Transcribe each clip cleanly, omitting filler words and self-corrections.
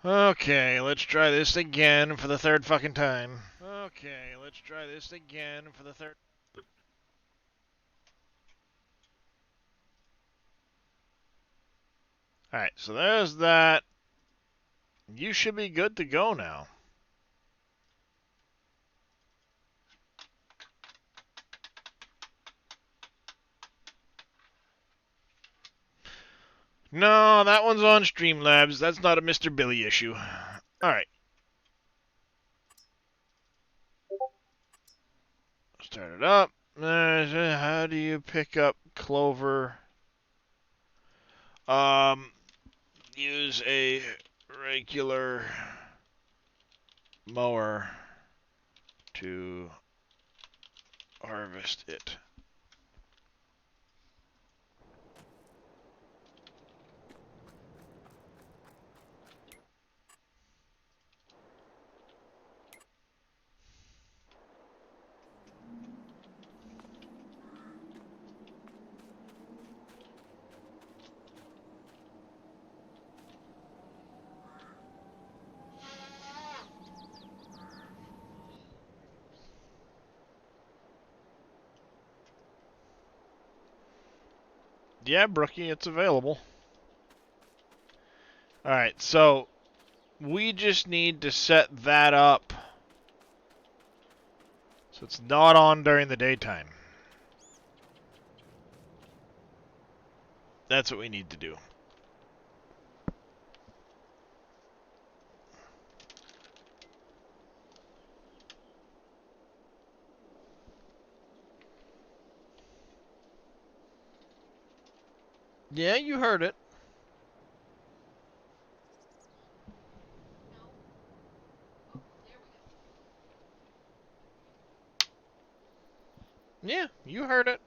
Okay, let's try this again for the third fucking time. Okay, let's try this again for the third. Alright, so there's that. You should be good to go now. No, that one's on Streamlabs. That's not a Mr. Billy issue. Alright. Start it up. How do you pick up Clover? Use a regular mower to harvest it. Yeah, Brookie, it's available. Alright, so we just need to set that up so it's not on during the daytime. That's what we need to do. Yeah, you heard it. Yeah, you heard it.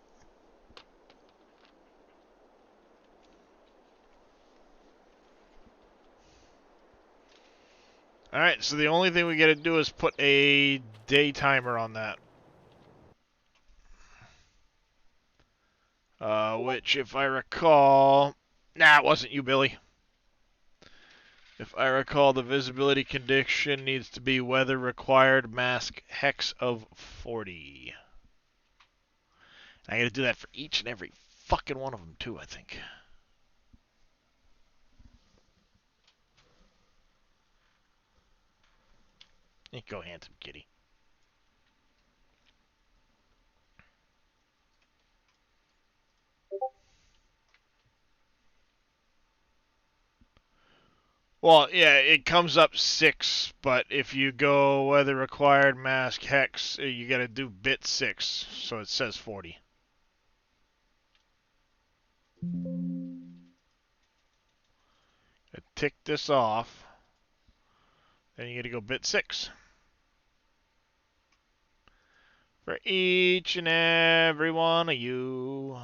Alright, so the only thing we gotta do is put a day timer on that. Which, if I recall... Nah, it wasn't you, Billy. If I recall, the visibility condition needs to be weather required mask hex of 40. I gotta do that for each and every fucking one of them, too, I think. Go, handsome kitty. Well, yeah, it comes up 6, but if you go weather required mask hex, you gotta do bit 6, so it says 40. Tick this off. Then you gotta go bit 6. For each and every one of you.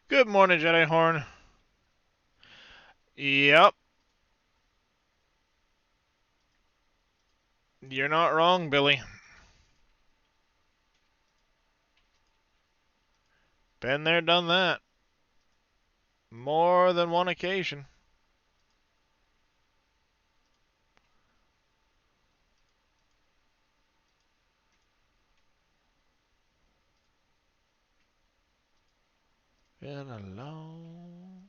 Good morning, Jedi Horn. Yep. You're not wrong, Billy. Been there, done that. More than one occasion. Been alone.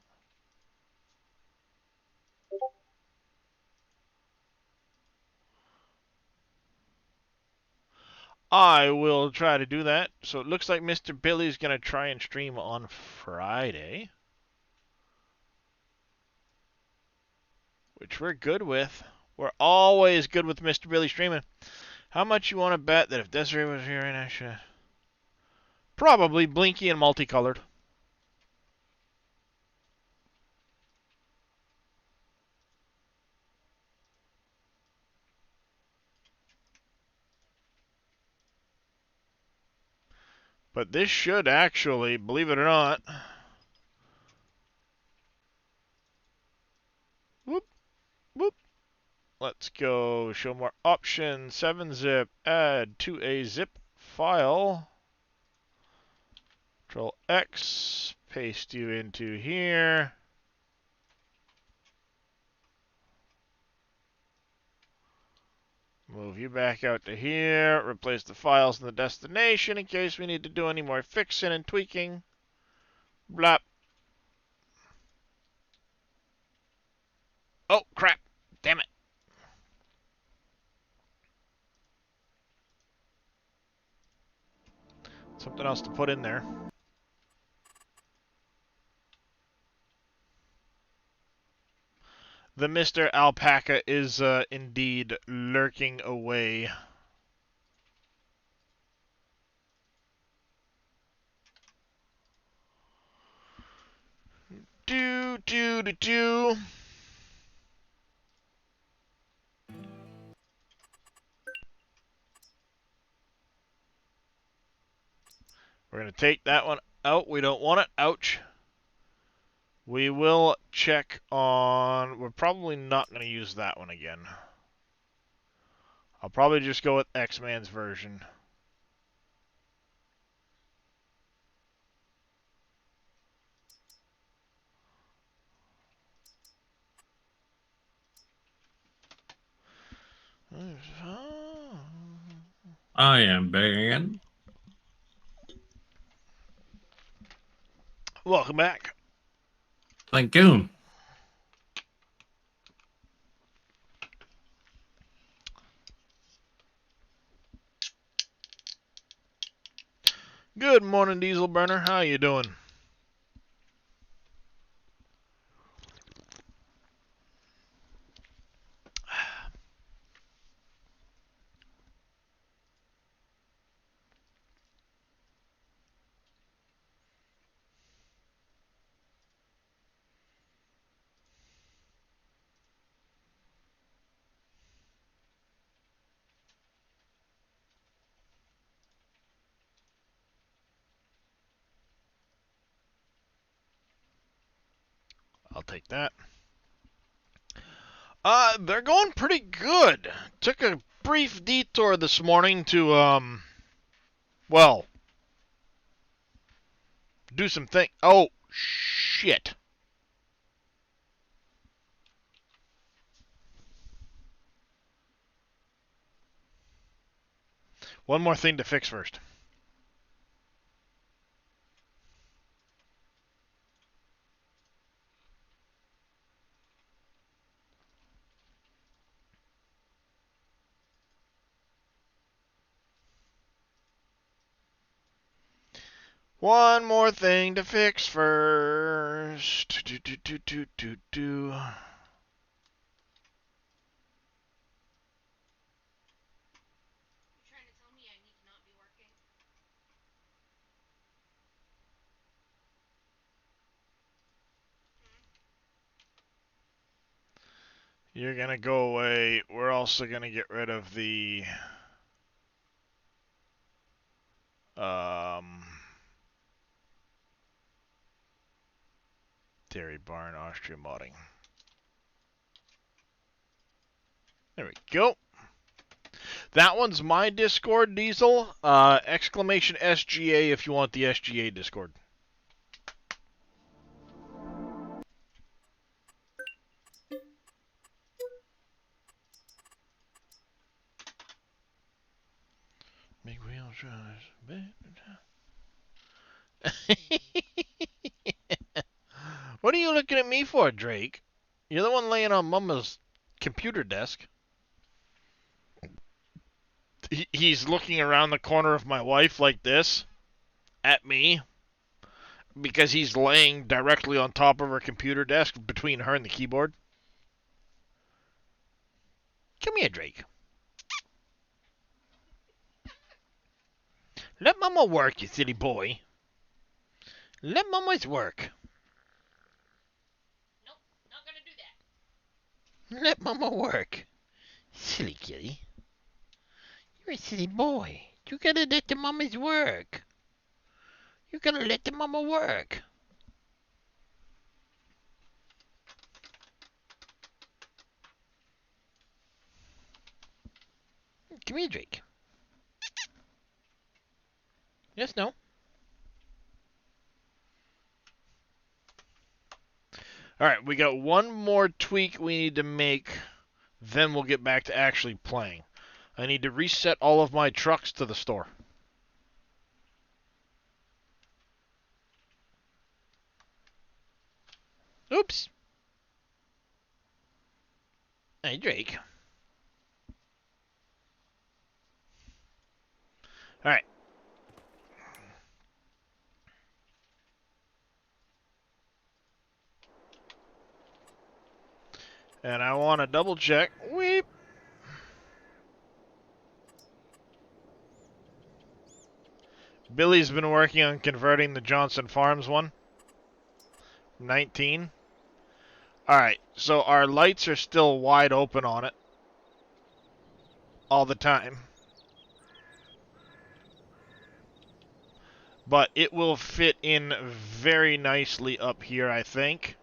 I will try to do that. So it looks like Mr. Billy's going to try and stream on Friday. Which we're good with. We're always good with Mr. Billy streaming. How much you want to bet that if Desiree was here, I should... Probably Blinky and multicolored. But this should actually, believe it or not, whoop, whoop. Let's go show more options. 7-zip, add to a zip file. Control X, paste you into here. Move you back out to here. Replace the files in the destination in case we need to do any more fixing and tweaking. Blop. Oh, crap. Damn it. Something else to put in there. The Mr. Alpaca is indeed lurking away. Do. We're going to take that one out. We don't want it. Ouch. We will check on... We're probably not going to use that one again. I'll probably just go with X-Man's version. I am banned. Welcome back. Thank you. Good morning, Diesel Burner. How you doing? I'll take that. They're going pretty good. Took a brief detour this morning to, well, do some things. Oh, shit. One more thing to fix first. One more thing to fix first. Do. You're going to go away. We're also going to get rid of the Dairy Barn Austria modding. There we go. That one's my Discord, Diesel. Exclamation SGA if you want the SGA Discord. Big wheel drives. What are you looking at me for, Drake? You're the one laying on Mama's computer desk. He's looking around the corner of my wife like this at me because he's laying directly on top of her computer desk between her and the keyboard. Come here, Drake. Let Mama work, you silly boy. Let Mama's work. Nope, not gonna do that. Let Mama work. Silly kitty. You're a silly boy. You gotta let the Mama's work. You gotta let the mama work. Come here, Drake. Yes, no. Alright, we got one more tweak we need to make. Then we'll get back to actually playing. I need to reset all of my trucks to the store. Oops. Hey, Drake. Alright. And I want to double check. Weep. Billy's been working on converting the Johnson Farms one. 19. Alright, so our lights are still wide open on it. All the time. But it will fit in very nicely up here, I think.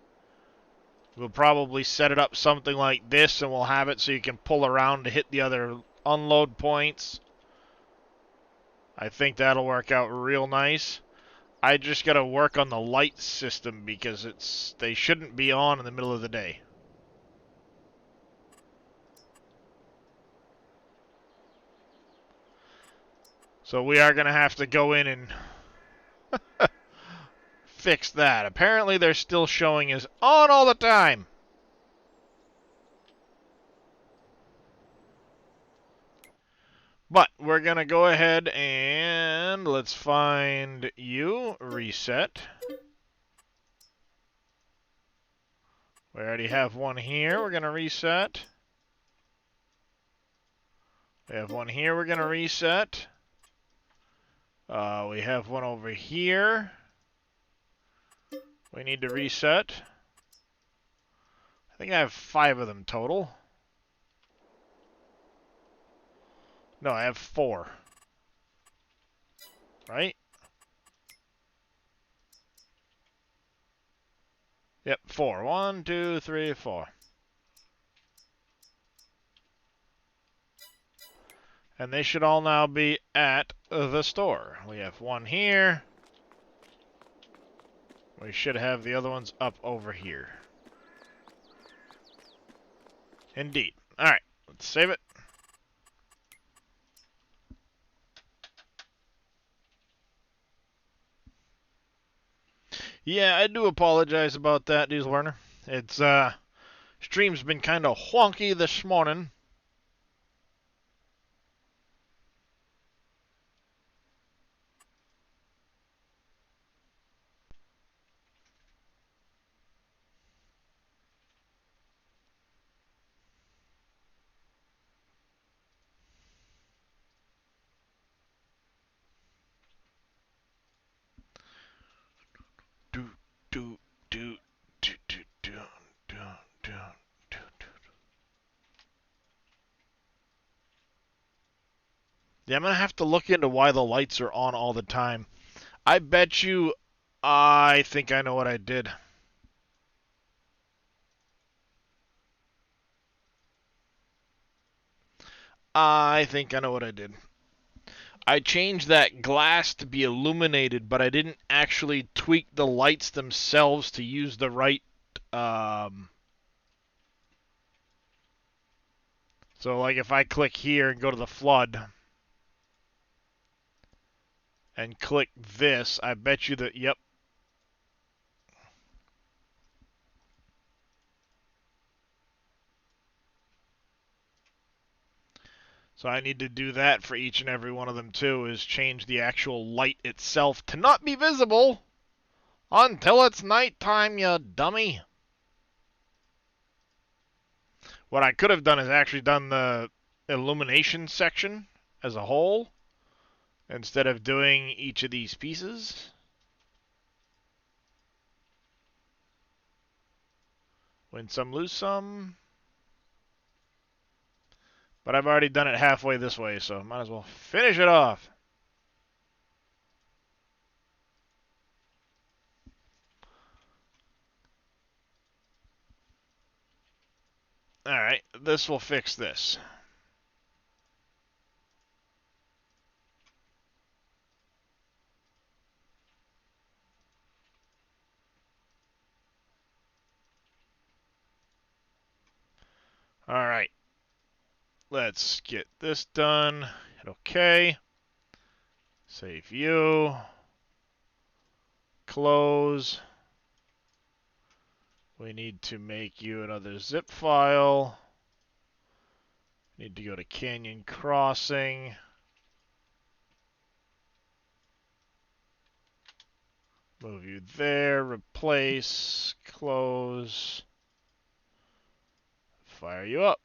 We'll probably set it up something like this, and we'll have it so you can pull around to hit the other unload points. I think that'll work out real nice. I just got to work on the light system because they shouldn't be on in the middle of the day. So we are going to have to go in and fix that. Apparently they're still showing as on all the time. But we're going to go ahead and let's find you, reset. We already have one here. We're going to reset. We have one here. We're going to reset. We have one over here. We need to reset. I think I have 5 of them total. No, I have 4. Right? Yep, 4. 1, 2, 3, 4. And they should all now be at the store. We have one here. We should have the other ones up over here. Indeed. Alright, let's save it. Yeah, I do apologize about that, Diesel Werner. It's, stream's been kind of wonky this morning. Yeah, I'm going to have to look into why the lights are on all the time. I bet you I think I know what I did. I think I know what I did. I changed that glass to be illuminated, but I didn't actually tweak the lights themselves to use the right... So, like, if I click here and go to the flood... and click this, I bet you that, yep. So I need to do that for each and every one of them too, is change the actual light itself to not be visible until it's nighttime, you dummy. What I could have done is actually done the illumination section as a whole instead of doing each of these pieces. Win some, lose some. But I've already done it halfway this way, so might as well finish it off. Alright, this will fix this. Alright. Let's get this done. Hit OK. Save view. Close. We need to make you another zip file. Need to go to Canyon Crossing. Move you there. Replace. Close. Fire you up.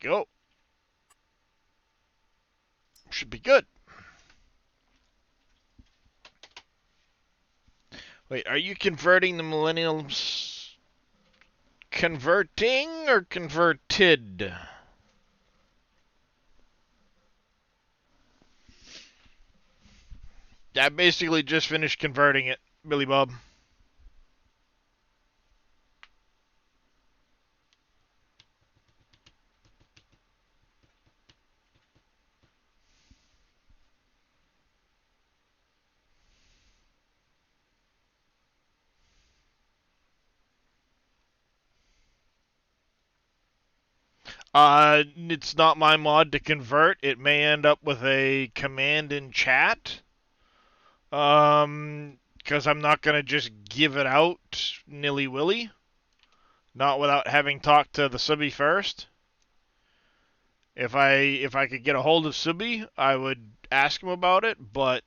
Go. Should be good. Wait, are you converting the millennials? Converting or converted? I basically just finished converting it, Billy Bob. It's not my mod to convert. It may end up with a command in chat. Because I'm not going to just give it out nilly-willy. Not without having talked to the subby first. If I could get a hold of Subby, I would ask him about it, but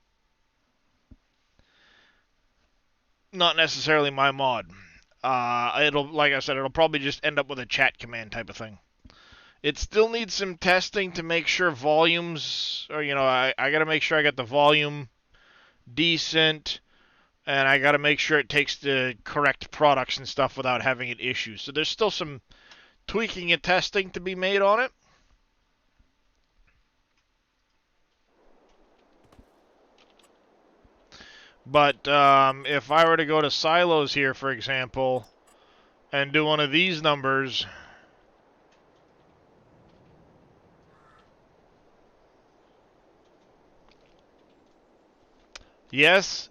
not necessarily my mod. Like I said, it'll probably just end up with a chat command type of thing. It still needs some testing to make sure volumes, or I gotta make sure I got the volume decent, and I gotta make sure it takes the correct products and stuff without having an issue. So there's still some tweaking and testing to be made on it. But if I were to go to silos here, for example, and do one of these numbers, yes,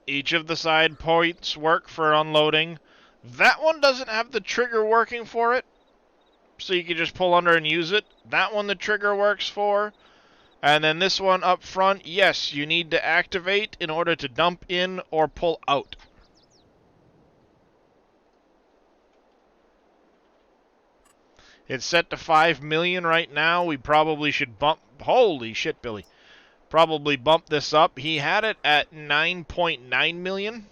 each of the side points work for unloading. That one doesn't have the trigger working for it, so you can just pull under and use it. That one the trigger works for. And then this one up front, yes, you need to activate in order to dump in or pull out. It's set to 5 million right now. We probably should bump... Holy shit, Billy. Probably bump this up. He had it at 9.9 million.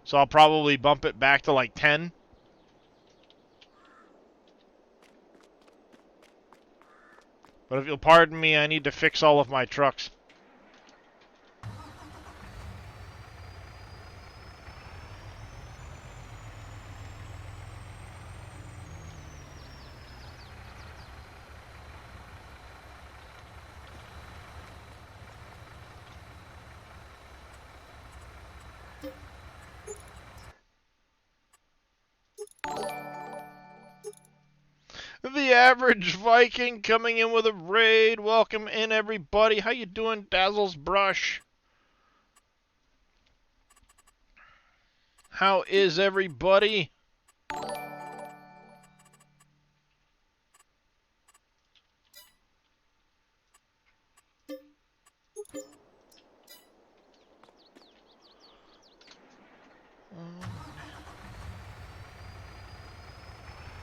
So I'll probably bump it back to like 10. But if you'll pardon me, I need to fix all of my trucks. The Average Viking coming in with a raid. Welcome in, everybody. How you doing, Dazzles Brush? How is everybody?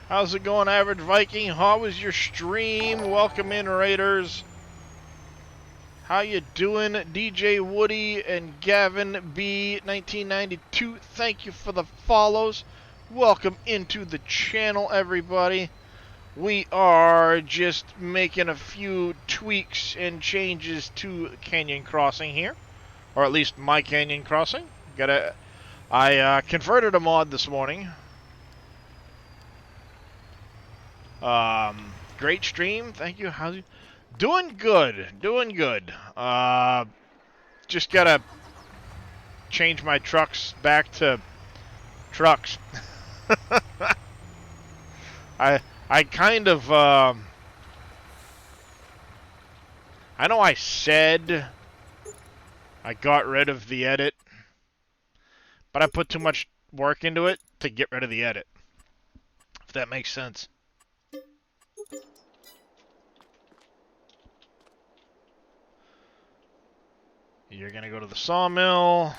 How's it going, Average Viking? How was your stream? Welcome in, Raiders. How you doing, DJ Woody and Gavin B 1992? Thank you for the follows. Welcome into the channel, everybody. We are just making a few tweaks and changes to Canyon Crossing here, or at least my Canyon Crossing. I converted a mod this morning. Great stream. Thank you. How's you? Doing good. Doing good. Just gotta change my trucks back to trucks. I kind of I know I said I got rid of the edit, but I put too much work into it to get rid of the edit. If that makes sense. You're gonna go to the sawmill.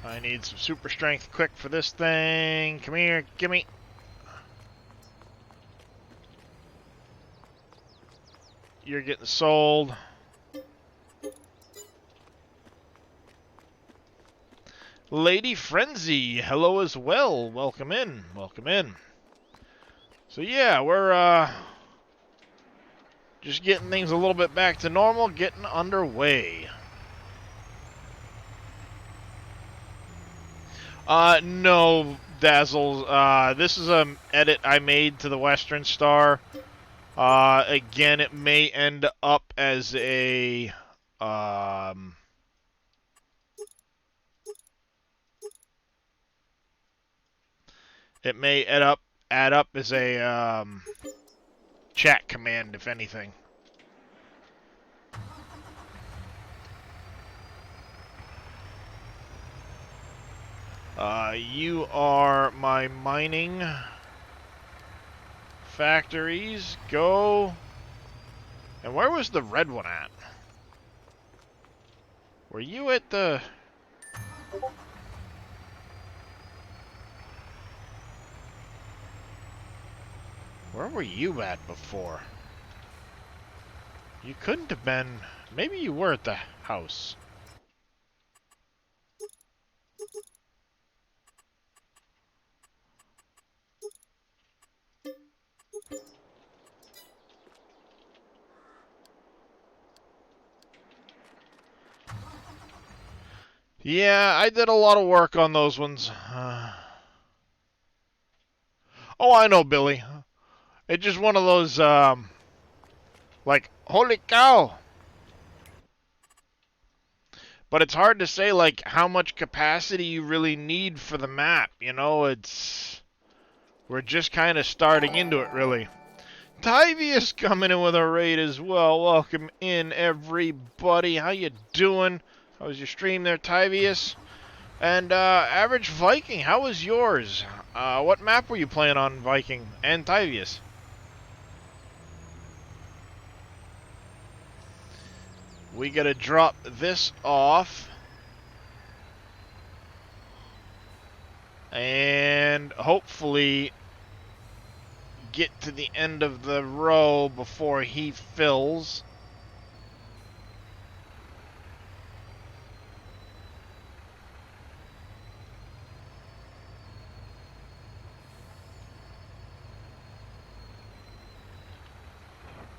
I need some super strength quick for this thing. Come here, gimme. You're getting sold. Lady Frenzy, hello as well. Welcome in. Welcome in. So yeah, we're just getting things a little bit back to normal, getting underway. No, Dazzle. This is an edit I made to the Western Star. Again, it may end up as a it may add up as a chat command, if anything. You are my mining factories. Go. And where was the red one at? Were you at the... Where were you at before? You couldn't have been... Maybe you were at the house. Yeah, I did a lot of work on those ones. Oh, I know, Billy. It's just one of those, like, holy cow! But it's hard to say, like, how much capacity you really need for the map, you know? We're just kind of starting into it, really. Tyvius coming in with a raid as well. Welcome in, everybody. How you doing? How was your stream there, Tyvius? And, Average Viking, how was yours? What map were you playing on, Viking and Tyvius? We gotta drop this off. And hopefully get to the end of the row before he fills.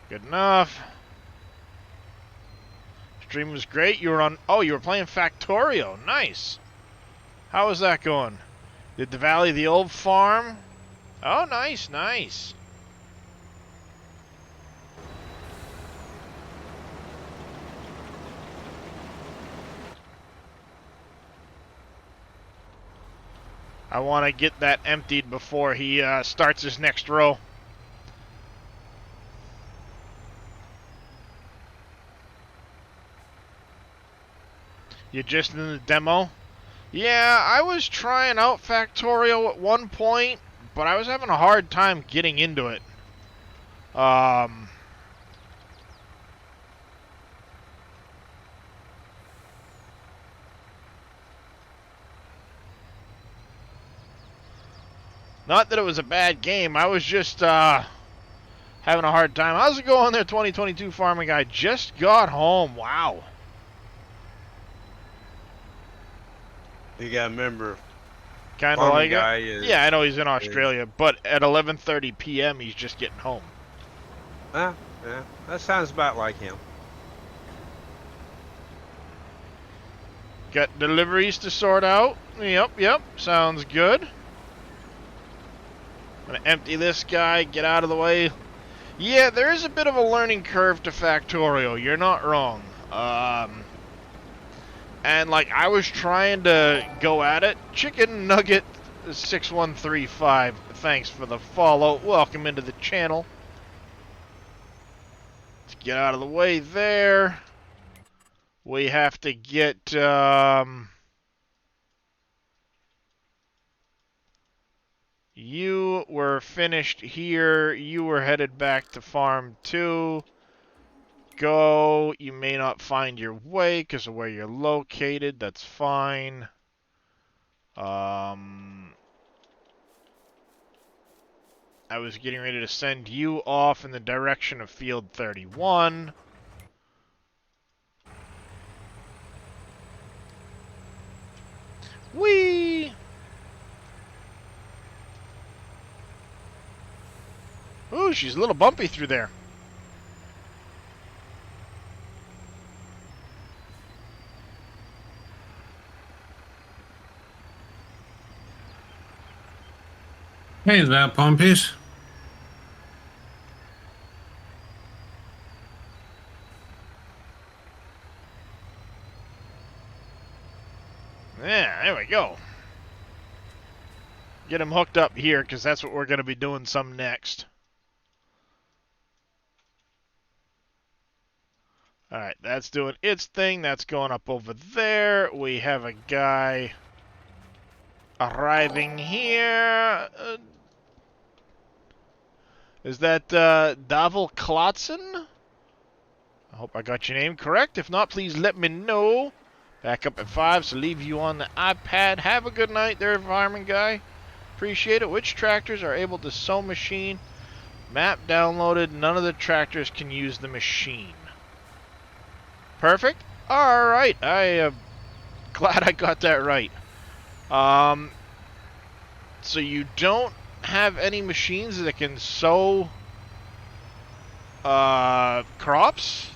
Good enough. Stream was great. You were on... Oh, you were playing Factorio. Nice. How was that going? Did the Valley of the Old farm? Oh, nice, nice. I want to get that emptied before he starts his next row. You just in the demo? Yeah, I was trying out Factorio at one point, but I was having a hard time getting into it. Not that it was a bad game, I was just having a hard time. How's it going there, 2022 Farming Guy? Just got home. Wow. You gotta remember, Kind of like guy it. is, Yeah, I know he's in Australia, but at 11:30 p.m. he's just getting home. yeah, that sounds about like him. Got deliveries to sort out. Yep, sounds good. I'm gonna empty this guy, get out of the way. Yeah, there is a bit of a learning curve to Factorio. You're not wrong. And like I was trying to go at it. Chicken Nugget 6135. Thanks for the follow. Welcome into the channel. Let's get out of the way there. We have to get you were finished here. You were headed back to farm 2. Go. You may not find your way because of where you're located. That's fine. I was getting ready to send you off in the direction of field 31. Whee! Ooh, she's a little bumpy through there. Hey there, Pompies. Yeah, there we go. Get him hooked up here, because that's what we're going to be doing some next. Alright, that's doing its thing. That's going up over there. We have a guy arriving here. Is that Davel Klotzen? I hope I got your name correct. If not, please let me know. Back up at 5, so leave you on the iPad. Have a good night there, fireman guy. Appreciate it. Which tractors are able to sow machine? Map downloaded. None of the tractors can use the machine. Perfect. Alright. I am glad I got that right. So you don't have any machines that can sow crops?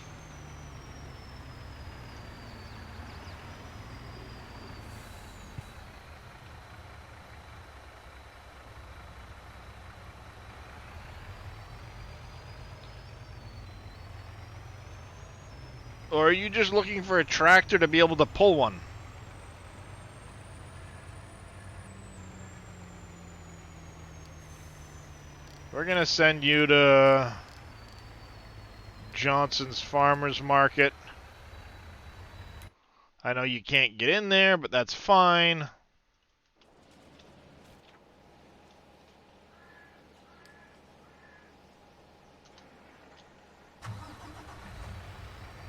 Or are you just looking for a tractor to be able to pull one? We're going to send you to Johnson's Farmers Market. I know you can't get in there, but that's fine.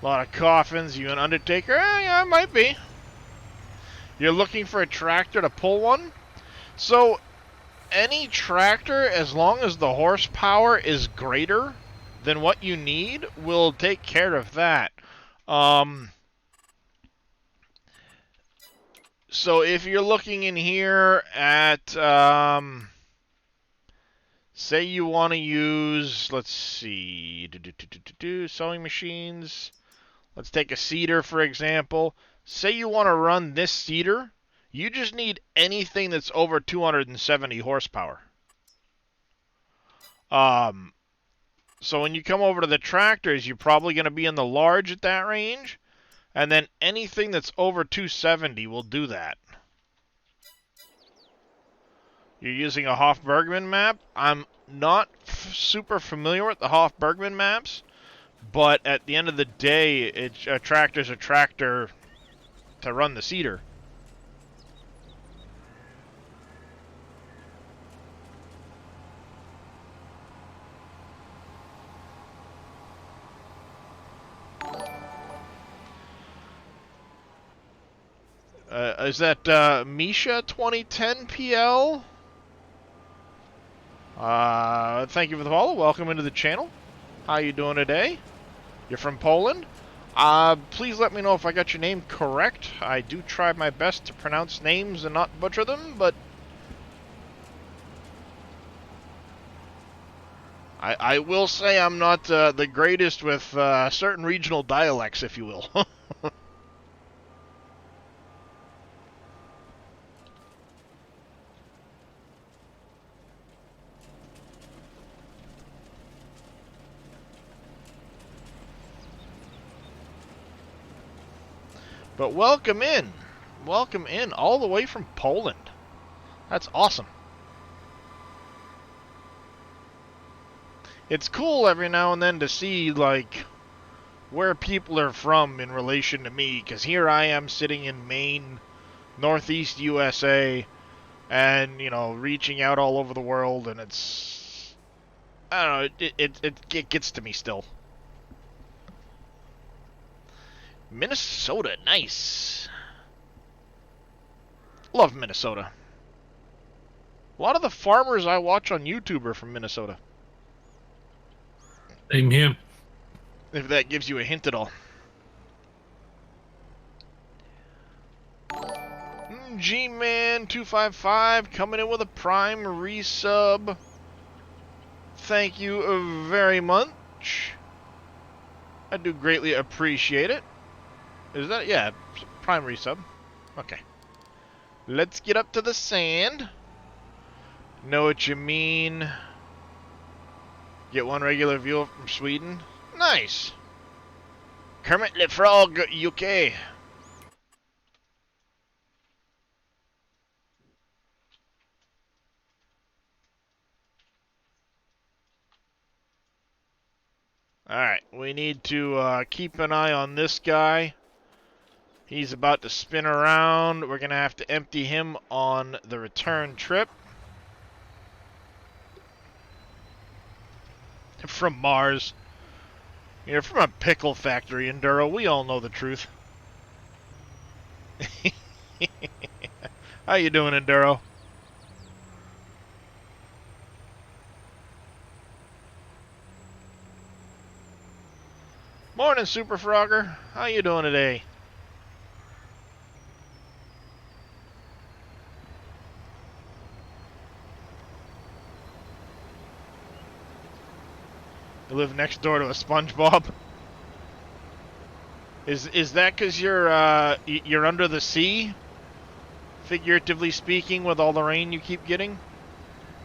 A lot of coffins. You an undertaker? Yeah, I might be. You're looking for a tractor to pull one? So, any tractor, as long as the horsepower is greater than what you need, will take care of that. So if you're looking in here at, say you want to use, let's see, sewing machines. Let's take a seeder, for example. Say you want to run this seeder. You just need anything that's over 270 horsepower. So when you come over to the tractors, you're probably going to be in the large at that range. And then anything that's over 270 will do that. You're using a Hoff-Bergman map. I'm not super familiar with the Hoff-Bergman maps. But at the end of the day, a tractor's a tractor to run the seeder. Is that Misha 2010 PL? Thank you for the follow. Welcome into the channel. How you doing today? You're from Poland? Please let me know if I got your name correct. I do try my best to pronounce names and not butcher them, but I will say I'm not the greatest with certain regional dialects, if you will. But welcome in. Welcome in all the way from Poland. That's awesome. It's cool every now and then to see, like, where people are from in relation to me, because here I am sitting in Maine, Northeast USA, and, you know, reaching out all over the world, and it's... I don't know, it gets to me still. Minnesota, nice. Love Minnesota. A lot of the farmers I watch on YouTube are from Minnesota. Same here. If that gives you a hint at all. G-Man255 coming in with a prime resub. Thank you very much. I do greatly appreciate it. Is that? Yeah, prime resub. Okay. Let's get up to the sand. Know what you mean. Get one regular viewer from Sweden. Nice. Kermit the Frog, UK. Alright, we need to keep an eye on this guy. He's about to spin around. We're going to have to empty him on the return trip. From Mars. You're from a pickle factory, Enduro. We all know the truth. How you doing, Enduro? Morning, Super Frogger. How you doing today? You live next door to a SpongeBob? Is that because you're under the sea? Figuratively speaking, with all the rain you keep getting?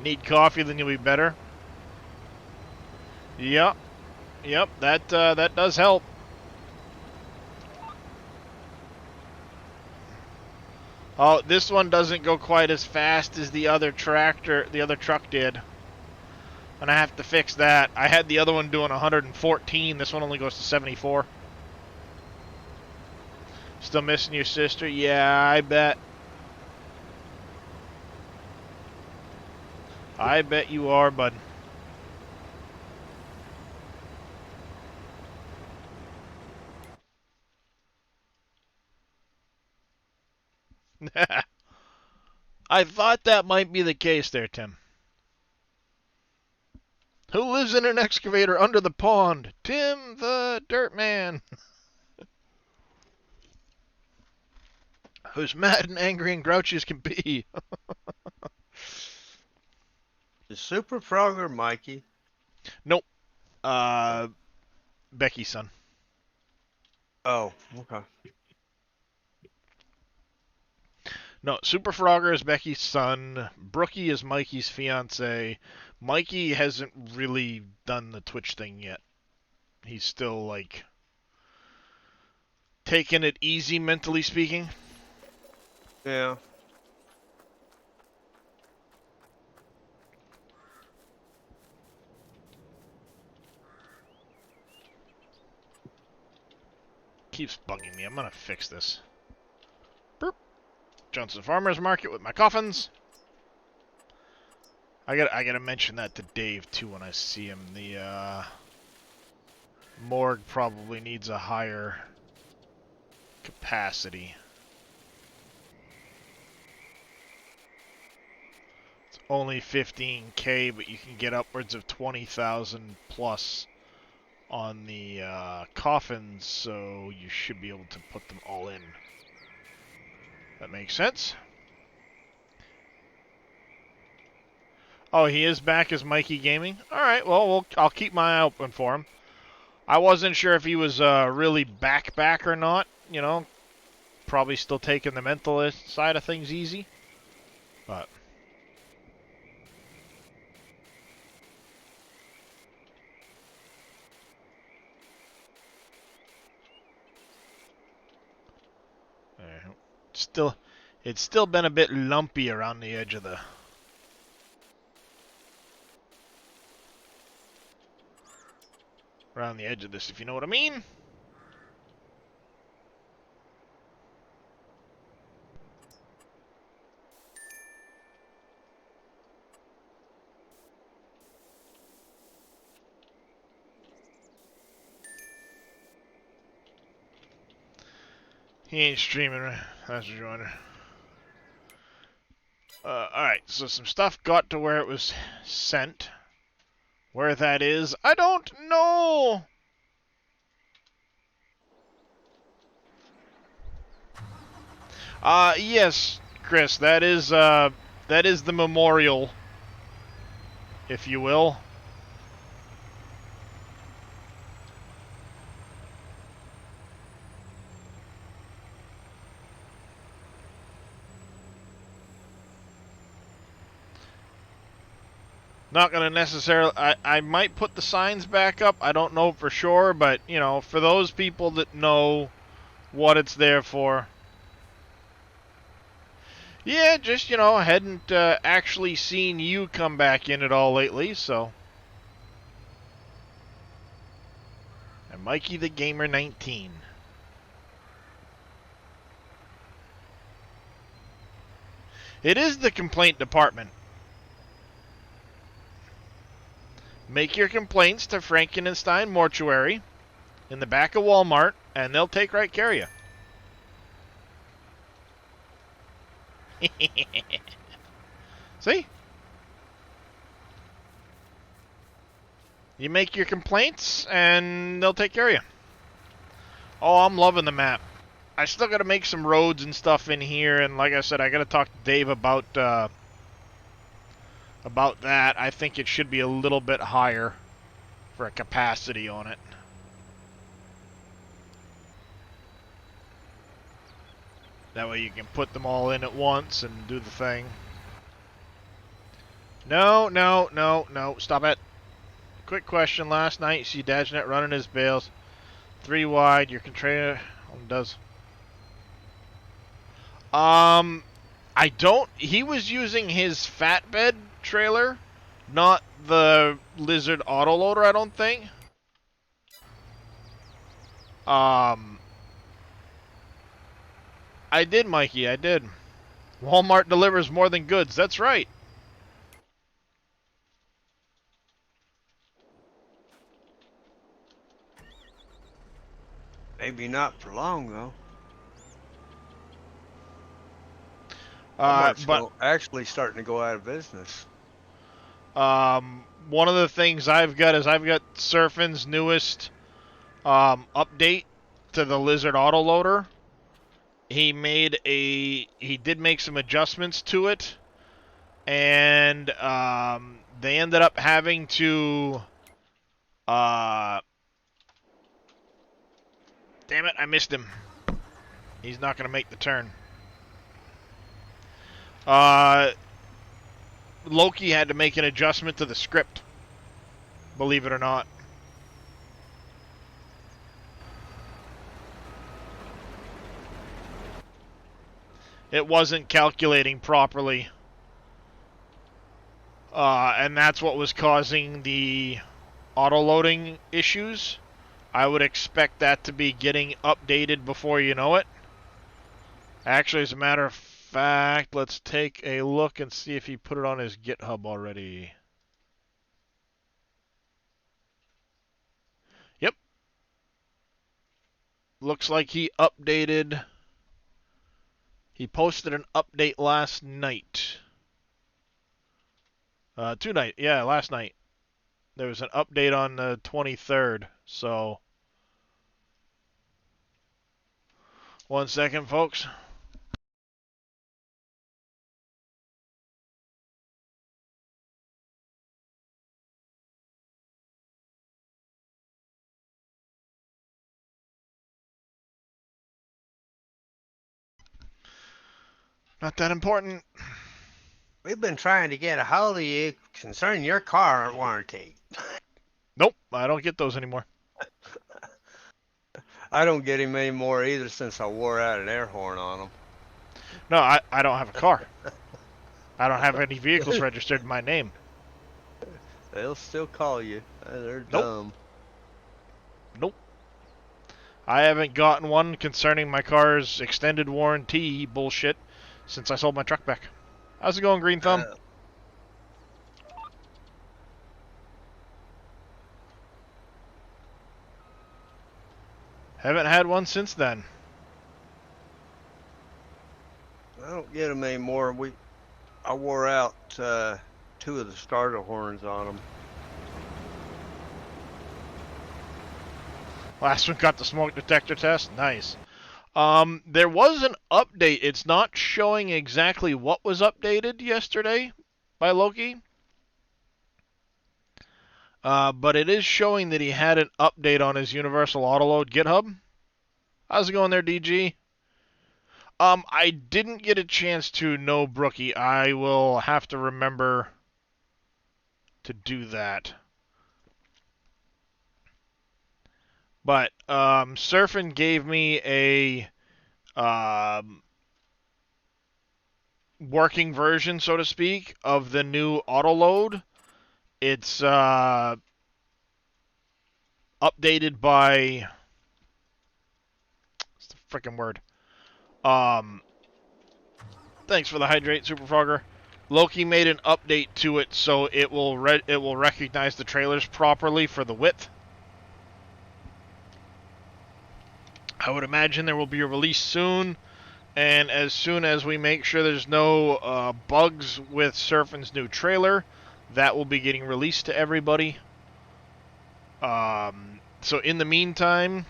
Need coffee, then you'll be better. Yep. Yep, that does help. Oh, this one doesn't go quite as fast as the other truck did. And I have to fix that. I had the other one doing 114. This one only goes to 74. Still missing your sister? Yeah, I bet. I bet you are, bud. I thought that might be the case there, Tim. Who lives in an excavator under the pond? Tim the Dirt Man. Who's mad and angry and grouchy as can be. Is Super Frogger Mikey? Nope. Becky's son. Oh, okay. No, Super Frogger is Becky's son. Brookie is Mikey's fiance. Mikey hasn't really done the Twitch thing yet. He's still, like, taking it easy, mentally speaking. Yeah. Keeps bugging me. I'm gonna fix this. Burp. Johnson Farmers Market with my coffins. I gotta mention that to Dave too when I see him. The morgue probably needs a higher capacity. It's only 15K, but you can get upwards of 20,000 plus on the coffins, so you should be able to put them all in. That makes sense. Oh, he is back as Mikey Gaming? Alright, well, I'll keep my eye open for him. I wasn't sure if he was really back or not, you know. Probably still taking the mental side of things easy. But Still, it's still been a bit lumpy around the edge of this, if you know what I mean. He ain't streaming, right? That's what you're wondering. Alright, so some stuff got to where it was sent. Where that is, I don't know! Yes, Chris, that is the memorial, if you will. Not going to necessarily... I might put the signs back up. I don't know for sure, but, you know, for those people that know what it's there for. Yeah, just, you know, I hadn't actually seen you come back in at all lately, so... And Mikey the Gamer 19. It is the complaint department. Make your complaints to Frankenstein Mortuary in the back of Walmart, and they'll take right care of you. See? You make your complaints, and they'll take care of you. Oh, I'm loving the map. I still got to make some roads and stuff in here, and like I said, I got to talk to Dave about that. I think it should be a little bit higher for a capacity on it. That way you can put them all in at once and do the thing. No, no, no, no. Stop it. Quick question. Last night, you see Dajnet running his bales. 3 wide. Your container does. I don't... He was using his flatbed trailer, not the Lizard autoloader, I don't think. I did, Mikey, I did. Walmart delivers more than goods, that's right. Maybe not for long, though. But actually starting to go out of business. One of the things I've got is I've got Surfin's newest update to the Lizard autoloader. He did make some adjustments to it, and they ended up having to damn it, I missed him. He's not going to make the turn. Loki had to make an adjustment to the script, believe it or not. It wasn't calculating properly. And that's what was causing the auto-loading issues. I would expect that to be getting updated before you know it. Actually, as a matter of fact, let's take a look and see if he put it on his GitHub already. Yep. Looks like he updated... He posted an update last night. Last night. There was an update on the 23rd, so... One second, folks. Not that important. We've been trying to get a hold of you concerning your car warranty. Nope, I don't get those anymore. I don't get him anymore either since I wore out an air horn on him. No, I don't have a car. I don't have any vehicles registered in my name. They'll still call you. They're Nope. dumb. Nope. I haven't gotten one concerning my car's extended warranty bullshit since I sold my truck back. How's it going, Green Thumb? Haven't had one since then. I don't get them anymore. I wore out 2 of the starter horns on them. Last one got the smoke detector test. Nice. There was an update. It's not showing exactly what was updated yesterday by Loki. But it is showing that he had an update on his Universal Autoload GitHub. How's it going there, DG? I didn't get a chance to know Brookie. I will have to remember to do that. But Surfin gave me a working version, so to speak, of the new Autoload. It's updated by... what's the frickin' word? Thanks for the hydrate, Super Frogger. Loki made an update to it so it will recognize the trailers properly for the width. I would imagine there will be a release soon, and as soon as we make sure there's no bugs with Surfin's new trailer, that will be getting released to everybody. So in the meantime,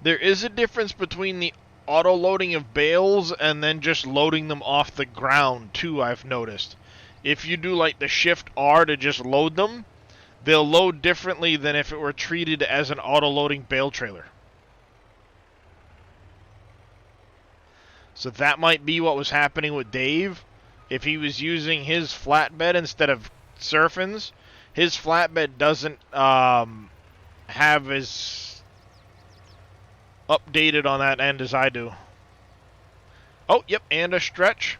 there is a difference between the auto-loading of bales and then just loading them off the ground, too, I've noticed. If you do, like, the Shift R to just load them, they'll load differently than if it were treated as an auto-loading bale trailer. So that might be what was happening with Dave. If he was using his flatbed instead of Surfin's, his flatbed doesn't have as updated on that end as I do. Oh, yep, and a stretch,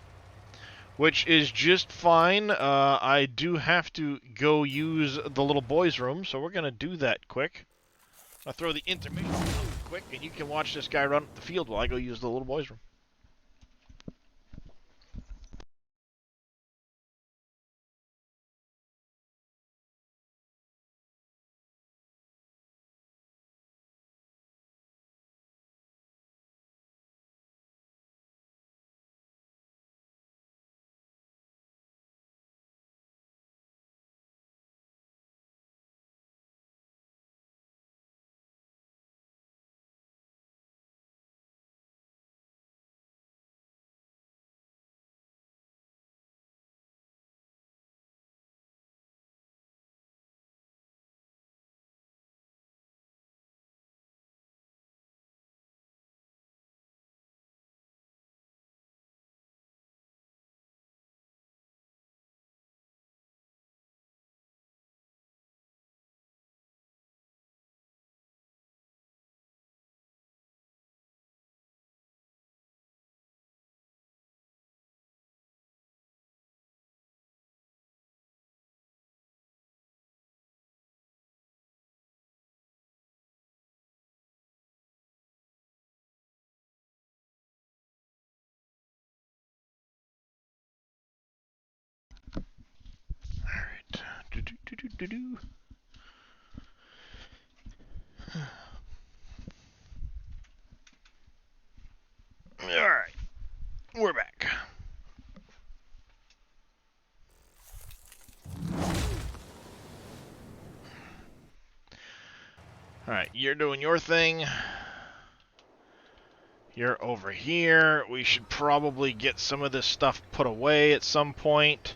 which is just fine. I do have to go use the little boys' room, so we're going to do that quick. I'll throw the intermission out quick, and you can watch this guy run up the field while I go use the little boys' room. Do-do-do-do-do. Alright, we're back. Alright, you're doing your thing. You're over here. We should probably get some of this stuff put away at some point.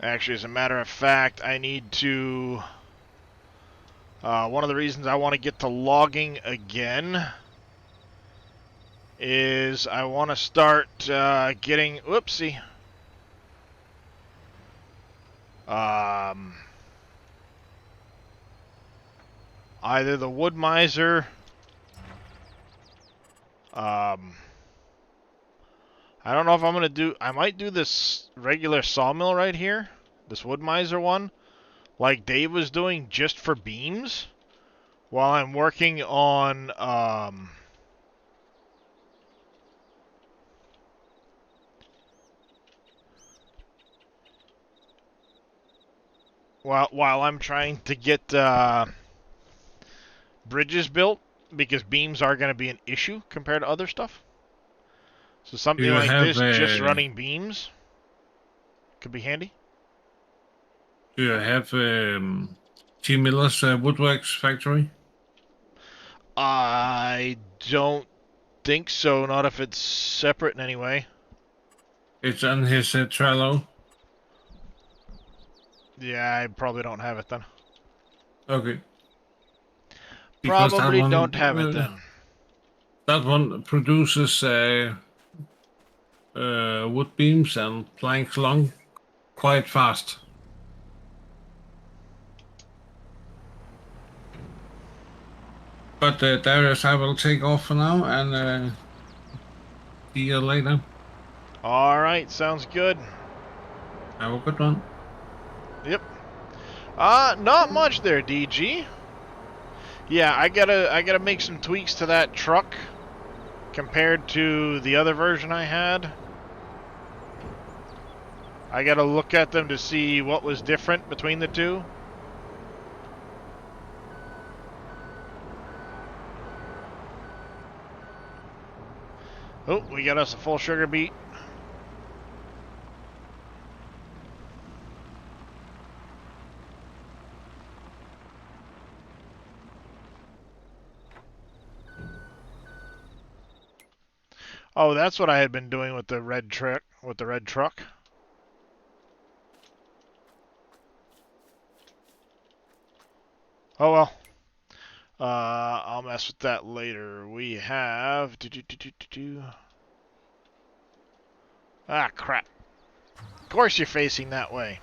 Actually, as a matter of fact, I need to... one of the reasons I want to get to logging again is I want to start getting... Whoopsie. either the Wood Miser, I don't know if I'm gonna do. I might do this regular sawmill right here, this Wood Miser one, like Dave was doing, just for beams, while I'm working on while I'm trying to get bridges built, because beams are gonna be an issue compared to other stuff. So Do something you like have this, just running beams, could be handy. T. Miller's Woodworks factory? I don't think so, not if it's separate in any way. It's on his Trello. Yeah, I probably don't have it then. Okay. Because Probably don't have it then. that one produces wood beams and planks long quite fast. But Darius, I will take off for now and see you later. Alright, sounds good. Have a good one. Yep. Not much there, DG. Yeah, I gotta make some tweaks to that truck compared to the other version I had. I gotta look at them to see what was different between the two. Oh, we got us a full sugar beet. Oh, that's what I had been doing with the red truck. Oh well. I'll mess with that later. We have Ah, crap. Of course you're facing that way.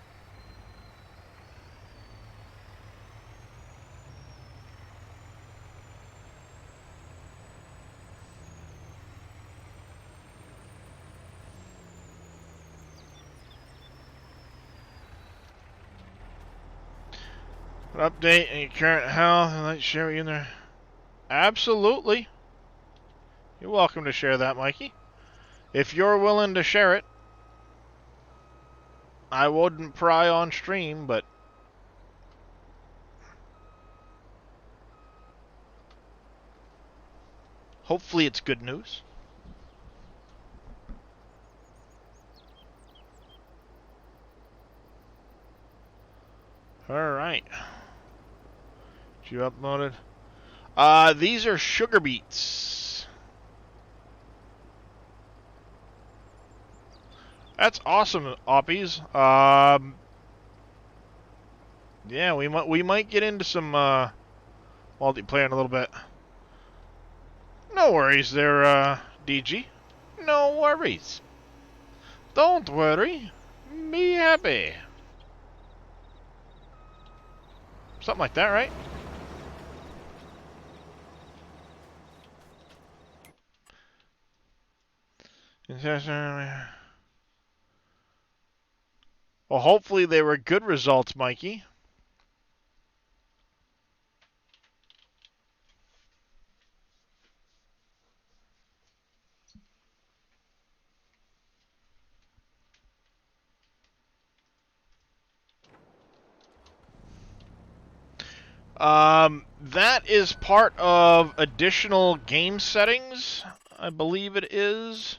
Update on your current health and let's share you in there. Absolutely. You're welcome to share that, Mikey. If you're willing to share it. I wouldn't pry on stream, but hopefully it's good news. Alright. You uploaded. These are sugar beets. That's awesome, Oppies. Yeah, we might get into some multiplayer in a little bit. No worries there, DG. No worries. Don't worry. Be happy. Something like that, right? Well, hopefully they were good results, Mikey. That is part of additional game settings, I believe it is.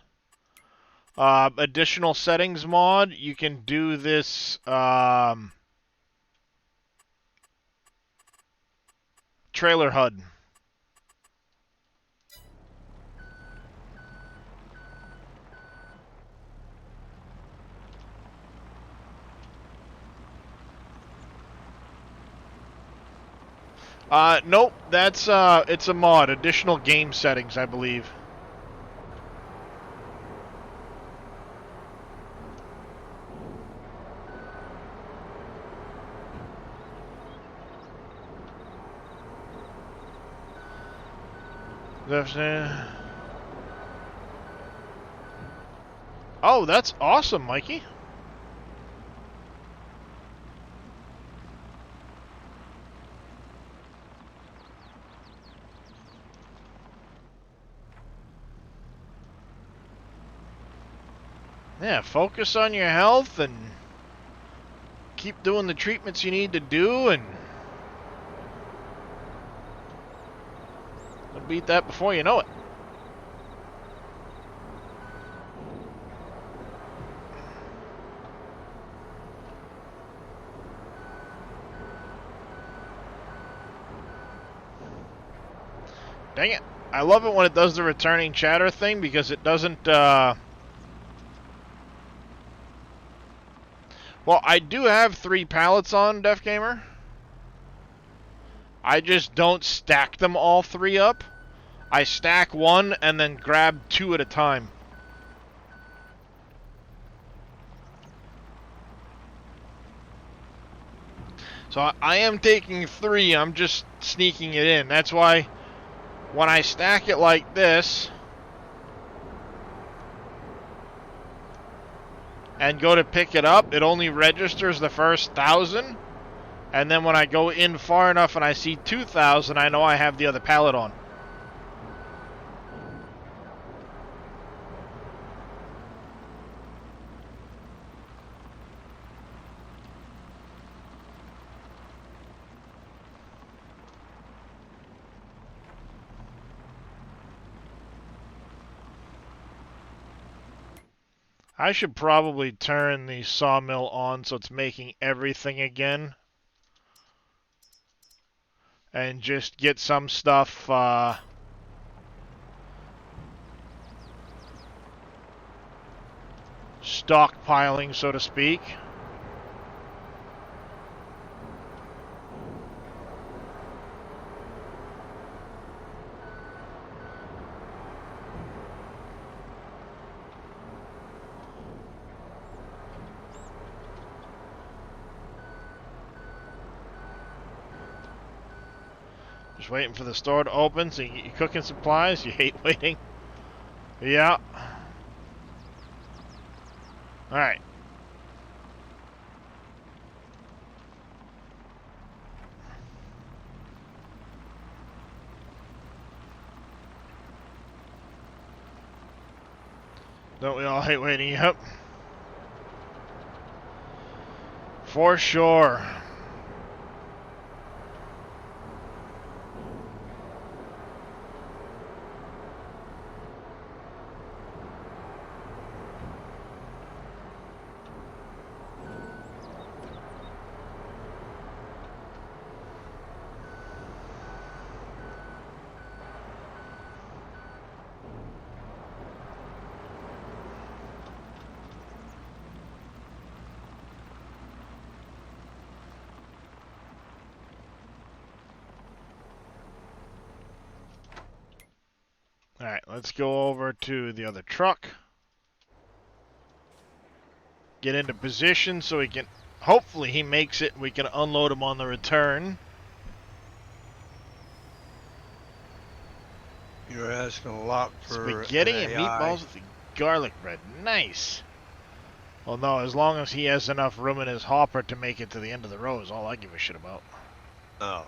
Additional settings mod. You can do this, trailer HUD. Nope, that's, it's a mod. Additional game settings, I believe. Oh, that's awesome, Mikey. Yeah, focus on your health and keep doing the treatments you need to do, and you'll beat that before you know it. Dang it. I love it when it does the returning chatter thing because it doesn't, Well, I do have 3 pallets on, Def Gamer. I just don't stack them all 3 up. I stack 1 and then grab 2 at a time. So I am taking 3, I'm just sneaking it in. That's why when I stack it like this and go to pick it up, it only registers the first 1,000. And then when I go in far enough and I see 2,000, I know I have the other pallet on. I should probably turn the sawmill on so it's making everything again. And just get some stuff, stockpiling, so to speak. Just waiting for the store to open so you get your cooking supplies. You hate waiting. Yeah. Alright. Don't we all hate waiting? Yep. For sure. Alright, let's go over to the other truck. Get into position so he can... Hopefully he makes it and we can unload him on the return. You're asking a lot for Spaghetti an and AI. meatballs with the garlic bread. Nice. Well, no, as long as he has enough room in his hopper to make it to the end of the row is all I give a shit about. Oh,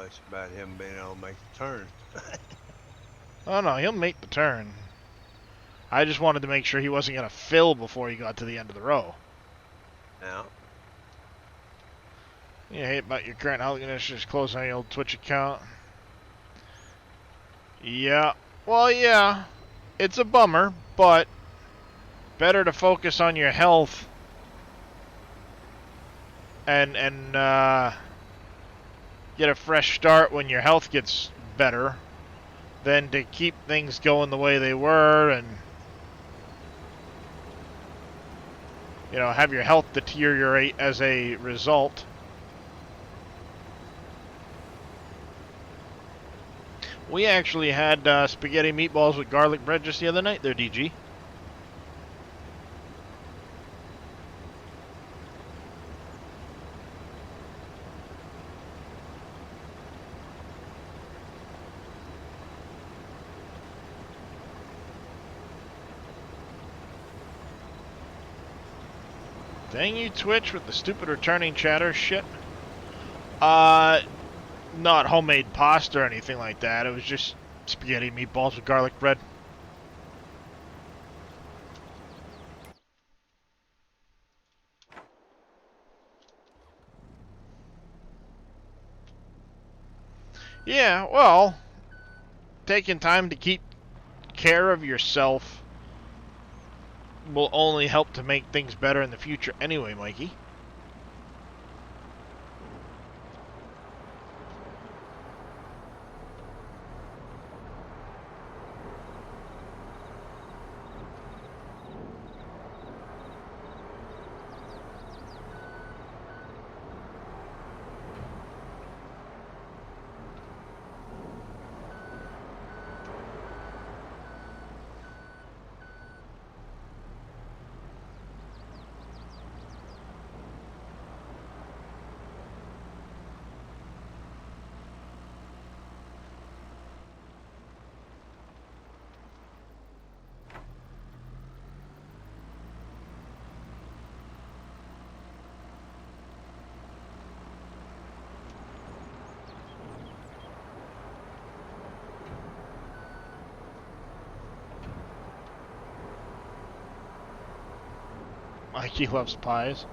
it's about him being able to make the turn. Oh, no, he'll make the turn. I just wanted to make sure he wasn't going to fill before he got to the end of the row. Now, You hate about your current health conditions, close on your old Twitch account. Yeah. Well, yeah. It's a bummer, but better to focus on your health and get a fresh start when your health gets better than to keep things going the way they were and, you know, have your health deteriorate as a result. We actually had spaghetti meatballs with garlic bread just the other night there, DG. Dang you, Twitch, with the stupid returning chatter shit. Not homemade pasta or anything like that. It was just spaghetti meatballs with garlic bread. Yeah, well, taking time to keep care of yourself will only help to make things better in the future anyway, Mikey. Mikey loves pies.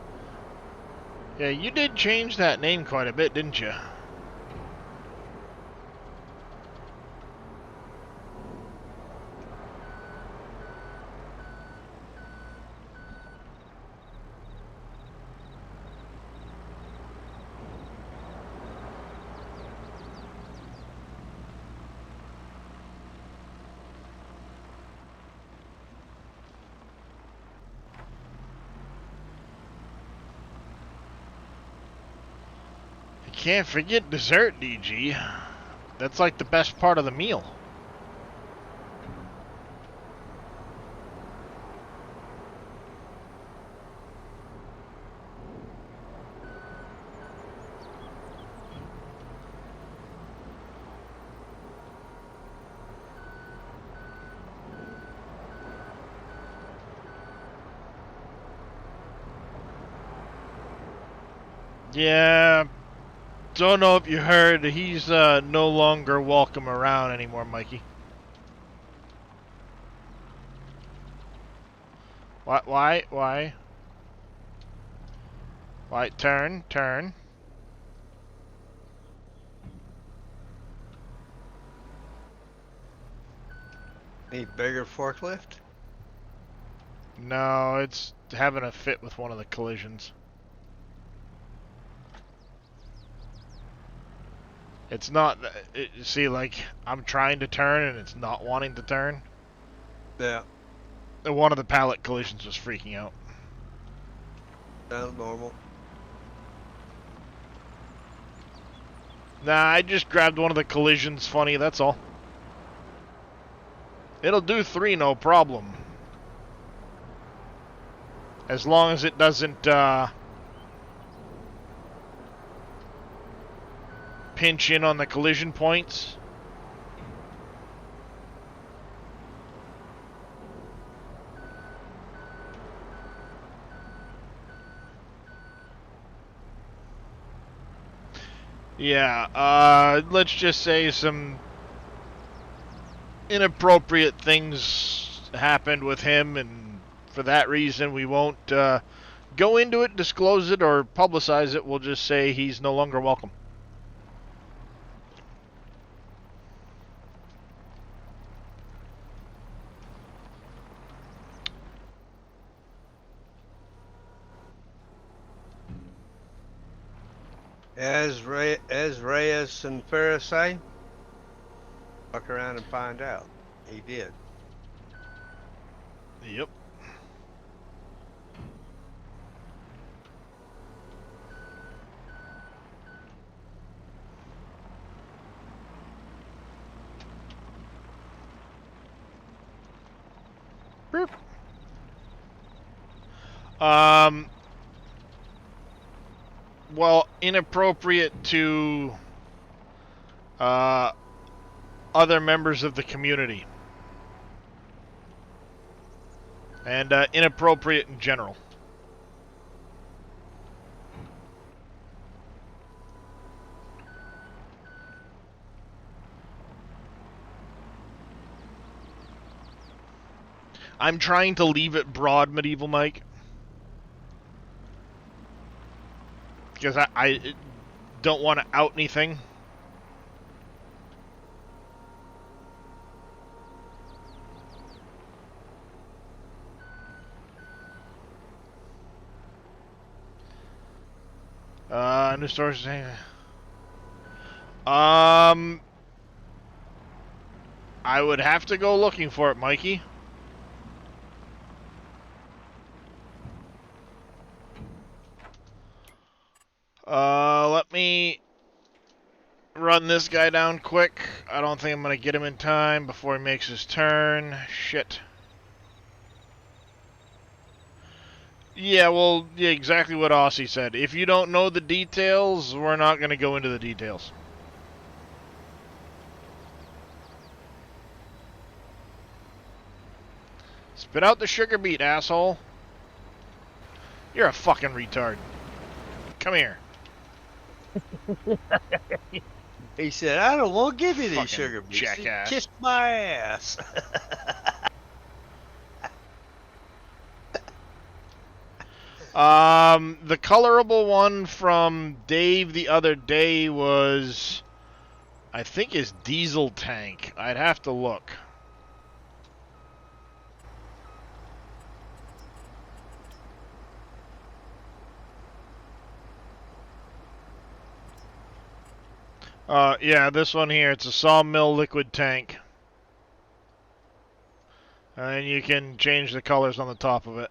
Yeah, you did change that name quite a bit, didn't you? Can't forget dessert, DG. That's like the best part of the meal. Yeah, don't know if you heard, he's no longer welcome around anymore, Mikey. What? Why? Why? Why? Turn, turn. Need bigger forklift? No, it's having a fit with one of the collisions. It's not, see, like, I'm trying to turn and it's not wanting to turn. Yeah, One of the pallet collisions was freaking out. sounds normal. Nah, I just grabbed one of the collisions funny, that's all. It'll do 3, no problem. As long as it doesn't, pinch in on the collision points. Yeah, let's just say some inappropriate things happened with him, and for that reason we won't go into it, disclose it, or publicize it. We'll just say he's no longer welcome. As Reyes and Ferris say, fuck around and find out. He did. Yep. Boop. Well, inappropriate to other members of the community. And inappropriate in general. I'm trying to leave it broad, Medieval Mike. Because I don't want to out anything. New stores. I would have to go looking for it, Mikey. Let me run this guy down quick. I don't think I'm gonna get him in time before he makes his turn. Shit. Yeah, well, yeah, exactly what Aussie said. If you don't know the details, we're not gonna go into the details. Spit out the sugar beet, asshole. You're a fucking retard. Come here. He said, I don't want to give you these Fucking sugar beets. jackass. Kiss my ass. The colorable one from Dave the other day was, I think, his diesel tank. I'd have to look. Yeah, this one here, it's a sawmill liquid tank. And you can change the colors on the top of it.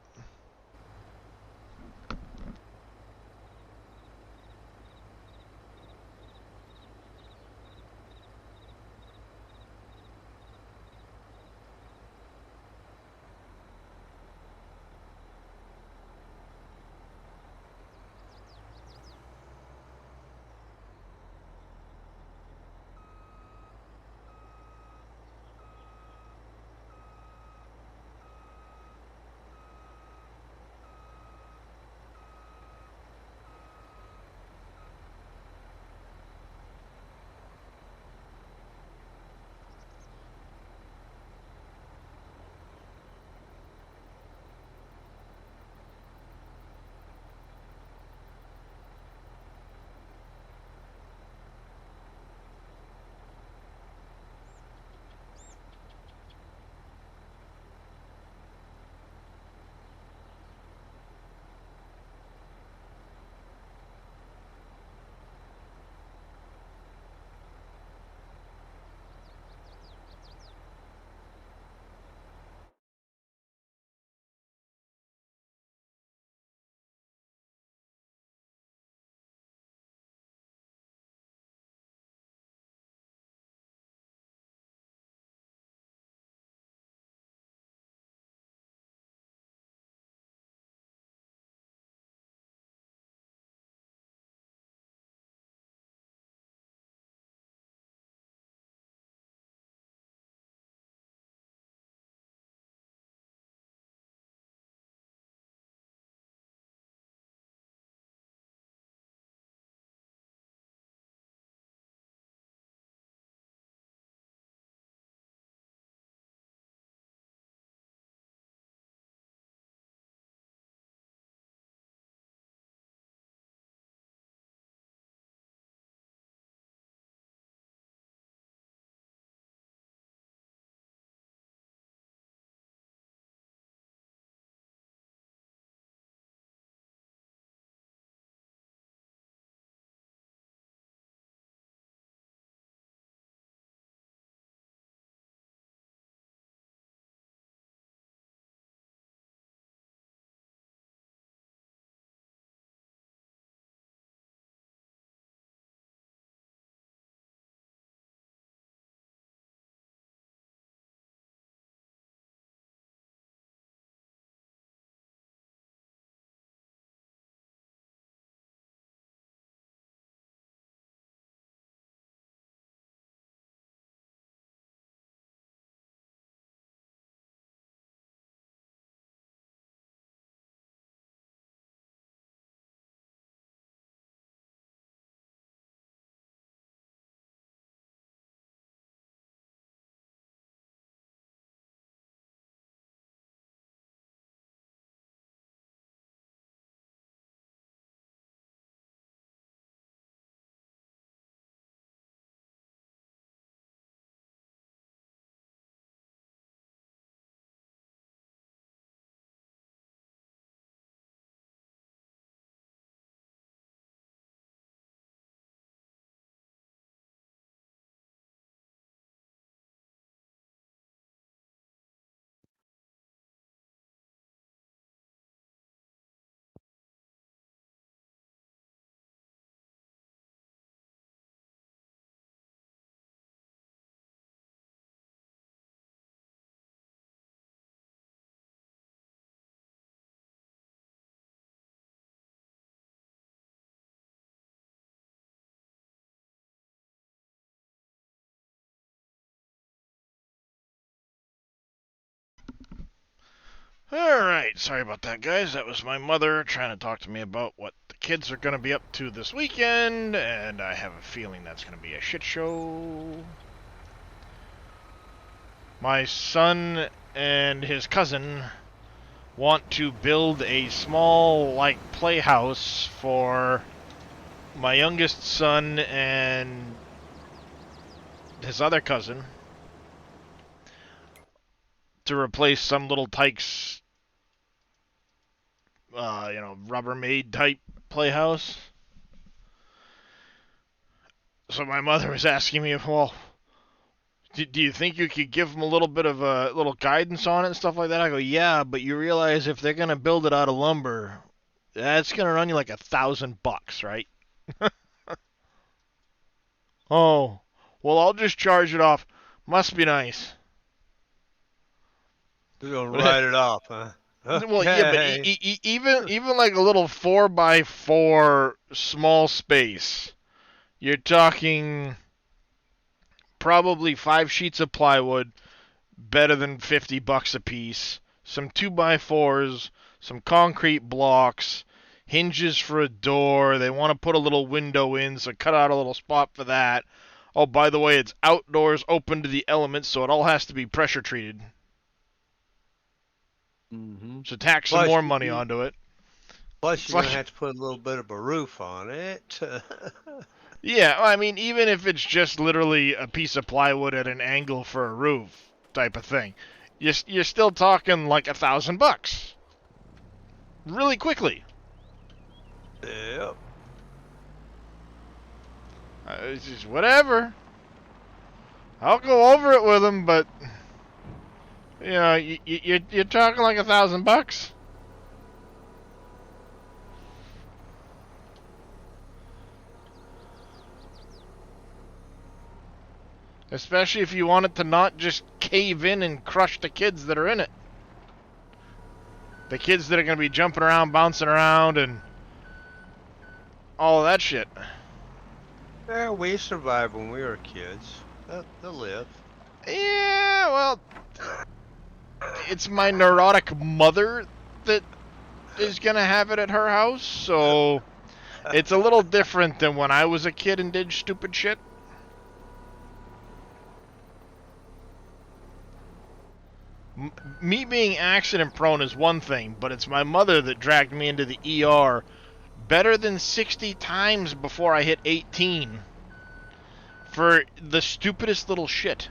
Alright, sorry about that, guys. That was my mother trying to talk to me about what the kids are going to be up to this weekend, and I have a feeling that's going to be a shit show. My son and his cousin want to build a small, like, playhouse for my youngest son and his other cousin to replace some little Tykes, Rubbermaid type playhouse. So my mother was asking me, well, do you think you could give them a little bit of a little guidance on it and stuff like that? I go, yeah, but you realize if they're gonna build it out of lumber, that's gonna run you like $1,000, right? Oh, well, I'll just charge it off. Must be nice. You're gonna write it off, huh? Well, yeah, but even like a little 4x4 small space, you're talking probably 5 sheets of plywood, better than $50 a piece, some 2x4s, some concrete blocks, hinges for a door. They want to put a little window in, so cut out a little spot for that. Oh, by the way, it's outdoors, open to the elements, so it all has to be pressure treated. Mm-hmm. So tack some more money onto it. Plus, you're gonna have to put a little bit of a roof on it. Yeah, I mean, even if it's just literally a piece of plywood at an angle for a roof type of thing, you're still talking like $1,000 really quickly. Yep. It's just whatever. I'll go over it with them, but you know, you're talking like $1,000. Especially if you want it to not just cave in and crush the kids that are in it. The kids that are going to be jumping around, bouncing around, and all of that shit. Yeah, we survived when we were kids. They'll live. Yeah, well, it's my neurotic mother that is going to have it at her house, so it's a little different than when I was a kid and did stupid shit. Me being accident prone is one thing, but it's my mother that dragged me into the ER better than 60 times before I hit 18 for the stupidest little shit.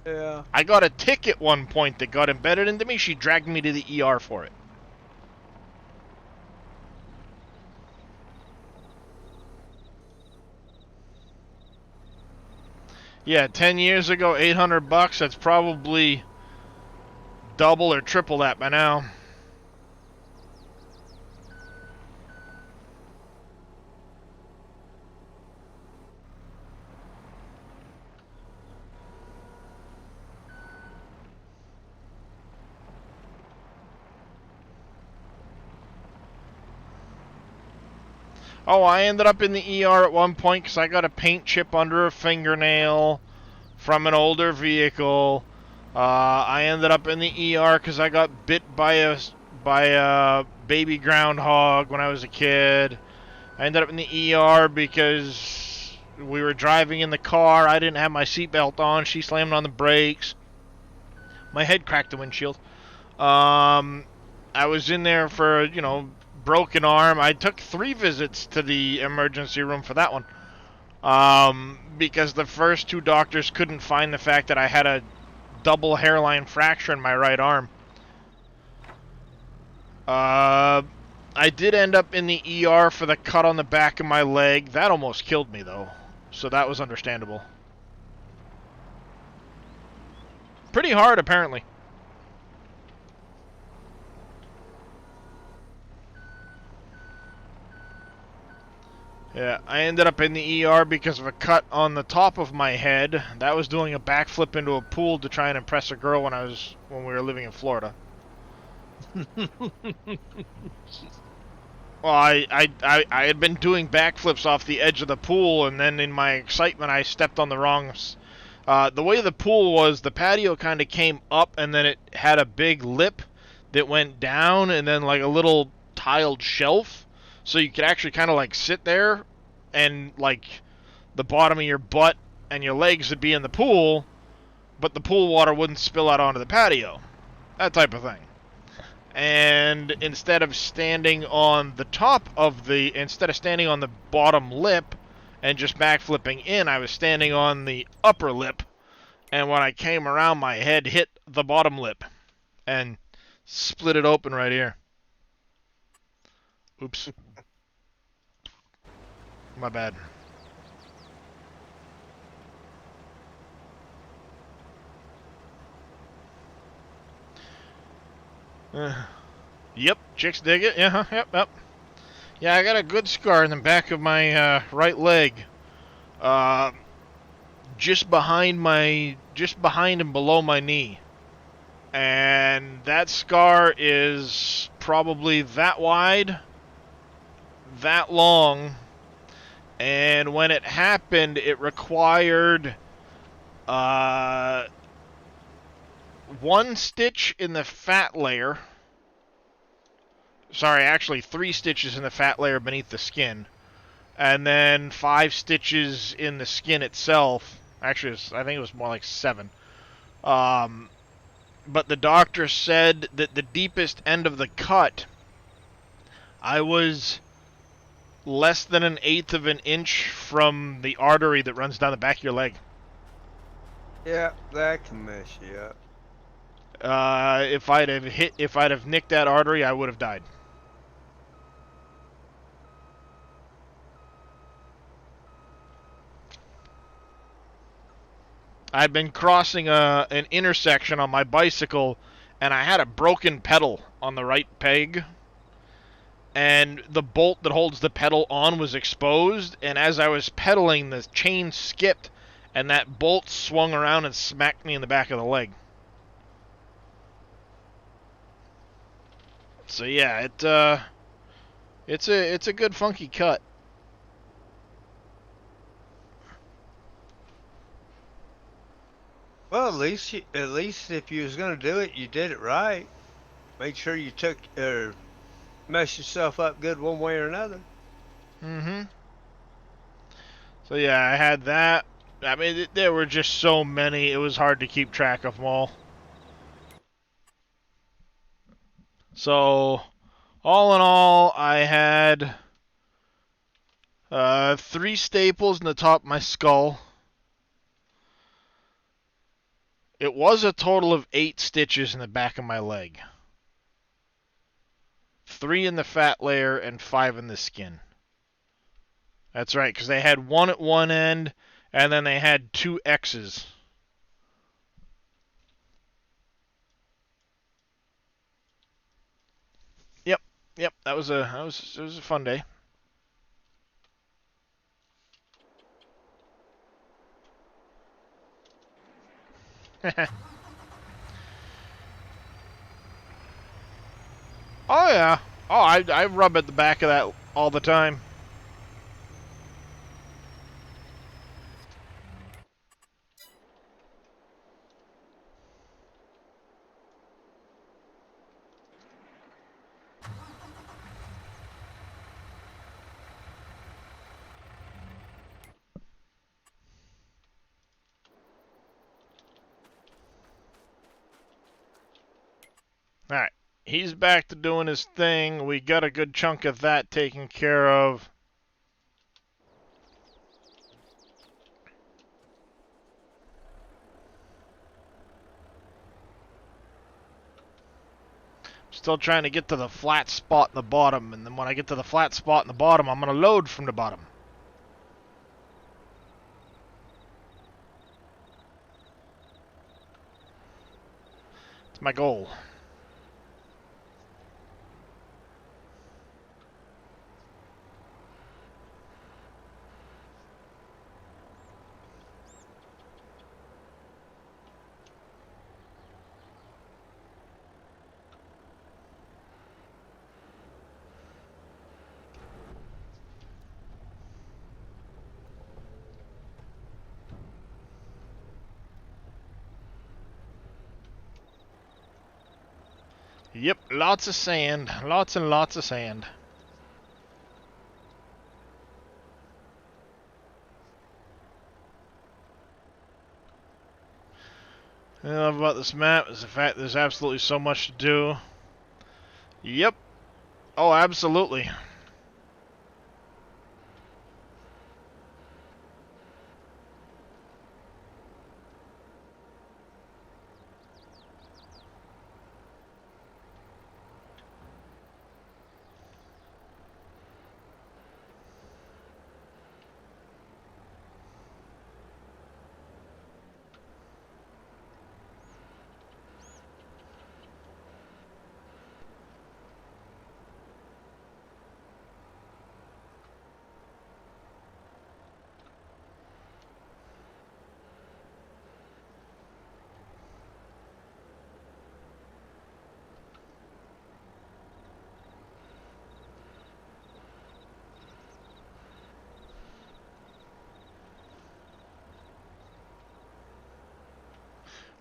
Yeah. I got a tick at one point that got embedded into me. She dragged me to the ER for it. Yeah, 10 years ago, $800. That's probably double or triple that by now. Oh, I ended up in the ER at one point because I got a paint chip under a fingernail from an older vehicle. I ended up in the ER because I got bit by a baby groundhog when I was a kid. I ended up in the ER because we were driving in the car. I didn't have my seatbelt on. She slammed on the brakes. My head cracked the windshield. I was in there for, broken arm. I took 3 visits to the emergency room for that one. Because the first 2 doctors couldn't find the fact that I had a double hairline fracture in my right arm. I did end up in the ER for the cut on the back of my leg. That almost killed me, though. So that was understandable. Pretty hard, apparently. Yeah, I ended up in the ER because of a cut on the top of my head. That was doing a backflip into a pool to try and impress a girl when we were living in Florida. Well, I had been doing backflips off the edge of the pool, and then in my excitement, I stepped on the wrong The way the pool was, the patio kind of came up, and then it had a big lip that went down, and then like a little tiled shelf, so you could actually kind of like sit there, and like the bottom of your butt and your legs would be in the pool, but the pool water wouldn't spill out onto the patio. That type of thing. And instead of standing on the bottom lip and just backflipping in, I was standing on the upper lip, and when I came around, my head hit the bottom lip and split it open right here. Oops. My bad. Yep, chicks dig it. Yeah, yep. Yeah, I got a good scar in the back of my right leg. Just behind and below my knee. And that scar is probably that wide, that long, and when it happened, it required one stitch in the fat layer. Sorry, actually 3 stitches in the fat layer beneath the skin. And then 5 stitches in the skin itself. Actually, I think it was more like 7. But the doctor said that the deepest end of the cut, I was less than 1/8 of an inch from the artery that runs down the back of your leg. Yeah, that can mess you up. If I'd have nicked that artery, I would have died. I'd been crossing an intersection on my bicycle, and I had a broken pedal on the right peg, and the bolt that holds the pedal on was exposed, and as I was pedaling, the chain skipped, and that bolt swung around and smacked me in the back of the leg. So yeah, it's a good funky cut. Well, at least if you was gonna do it, you did it right. Made sure you took messed yourself up good one way or another. Mm-hmm. So yeah, I had that. I mean, there were just so many, it was hard to keep track of them all. So, all in all, I had 3 staples in the top of my skull. It was a total of 8 stitches in the back of my leg. 3 in the fat layer and 5 in the skin. That's right, because they had 1 at one end, and then they had 2 X's. Yep, it was a fun day. Oh yeah. Oh, I rub at the back of that all the time. Alright, he's back to doing his thing. We got a good chunk of that taken care of. Still trying to get to the flat spot in the bottom, and then when I get to the flat spot in the bottom, I'm going to load from the bottom. It's my goal. Yep, lots of sand. Lots and lots of sand. What I love about this map is the fact there's absolutely so much to do. Yep. Oh, absolutely.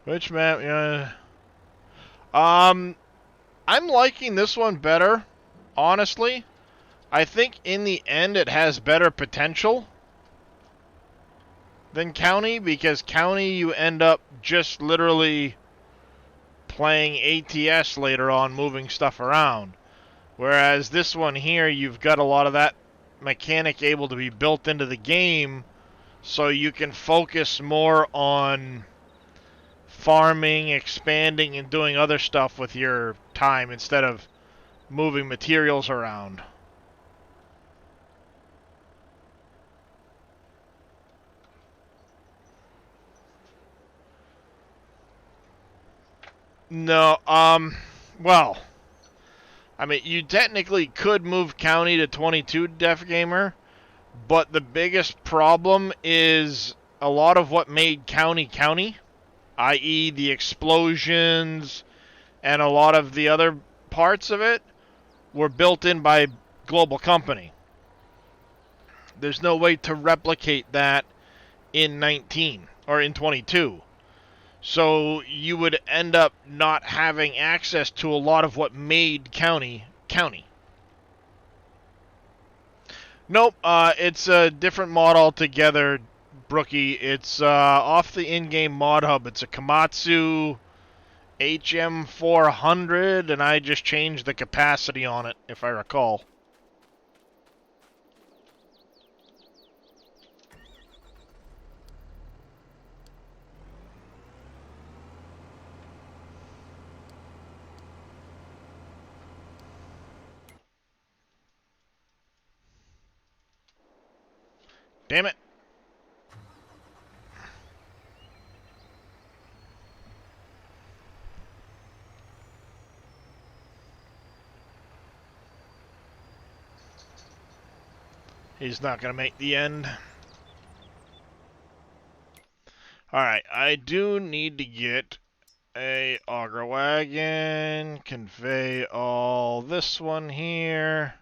Which map? Yeah. I'm liking this one better, honestly. I think in the end it has better potential than County, because County you end up just literally playing ATS later on, moving stuff around. Whereas this one here, you've got a lot of that mechanic able to be built into the game, so you can focus more on farming, expanding, and doing other stuff with your time instead of moving materials around. No, well, I mean, you technically could move County to 22, Def Gamer, but the biggest problem is a lot of what made County County, i.e. the explosions and a lot of the other parts of it, were built in by Global Company. There's no way to replicate that in 19 or in 22. So you would end up not having access to a lot of what made County County. Nope, it's a different mod altogether, Brookie. It's off the in-game mod hub. It's a Komatsu HM400, and I just changed the capacity on it, if I recall. Damn it. He's not going to make the end. Alright, I do need to get a auger wagon, convey all this one here,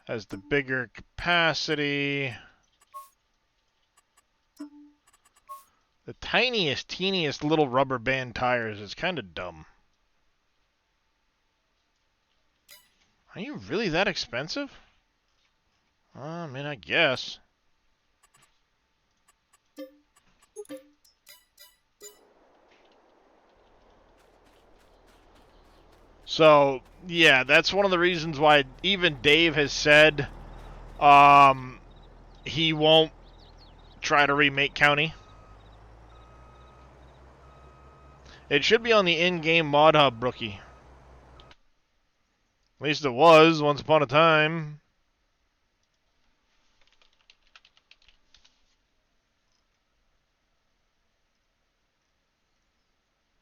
has the bigger capacity. The tiniest, teeniest little rubber band tires is kind of dumb. Are you really that expensive? I mean, I guess. So, yeah, that's one of the reasons why even Dave has said he won't try to remake County. It should be on the in-game mod hub, Brookie. At least it was once upon a time.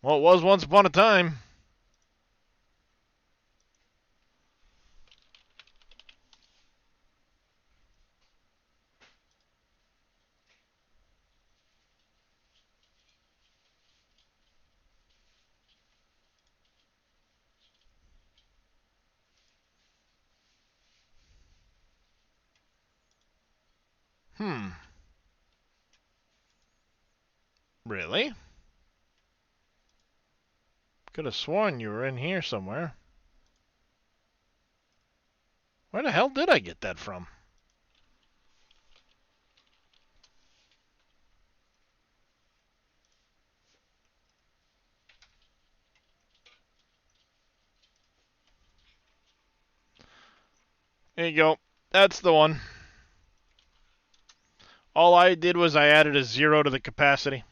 Well, it was once upon a time. Really? Could have sworn you were in here somewhere. Where the hell did I get that from? There you go. That's the one. All I did was I added a 0 to the capacity.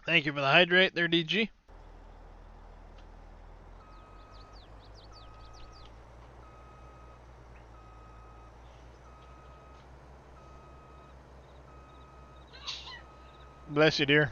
Thank you for the hydrate there, DG. Bless you, dear.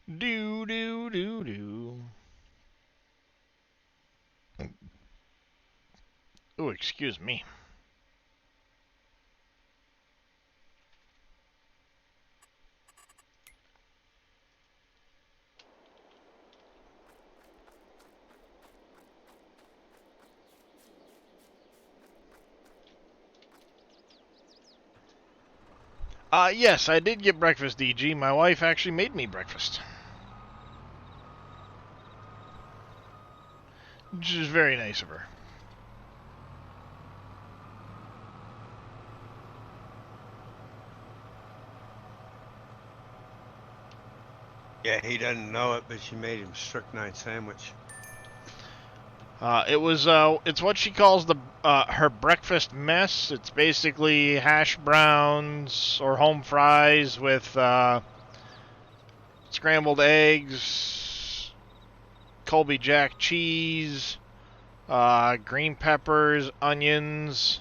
Do do do do. Oh, excuse me. Yes, I did get breakfast, DG. My wife actually made me breakfast. Which is very nice of her. Yeah, he doesn't know it, but she made him strychnine sandwich. It's what she calls her breakfast mess. It's basically hash browns or home fries with scrambled eggs, Colby Jack cheese, green peppers, onions.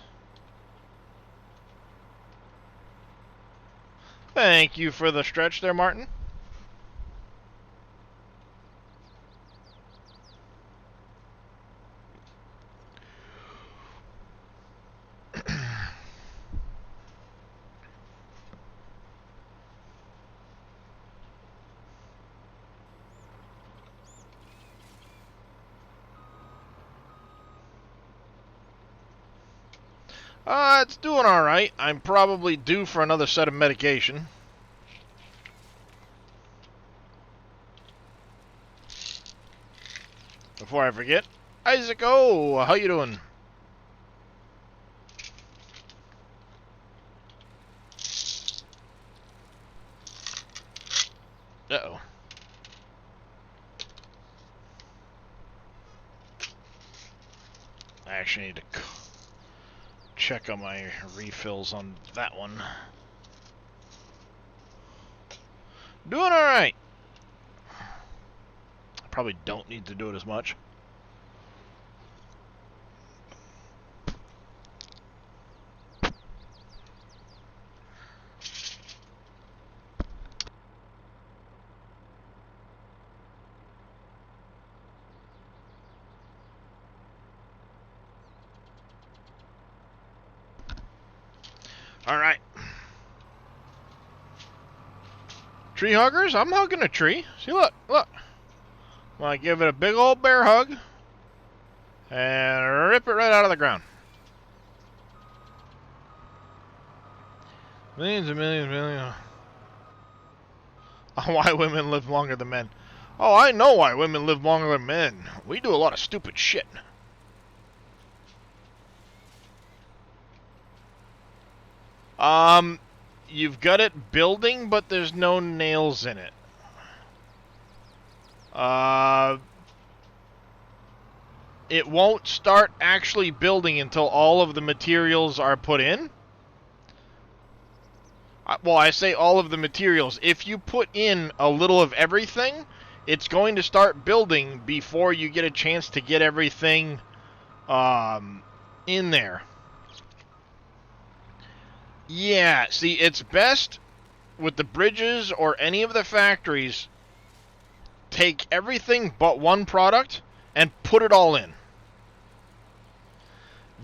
Thank you for the stretch there, Martin. It's doing alright. I'm probably due for another set of medication. Before I forget, Isaac O, how you doing? Uh-oh. I actually need to check on my refills on that one. Doing alright. I probably don't need to do it as much. Alright. Tree huggers? I'm hugging a tree. See, look, look. I'm gonna give it a big old bear hug and rip it right out of the ground. Millions and millions and millions. Why women live longer than men. Oh, I know why women live longer than men. We do a lot of stupid shit. you've got it building, but there's no nails in it. It won't start actually building until all of the materials are put in. Well, I say all of the materials. If you put in a little of everything, it's going to start building before you get a chance to get everything in there. Yeah, see, it's best with the bridges or any of the factories, take everything but one product and put it all in.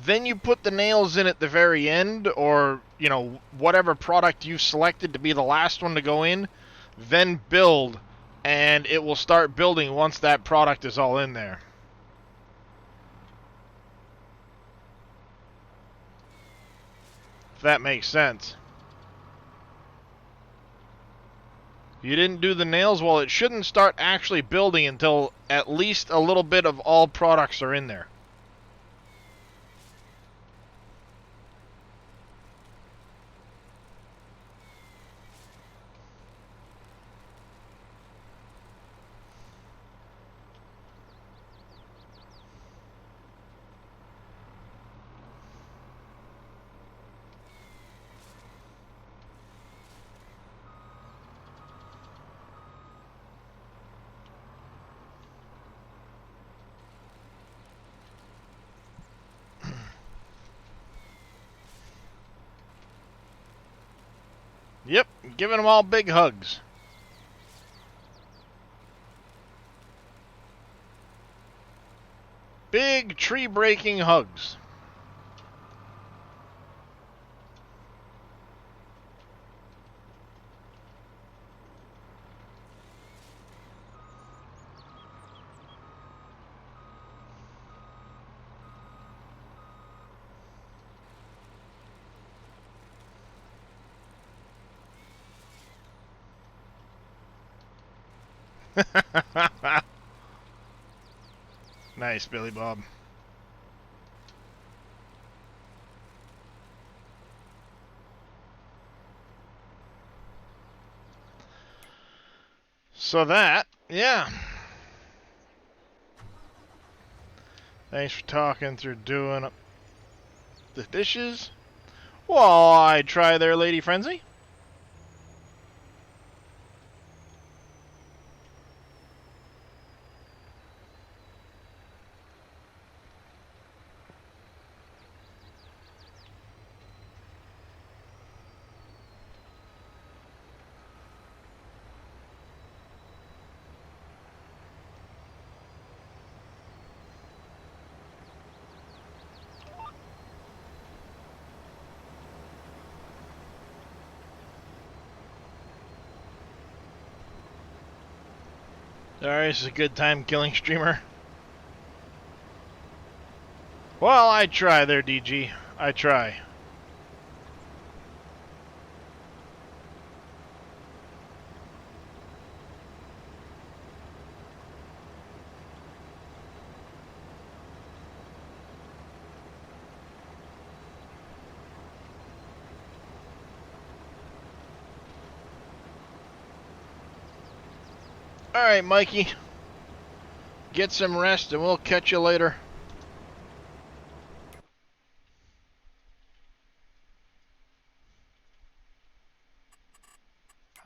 Then you put the nails in at the very end, or, you know, whatever product you've selected to be the last one to go in, then build, and it will start building once that product is all in there. If that makes sense. You didn't do the nails, well, it shouldn't start actually building until at least a little bit of all products are in there. Yep, giving them all big hugs. Big tree-breaking hugs. Nice, Billy Bob. So that, yeah. Thanks for talking through doing up the dishes. Well, I try there, Lady Frenzy. Sorry, this is a good time killing streamer. Well, I try there, DG. I try. Alright, Mikey. Get some rest and we'll catch you later.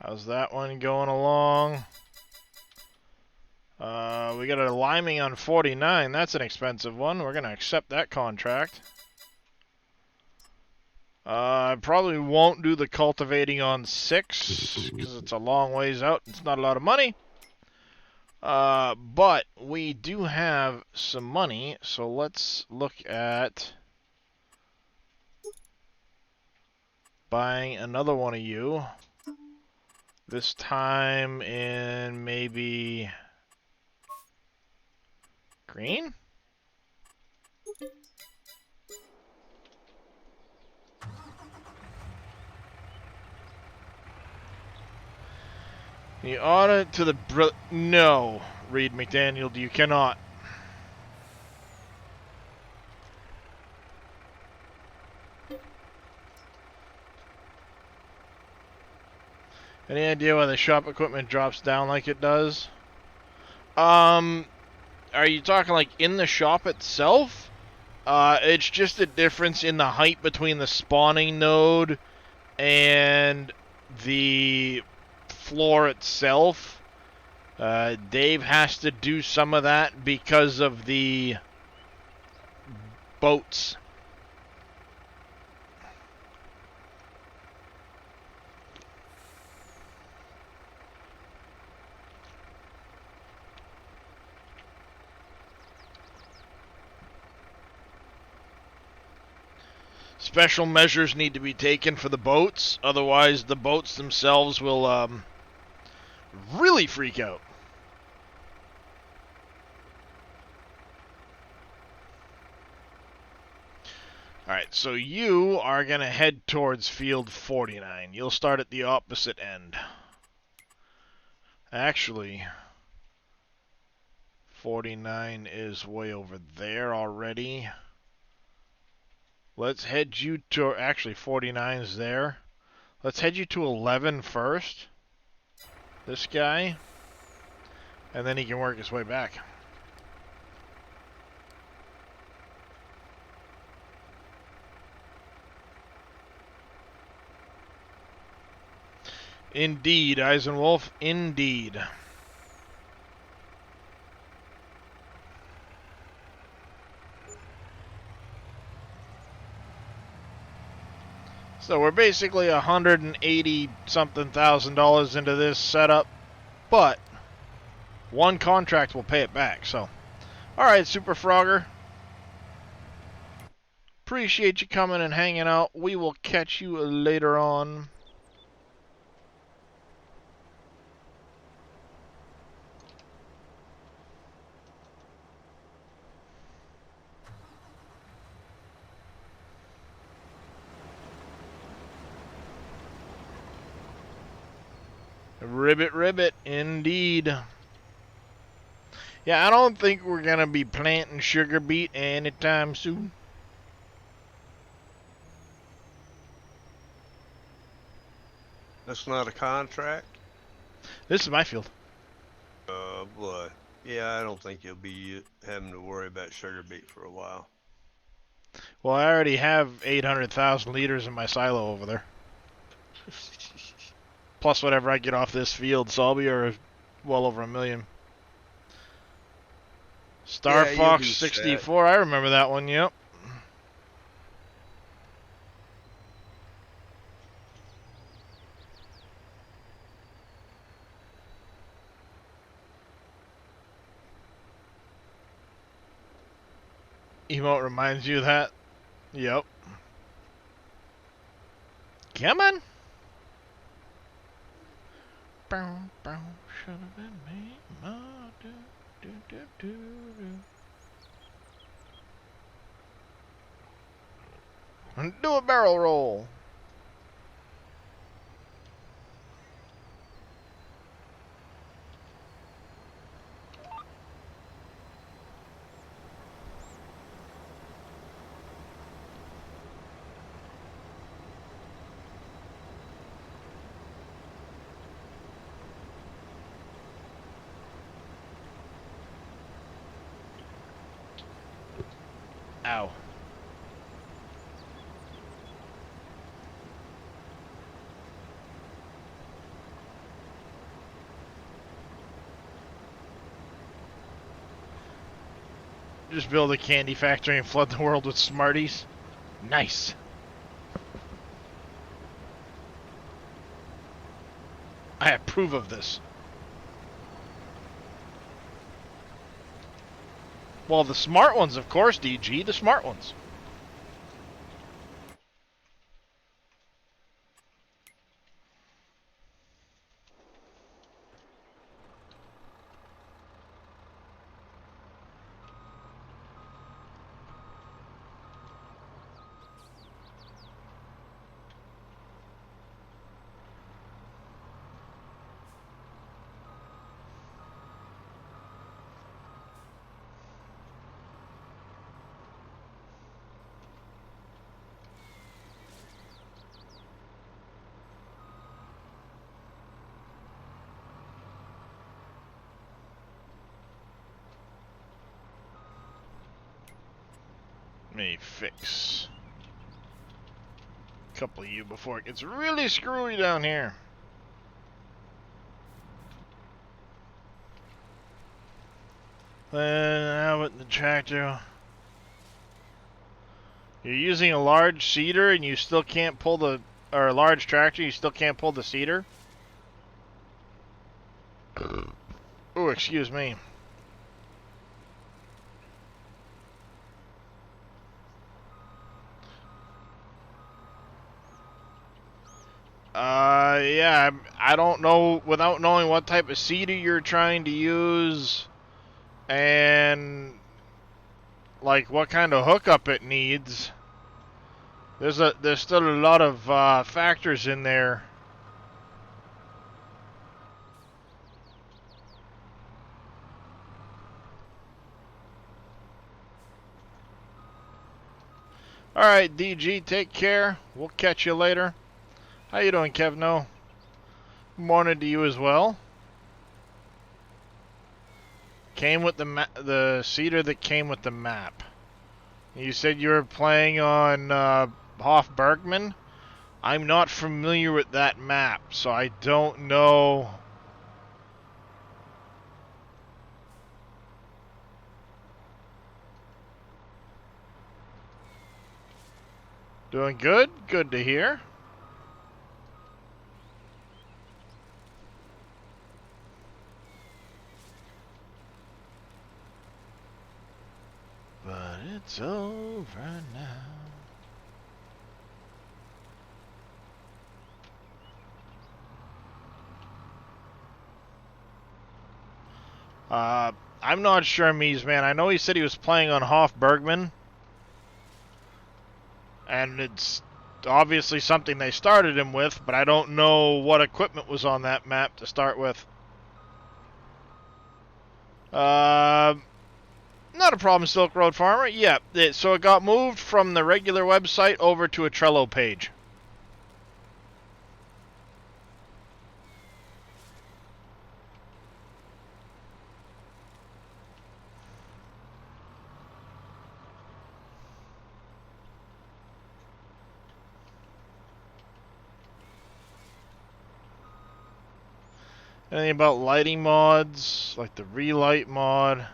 How's that one going along? We got a liming on 49. That's an expensive one. We're going to accept that contract. I probably won't do the cultivating on 6 because it's a long ways out. It's not a lot of money. But we do have some money, so let's look at buying another one of you. This time in maybe green? The audit to the no, Reed McDaniel, you cannot. Any idea why the shop equipment drops down like it does? Are you talking like in the shop itself? It's just a difference in the height between the spawning node and the floor itself. Dave has to do some of that because of the boats. Special measures need to be taken for the boats, otherwise the boats themselves will really freak out. Alright, so you are going to head towards field 49. You'll start at the opposite end. Actually, 49 is way over there already. Let's head you to... Actually, 49 is there. Let's head you to 11 first. This guy. And then he can work his way back. Indeed, Eisenwolf, indeed. So we're basically $180-something thousand into this setup, but one contract will pay it back, so. Alright, Super Frogger. Appreciate you coming and hanging out. We will catch you later on. Ribbit, ribbit, indeed. Yeah, I don't think we're going to be planting sugar beet anytime soon. That's not a contract? This is my field. Boy. Yeah, I don't think you'll be having to worry about sugar beet for a while. Well, I already have 800,000 liters in my silo over there. Plus whatever I get off this field, so I'll be well over 1 million. Star Yeah, Fox you'll be 64, I remember that one, yep. Emote reminds you of that? Yep. Come on! Should have been me. And do a barrel roll. Ow. Just build a candy factory and flood the world with Smarties. Nice. I approve of this. Well, the smart ones, of course, DG. The smart ones. Let me fix a couple of you before it gets really screwy down here. Now with the tractor, you're using a large seeder and you still can't pull the, or a large tractor, you still can't pull the seeder? Oh, excuse me. Yeah, I don't know, without knowing what type of seeder you're trying to use and like what kind of hookup it needs. There's still a lot of factors in there. Alright, DG, take care. We'll catch you later. How you doing, Kevno? Morning to you as well. Came with the seeder that came with the map. You said you were playing on Hofbergman. I'm not familiar with that map, so I don't know. Doing good? Good to hear. But it's over now. I'm not sure, Mies, man. I know he said he was playing on Hofbergman. And it's obviously something they started him with, but I don't know what equipment was on that map to start with. Not a problem, Silk Road Farmer. Yeah, so it got moved from the regular website over to a Trello page. Anything about lighting mods, like the relight mod?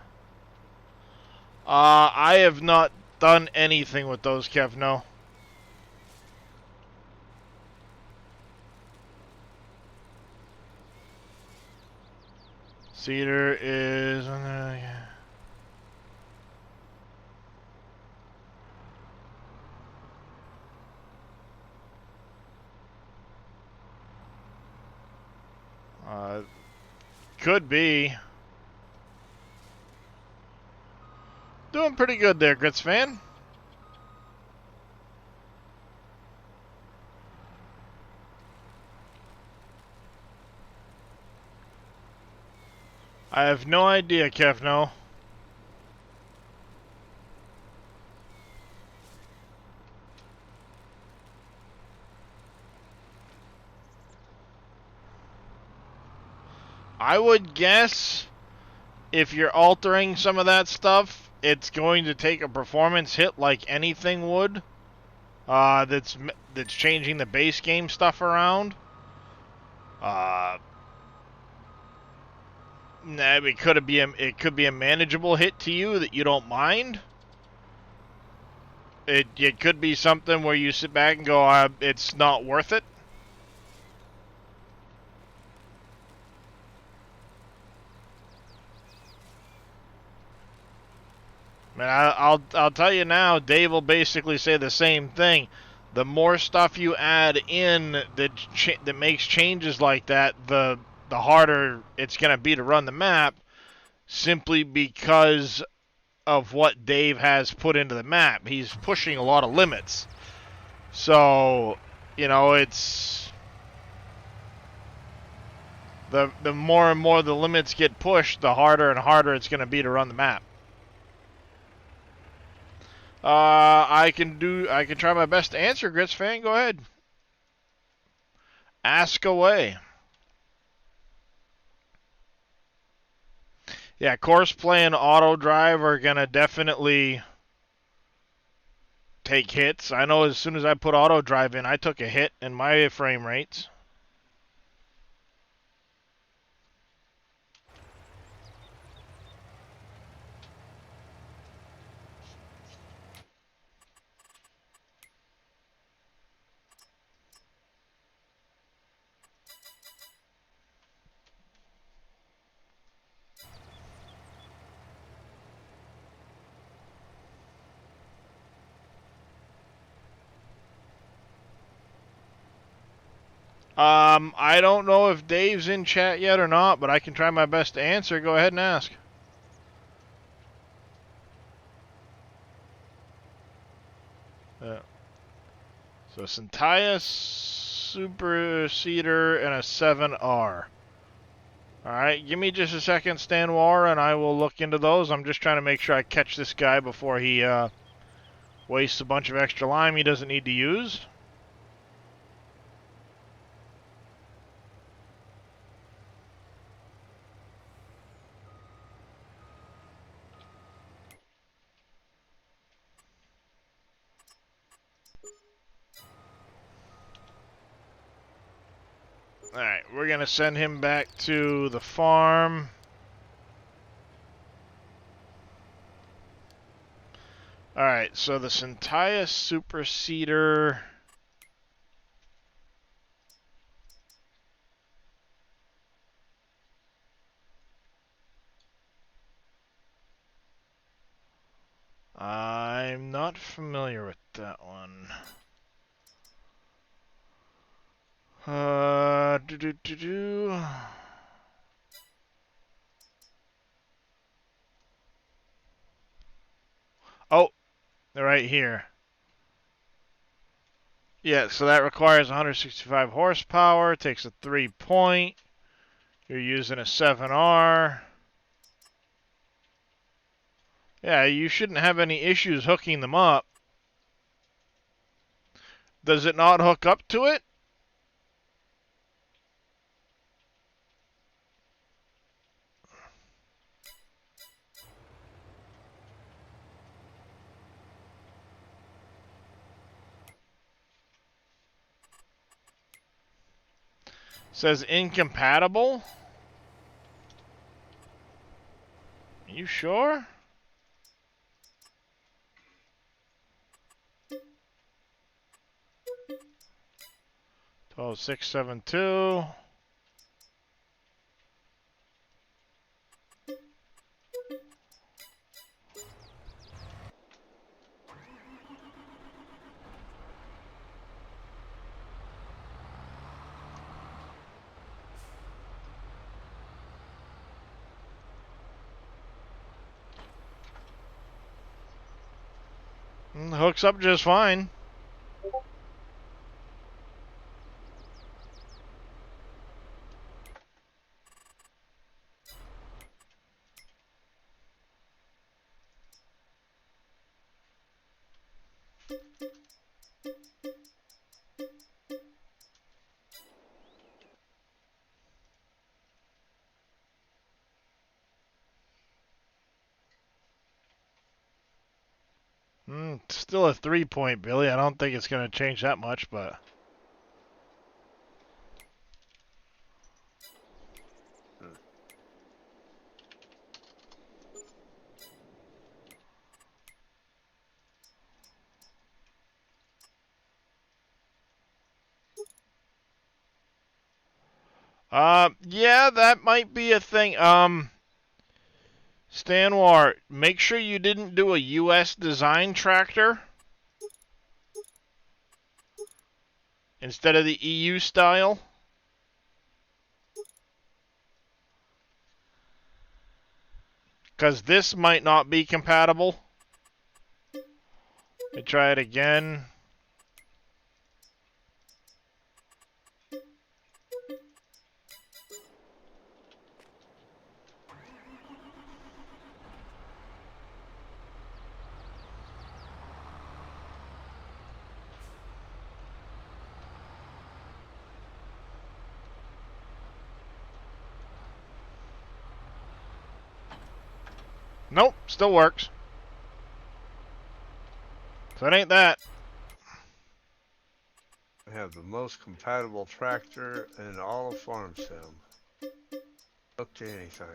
I have not done anything with those, Kev, no. Cedar is... could be. Doing pretty good there, Grits fan. I have no idea, Kevno. I would guess if you're altering some of that stuff, it's going to take a performance hit like anything would. That's changing the base game stuff around. It could be a manageable hit to you that you don't mind. It could be something where you sit back and go, it's not worth it. Man, I'll tell you now, Dave will basically say the same thing. The more stuff you add in that makes changes like that, the harder it's going to be to run the map, simply because of what Dave has put into the map. He's pushing a lot of limits. So, you know, it's... The more and more the limits get pushed, the harder and harder it's going to be to run the map. I can try my best to answer, Grits fan. Go ahead. Ask away. Yeah, course play and auto drive are gonna definitely take hits. I know as soon as I put auto drive in, I took a hit in my frame rates. I don't know if Dave's in chat yet or not, but I can try my best to answer. Go ahead and ask. So Centia Super Cedar and a 7R. Alright, give me just a second, Stan War, and I will look into those. I'm just trying to make sure I catch this guy before he wastes a bunch of extra lime he doesn't need to use. Alright, we're going to send him back to the farm. Alright, so the Centia Super Cedar. I'm not familiar with that one. Oh, they're right here. Yeah, so that requires 165 horsepower, takes a 3-point. You're using a 7R. Yeah, you shouldn't have any issues hooking them up. Does it not hook up to it? Says incompatible. Are you sure? Oh, 672. Hooks up just fine. Still a 3-point, Billy. I don't think it's going to change that much, but... yeah, that might be a thing. Stanwar, make sure you didn't do a US design tractor instead of the EU style. Because this might not be compatible. Let me try it again. Nope, still works. So it ain't that. I have the most compatible tractor in all of Farm Sim. Hook to anything.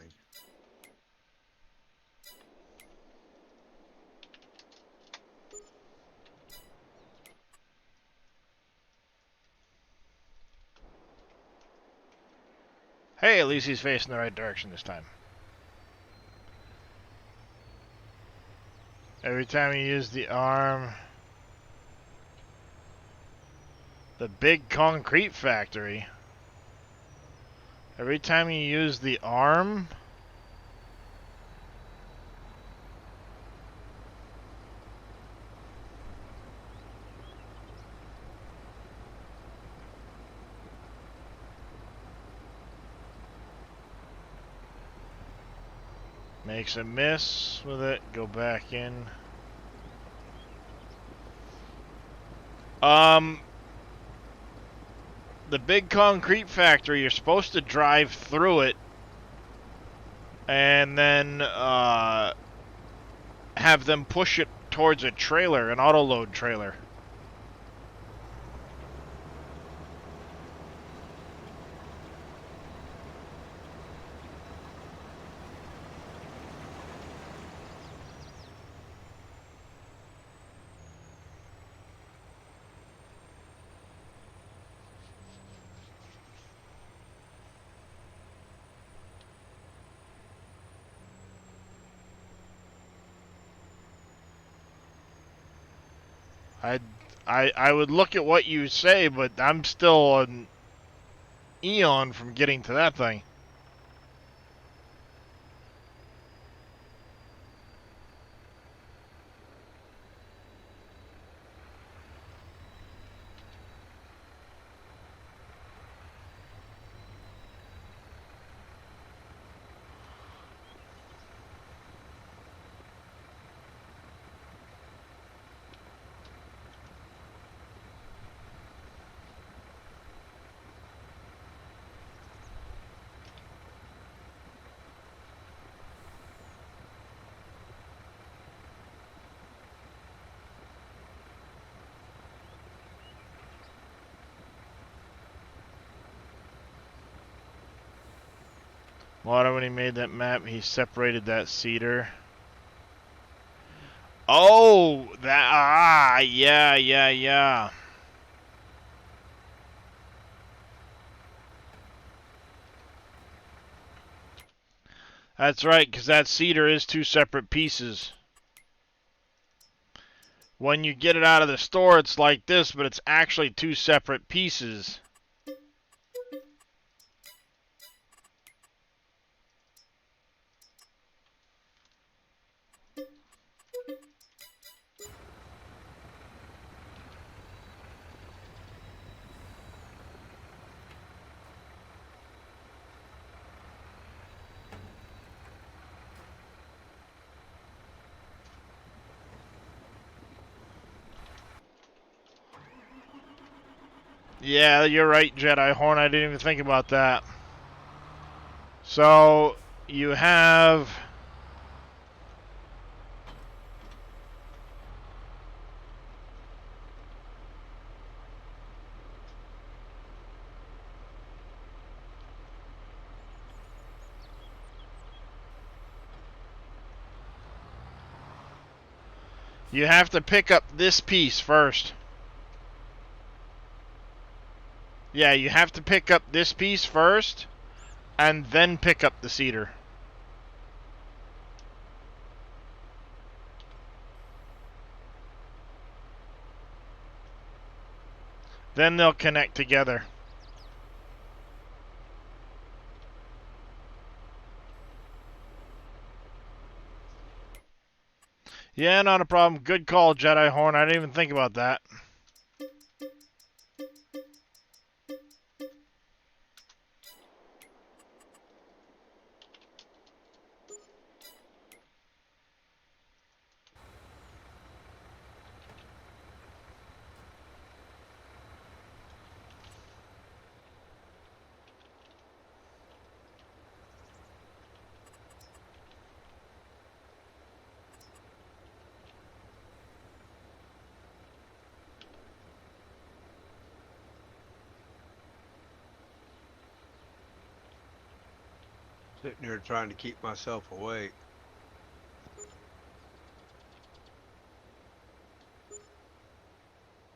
Hey, at least he's facing the right direction this time. Every time you use the arm... The big concrete factory. Every time you use the arm... Makes a miss with it, go back in. The big concrete factory, you're supposed to drive through it and then have them push it towards a trailer, an auto-load trailer. I would look at what you say, but I'm still an eon from getting to that thing. Water, when he made that map, he separated that cedar. Oh, yeah. That's right, because that cedar is two separate pieces. When you get it out of the store, it's like this, but it's actually two separate pieces. Yeah, you're right, Jedi Horn. I didn't even think about that. So, you have... You have to pick up this piece first. Yeah, you have to pick up this piece first, and then pick up the cedar. Then they'll connect together. Yeah, not a problem. Good call, Jedi Horn. I didn't even think about that. Sitting here trying to keep myself awake.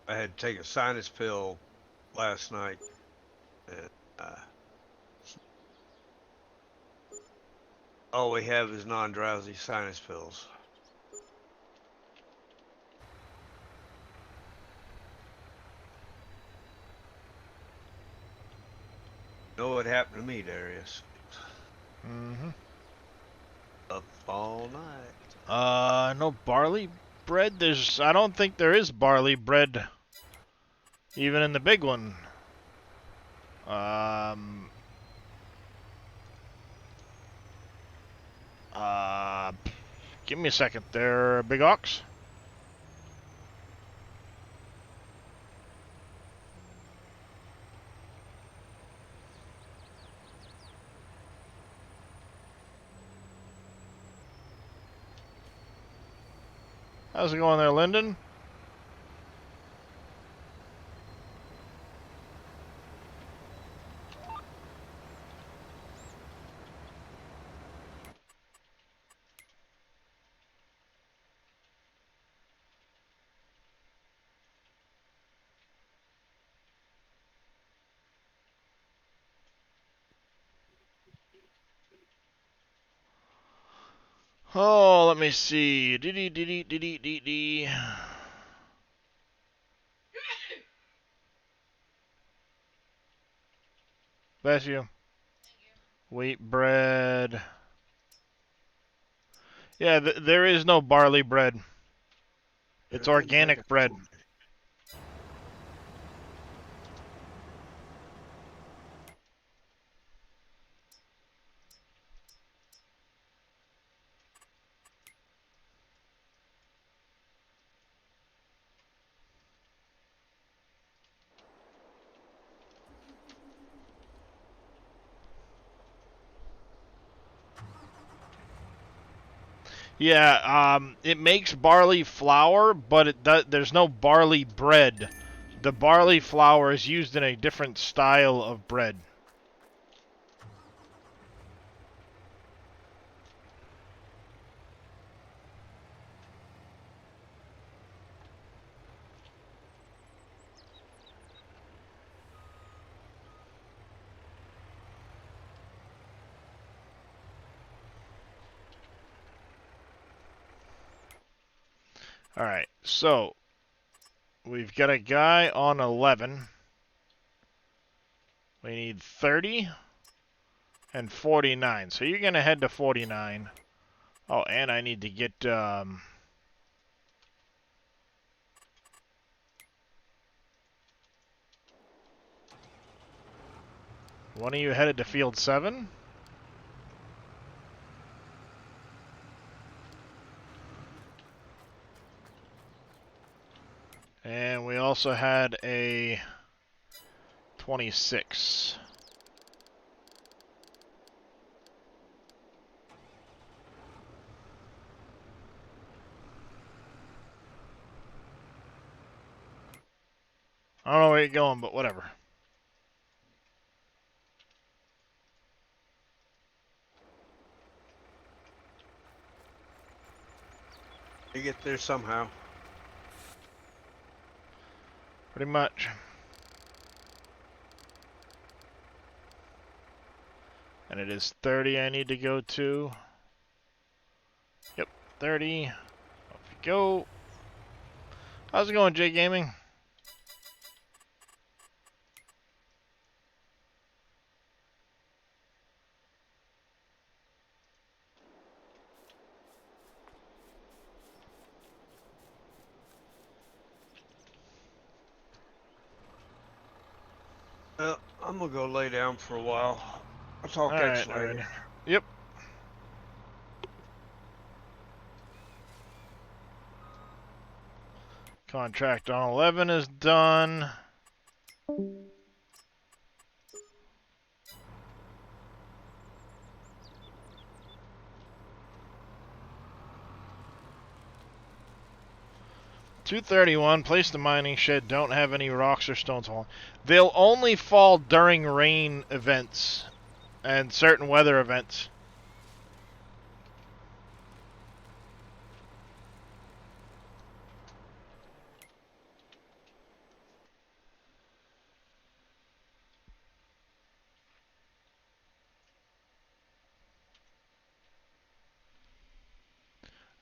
I had to take a sinus pill last night, and all we have is non-drowsy sinus pills. Know what happened to me, Darius? Mm-hmm. Up all night. No barley bread? I don't think there is barley bread. Even in the big one. Give me a second there, Big Ox. How's it going there, Lyndon? Oh, let me see. Dee. Bless you. Wheat bread. Yeah, there is no barley bread. It's organic bread. Yeah, it makes barley flour, but there's no barley bread. The barley flour is used in a different style of bread. Alright, so we've got a guy on 11. We need 30 and 49. So you're going to head to 49. Oh, and I need to get... one of you headed to field 7? And we also had a 26. I don't know where you're going, but whatever. You get there somehow. Pretty much. And it is 30 I need to go to. Yep, 30. Off we go. How's it going, J Gaming? Well, I'm gonna go lay down for a while. I'll talk at you later. Yep. Contract on 11 is done. $231. Place the mining shed. Don't have any rocks or stones falling. They'll only fall during rain events and certain weather events.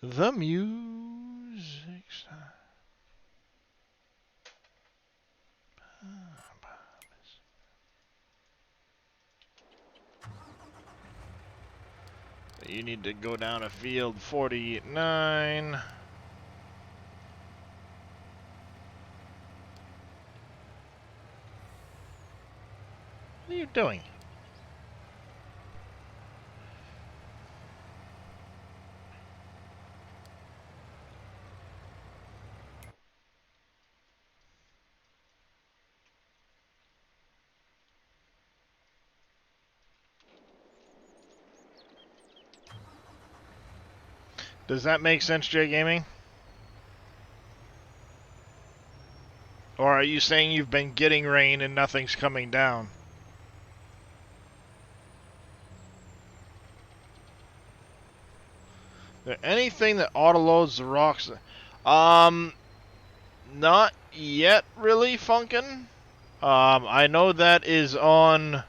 The music. You need to go down to field 49. What are you doing? Does that make sense, Jay Gaming? Or are you saying you've been getting rain and nothing's coming down? Anything that auto-loads the rocks? Not yet, really, Funkin'. I know that is on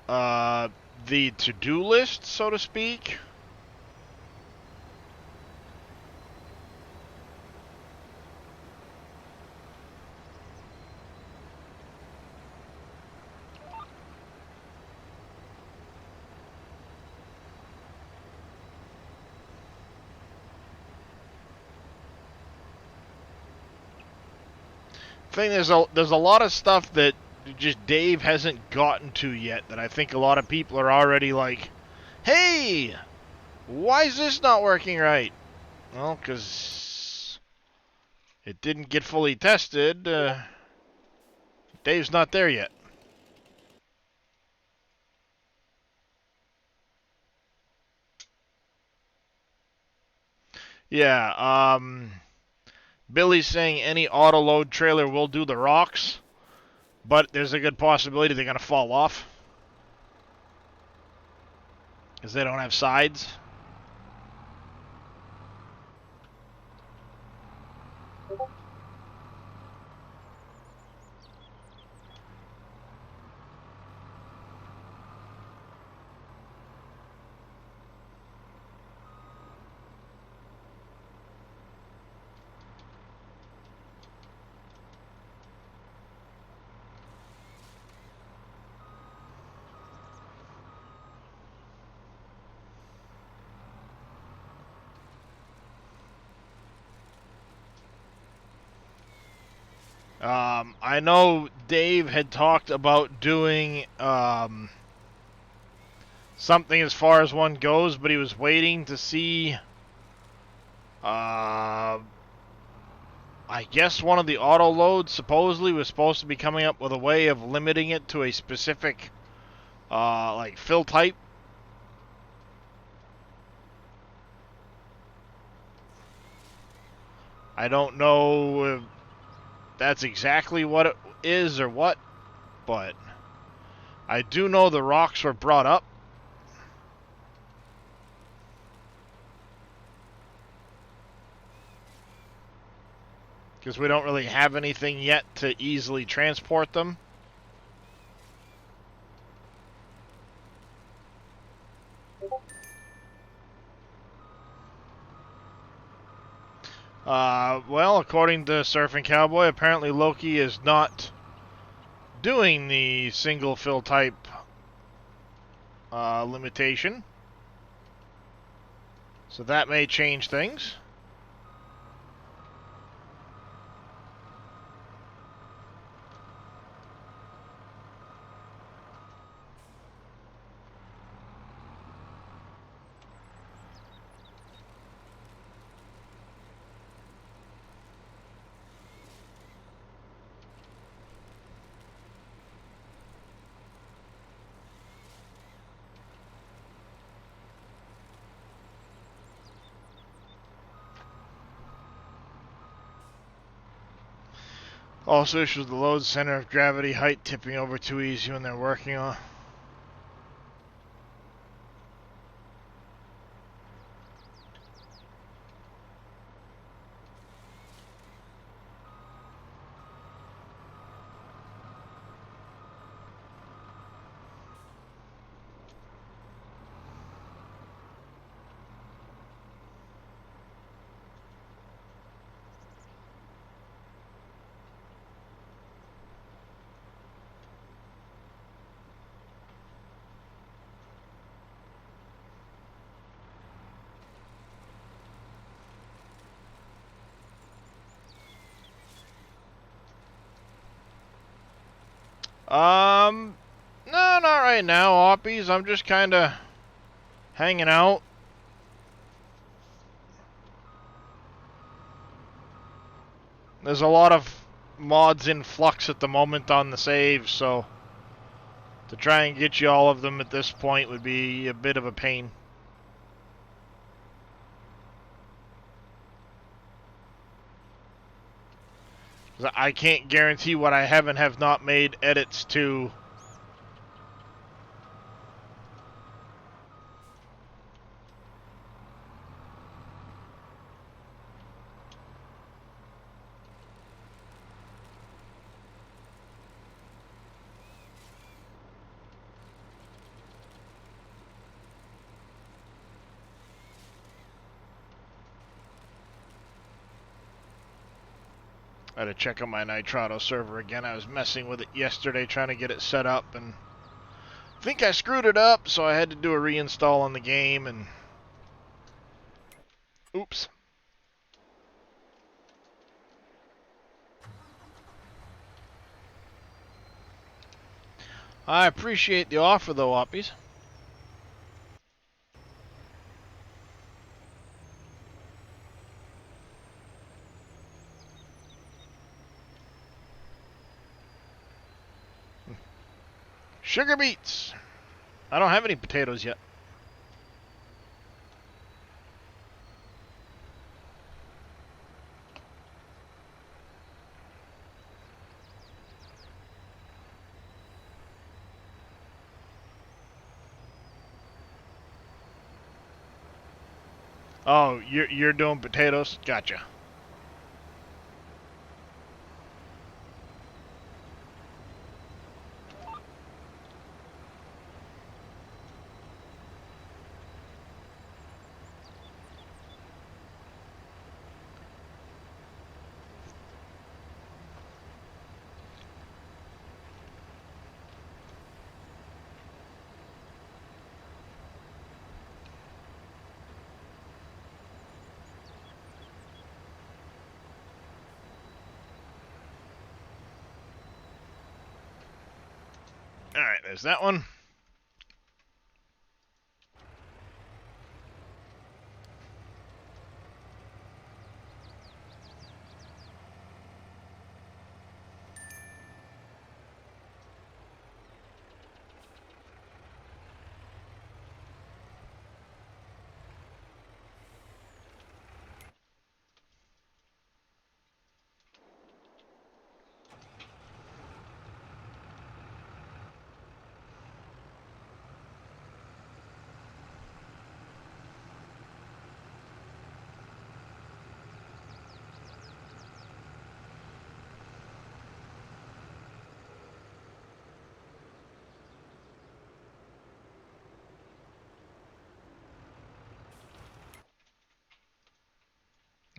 the to-do list, so to speak. Thing there's a lot of stuff that just Dave hasn't gotten to yet that I think a lot of people are already like, hey, why is this not working right? Well, because it didn't get fully tested. Dave's not there yet. Yeah, Billy's saying any auto-load trailer will do the rocks, but there's a good possibility they're going to fall off because they don't have sides. I know Dave had talked about doing something as far as one goes, but he was waiting to see. I guess one of the auto loads supposedly was supposed to be coming up with a way of limiting it to a specific, like fill type. I don't know if that's exactly what it is or what, but I do know the rocks were brought up. Because we don't really have anything yet to easily transport them. Well, according to Surfing Cowboy, apparently Loki is not doing the single fill type limitation. So that may change things. Also issues the load center of gravity height tipping over too easy when they're working on. No, not right now, Oppies. I'm just kind of hanging out. There's a lot of mods in flux at the moment on the save, so to try and get you all of them at this point would be a bit of a pain. I can't guarantee what I have not made edits to. I had to check on my Nitrado server again. I was messing with it yesterday trying to get it set up, and I think I screwed it up, so I had to do a reinstall on the game, and oops. I appreciate the offer though, Oppies. Sugar beets! I don't have any potatoes yet. Oh, you're doing potatoes? Gotcha. Alright, there's that one.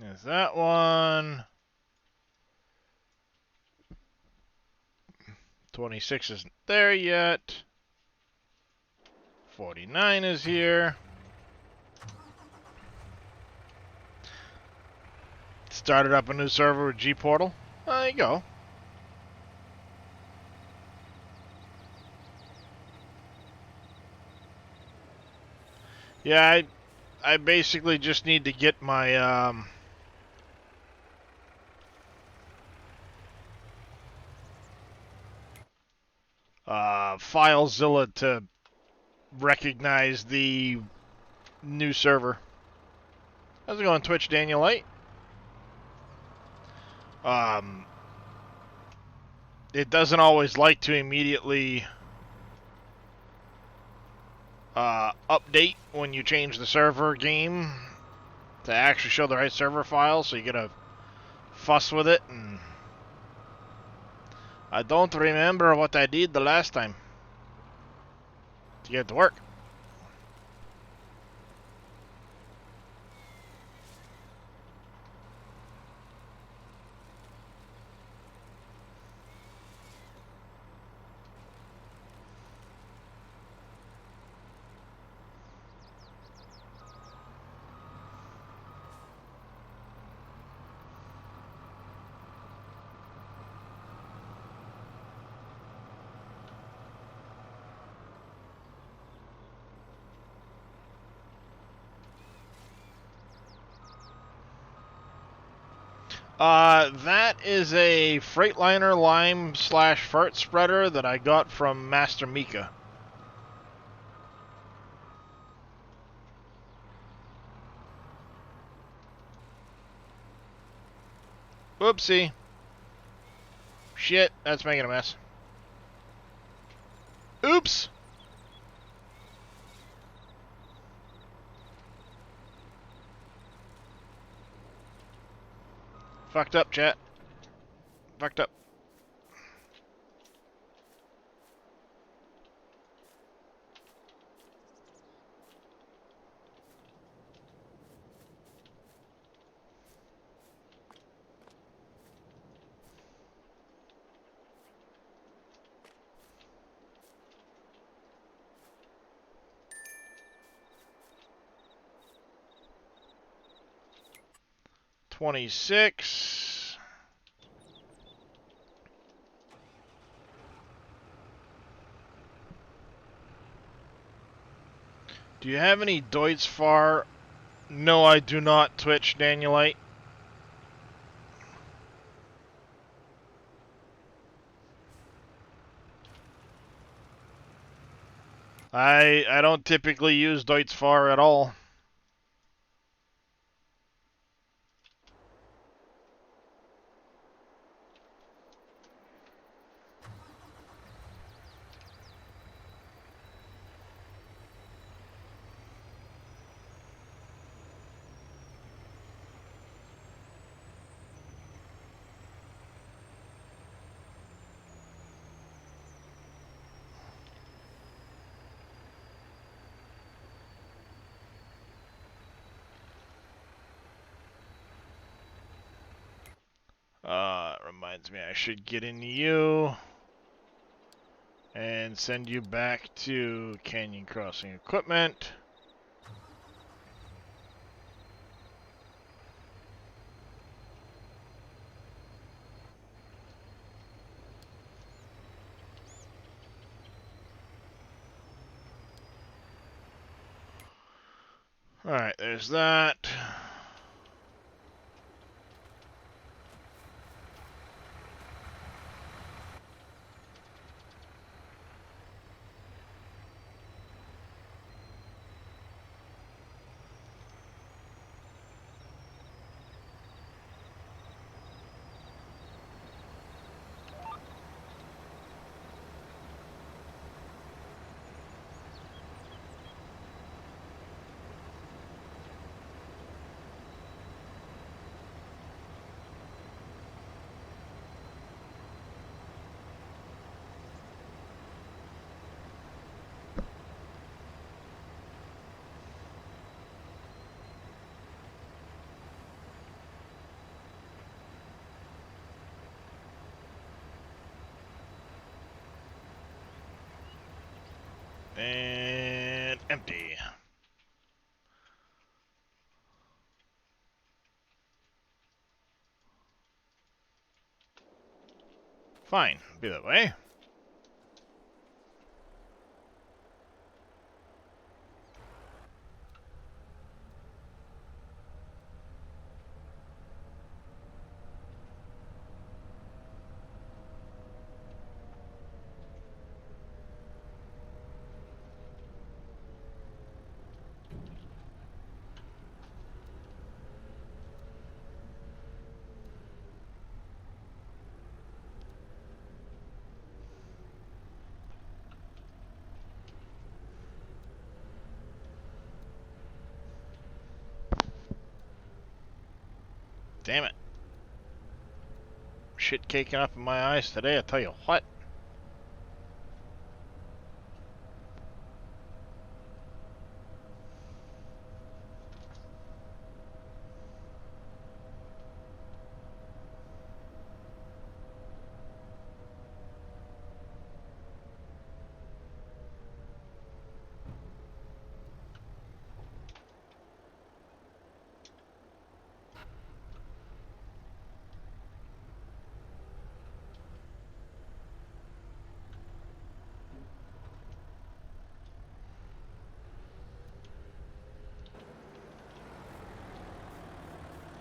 There's that one. 26 isn't there yet. 49 is here. Started up a new server with G-Portal. There you go. Yeah, I basically just need to get my FileZilla to recognize the new server. How's it going, Twitch Daniel Light? It doesn't always like to immediately update when you change the server game to actually show the right server file, so you gotta fuss with it, and I don't remember what I did the last time to get it to work. That is a Freightliner lime slash fart spreader that I got from Master Mika. Whoopsie. Shit, that's making a mess. Oops! Fucked up, chat. Fucked up. $26. Do you have any Deutzfahr? No, I do not, Twitch Danielite. I don't typically use Deutzfahr at all. Reminds me I should get into you and send you back to Canyon Crossing Equipment. Alright, there's that. And empty. Fine, be that way. Damn it. Shit caking up in my eyes today, I tell you what.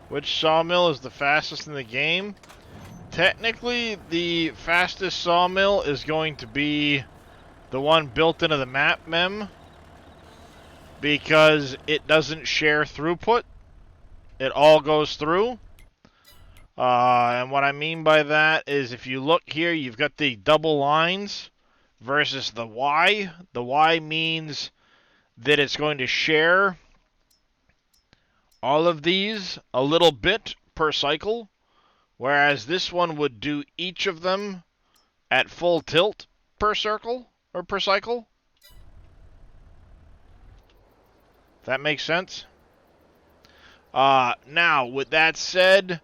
Which sawmill is the fastest in the game? Technically, the fastest sawmill is going to be the one built into the map mem, because it doesn't share throughput. It all goes through. And what I mean by that is, if you look here, you've got the double lines versus the Y. The Y means that it's going to share all of these a little bit per cycle, whereas this one would do each of them at full tilt per circle, or per cycle. If that makes sense. Now, with that said,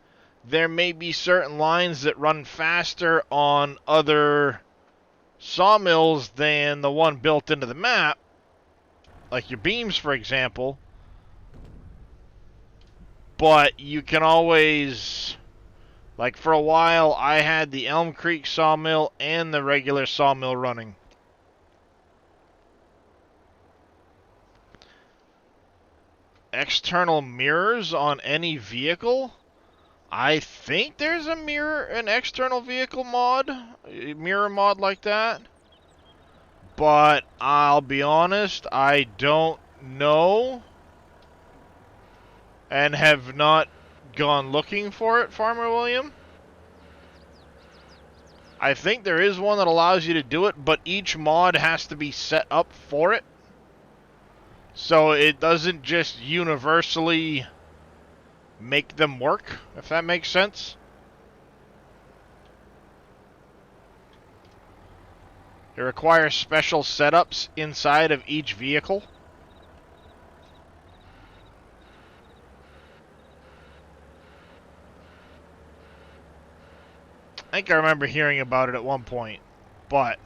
there may be certain lines that run faster on other sawmills than the one built into the map, like your beams, for example. But you can always, like for a while, I had the Elm Creek sawmill and the regular sawmill running. External mirrors on any vehicle? I think there's an external vehicle mod, a mirror mod like that. But I'll be honest, I don't know. And have not gone looking for it, Farmer William. I think there is one that allows you to do it, but each mod has to be set up for it. So it doesn't just universally make them work, if that makes sense. It requires special setups inside of each vehicle. I think I remember hearing about it at one point, but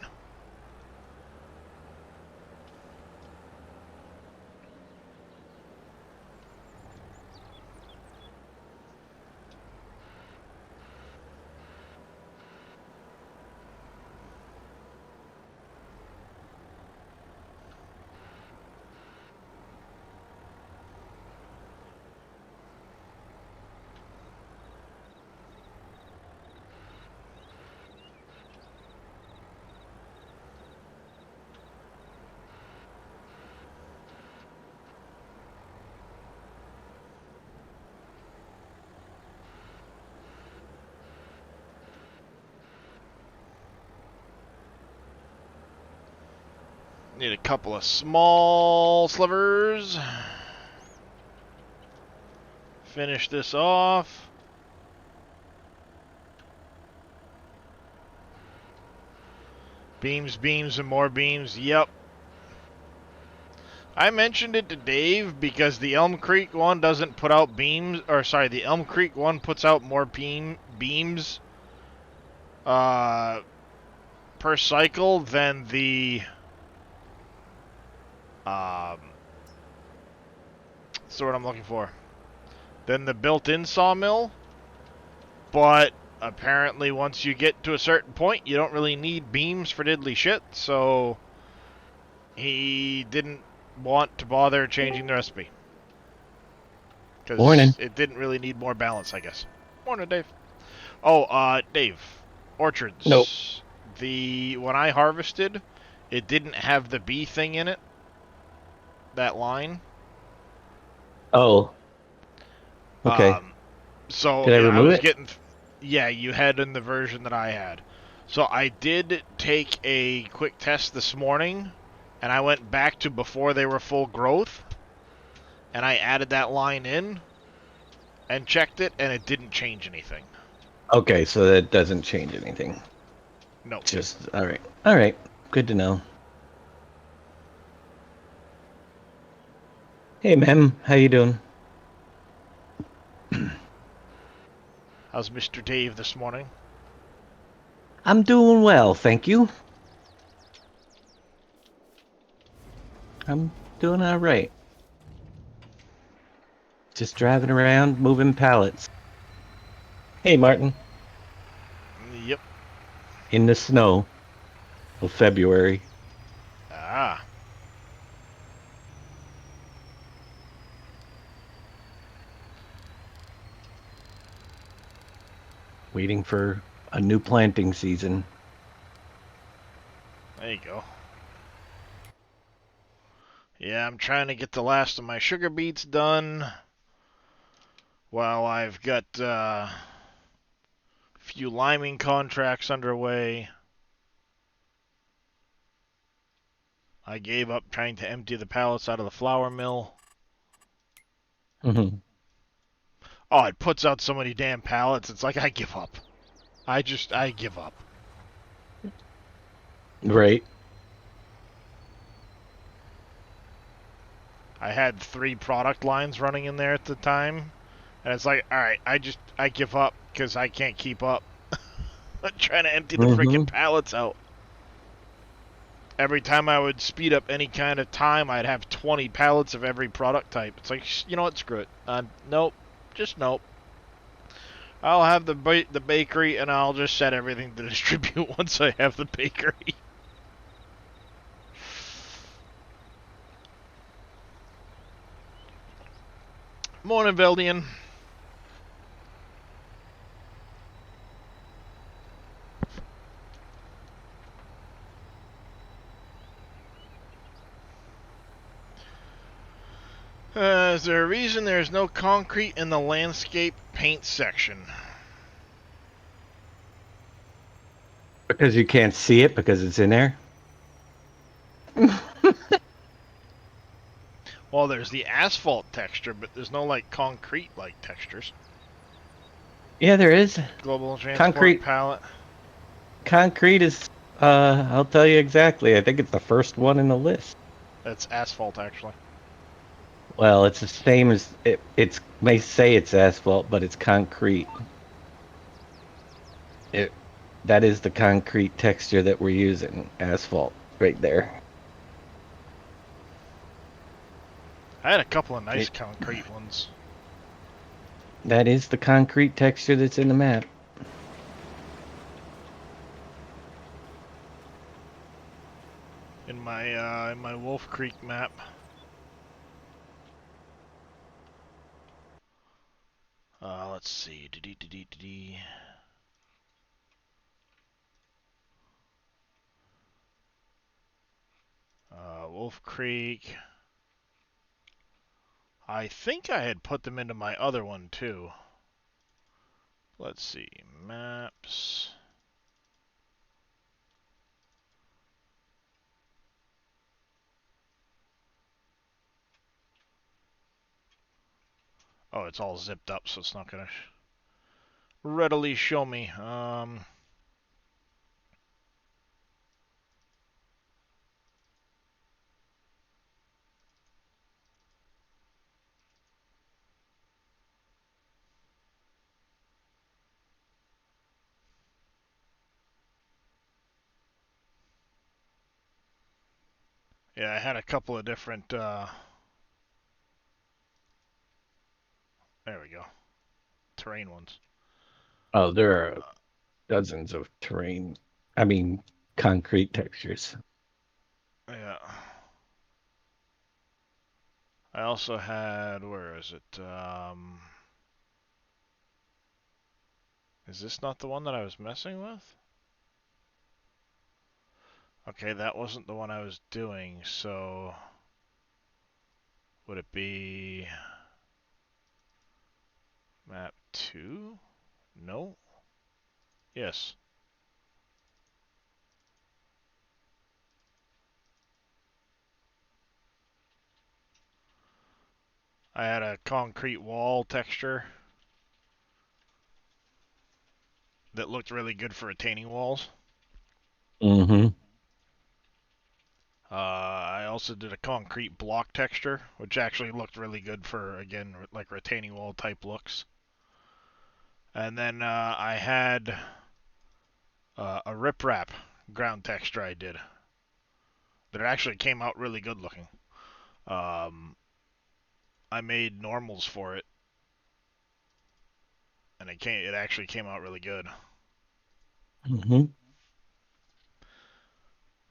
need a couple of small slivers. Finish this off. Beams, beams, and more beams. Yep. I mentioned it to Dave because the Elm Creek one doesn't put out beams, or sorry, the Elm Creek one puts out more beams per cycle than the that's the word I'm looking for. Than the built-in sawmill, but apparently once you get to a certain point, you don't really need beams for diddly shit, so he didn't want to bother changing the recipe. Morning. Because it didn't really need more balance, I guess. Morning, Dave. Oh, Dave. Orchards. Nope. When I harvested, it didn't have the bee thing in it. That line. Oh. Okay. So Did I remove was it? getting. Yeah, you had in the version that I had. So I did take a quick test this morning, and I went back to before they were full growth, and I added that line in, and checked it, and it didn't change anything. Okay, so that doesn't change anything. No. Just all right. All right. Good to know. Hey, Mem. How you doing? How's Mr. Dave this morning? I'm doing well, thank you. I'm doing all right. Just driving around, moving pallets. Hey, Martin. Yep. In the snow of February. Ah. waiting for a new planting season. There you go. Yeah, I'm trying to get the last of my sugar beets done. While I've got a few liming contracts underway. I gave up trying to empty the pallets out of the flour mill. Mm-hmm. Oh, it puts out so many damn pallets. It's like I give up. I give up. Right. I had 3 product lines running in there at the time. And it's like, alright, I give up because I can't keep up. I'm trying to empty the freaking pallets out. Every time I would speed up any kind of time, I'd have 20 pallets of every product type. It's like, you know what, screw it. Nope. Just nope. I'll have the bakery, and I'll just set everything to distribute once I have the bakery. Morning, Veldian. Is there a reason there's no concrete in the landscape paint section? Because you can't see it because it's in there. Well, there's the asphalt texture, but there's no, like, concrete-like textures. Yeah, there is. Global Transport Concrete. Palette. Concrete is, I'll tell you exactly. I think it's the first one in the list. That's asphalt, actually. Well, it's the same as it's may say it's asphalt, but it's concrete. That is the concrete texture that we're using. Asphalt, right there. I had a couple of nice concrete ones. That is the concrete texture that's in the map. In my Wolf Creek map. Let's see. Wolf Creek. I think I had put them into my other one too. Let's see. Maps. Oh, it's all zipped up, so it's not gonna readily show me. Yeah, I had a couple of different, there we go. Terrain ones. Oh, there are dozens of concrete textures. Yeah. I also had, where is it? Is this not the one that I was messing with? Okay, that wasn't the one I was doing, so would it be map 2? No? Yes. I had a concrete wall texture that looked really good for retaining walls. Mm-hmm. I also did a concrete block texture, which actually looked really good for, again, like retaining wall type looks. And then I had a riprap ground texture I did that actually came out really good looking. I made normals for it, and it actually came out really good. Mm-hmm.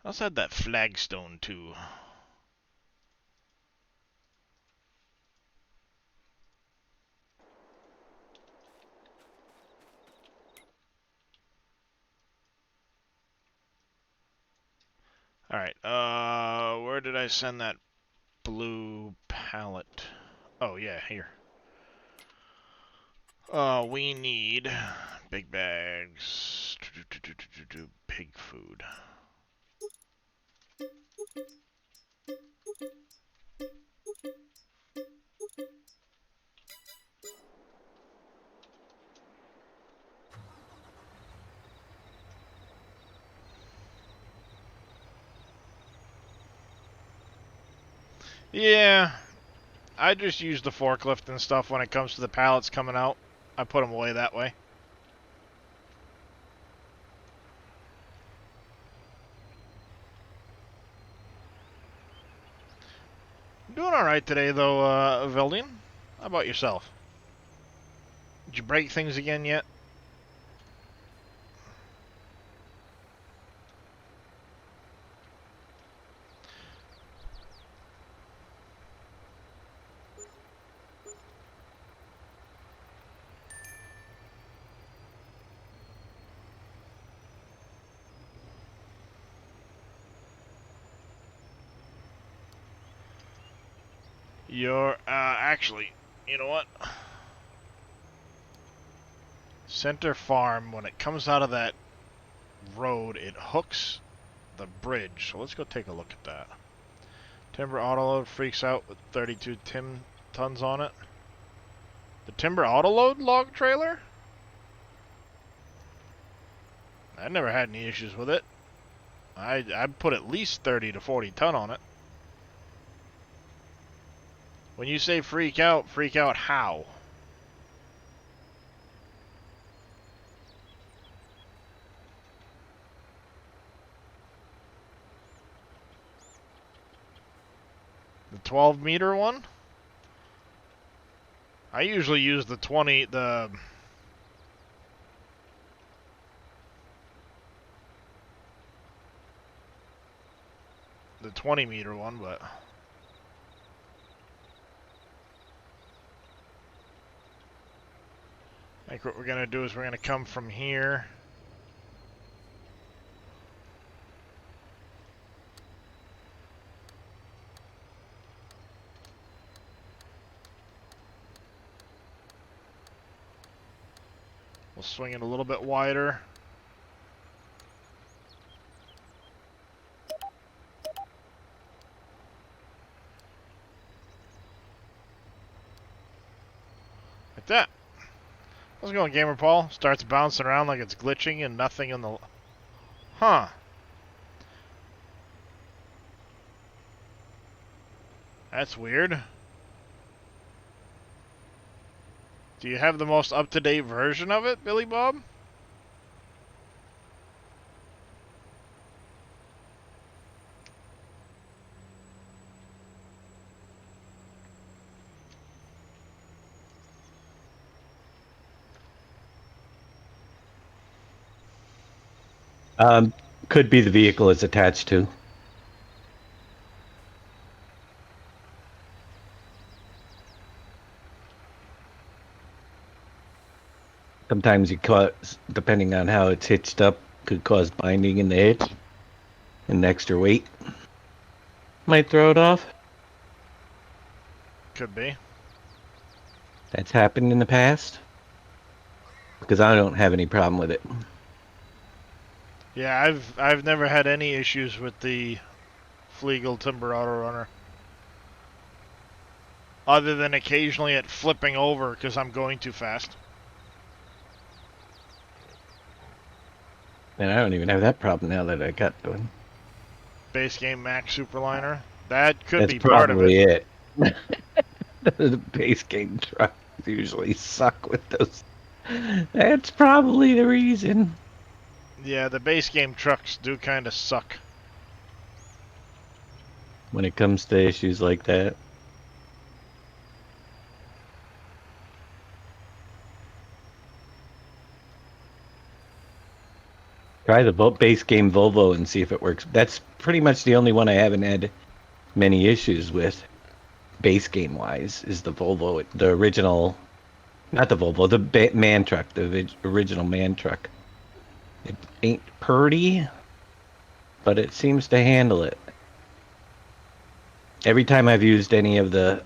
I also had that flagstone too. Alright, where did I send that blue pallet? Oh, yeah, here. We need big bags. Pig food. Yeah, I just use the forklift and stuff when it comes to the pallets coming out. I put them away that way. I'm doing alright today, though, Vildian. How about yourself? Did you break things again yet? You're, actually, you know what? Center Farm, when it comes out of that road, it hooks the bridge. So let's go take a look at that. Timber Autoload freaks out with 32 tons on it. The Timber Autoload log trailer? I never had any issues with it. I'd put at least 30 to 40 ton on it. When you say freak out how? The 12 meter one? I usually use the 20, the 20 meter one, but I think what we're gonna do is we're gonna come from here. We'll swing it a little bit wider. Like that. How's it going, Gamer Paul? Starts bouncing around like it's glitching and nothing in the... Huh. That's weird. Do you have the most up-to-date version of it, Billy Bob? Could be the vehicle it's attached to. Sometimes you cause, depending on how it's hitched up, could cause binding in the hitch. And extra weight might throw it off. Could be. That's happened in the past. Because I don't have any problem with it. Yeah, I've never had any issues with the Flegel Timber Auto Runner. Other than occasionally it flipping over because I'm going too fast. And I don't even have that problem now that I got one. Base game Max Superliner. That could That's be part of it. probably it. The base game trucks usually suck with those. That's probably the reason. Yeah, the base game trucks do kind of suck. When it comes to issues like that. Try the base game Volvo and see if it works. That's pretty much the only one I haven't had many issues with, base game wise, is the Volvo, the original, not the Volvo, the man truck, the original man truck. It ain't pretty, but it seems to handle it. Every time I've used any of the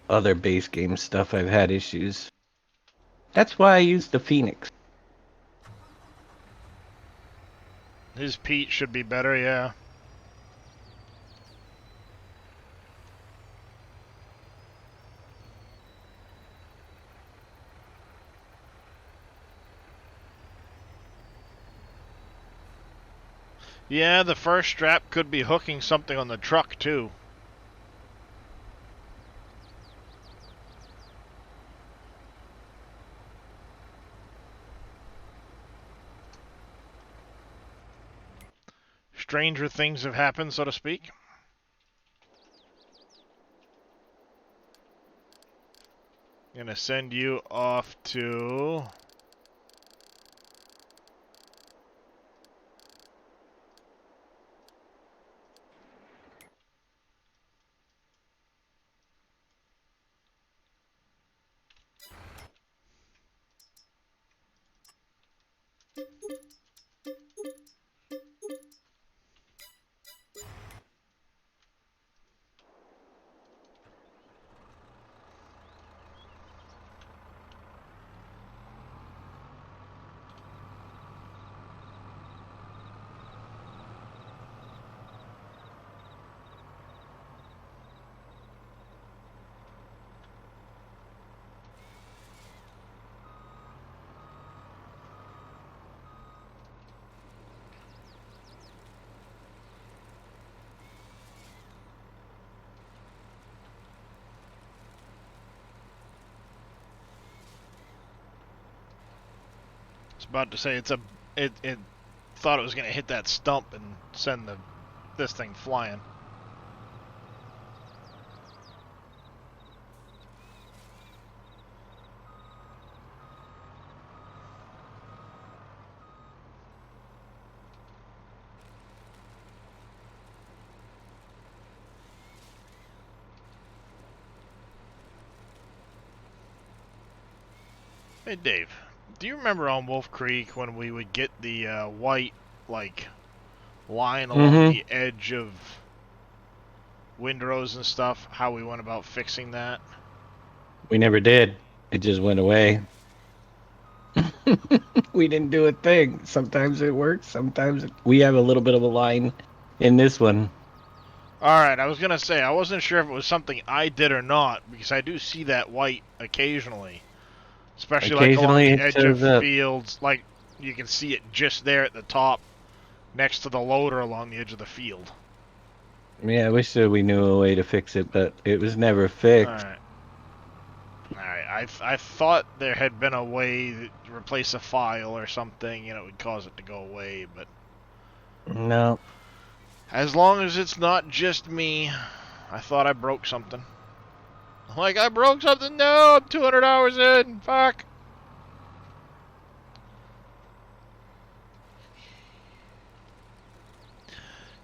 other base game stuff, I've had issues. That's why I used the Phoenix. His Pete should be better, yeah. Yeah, the first strap could be hooking something on the truck, too. Stranger things have happened, so to speak. Gonna send you off to... I was about to say it thought it was gonna hit that stump and send this thing flying. Hey Dave, do you remember on Wolf Creek when we would get the white like line along the edge of windrows and stuff? How we went about fixing that? We never did. It just went away. We didn't do a thing. Sometimes it works. Sometimes we have a little bit of a line in this one. Alright, I was gonna say, I wasn't sure if it was something I did or not, because I do see that white occasionally. Especially like along the edge of fields, like you can see it just there at the top, next to the loader along the edge of the field. Yeah, I wish that we knew a way to fix it, but it was never fixed. Alright, I thought there had been a way to replace a file or something, and it would cause it to go away, but... No. As long as it's not just me, I thought I broke something. Like, I broke something? No, I'm 200 hours in. Fuck.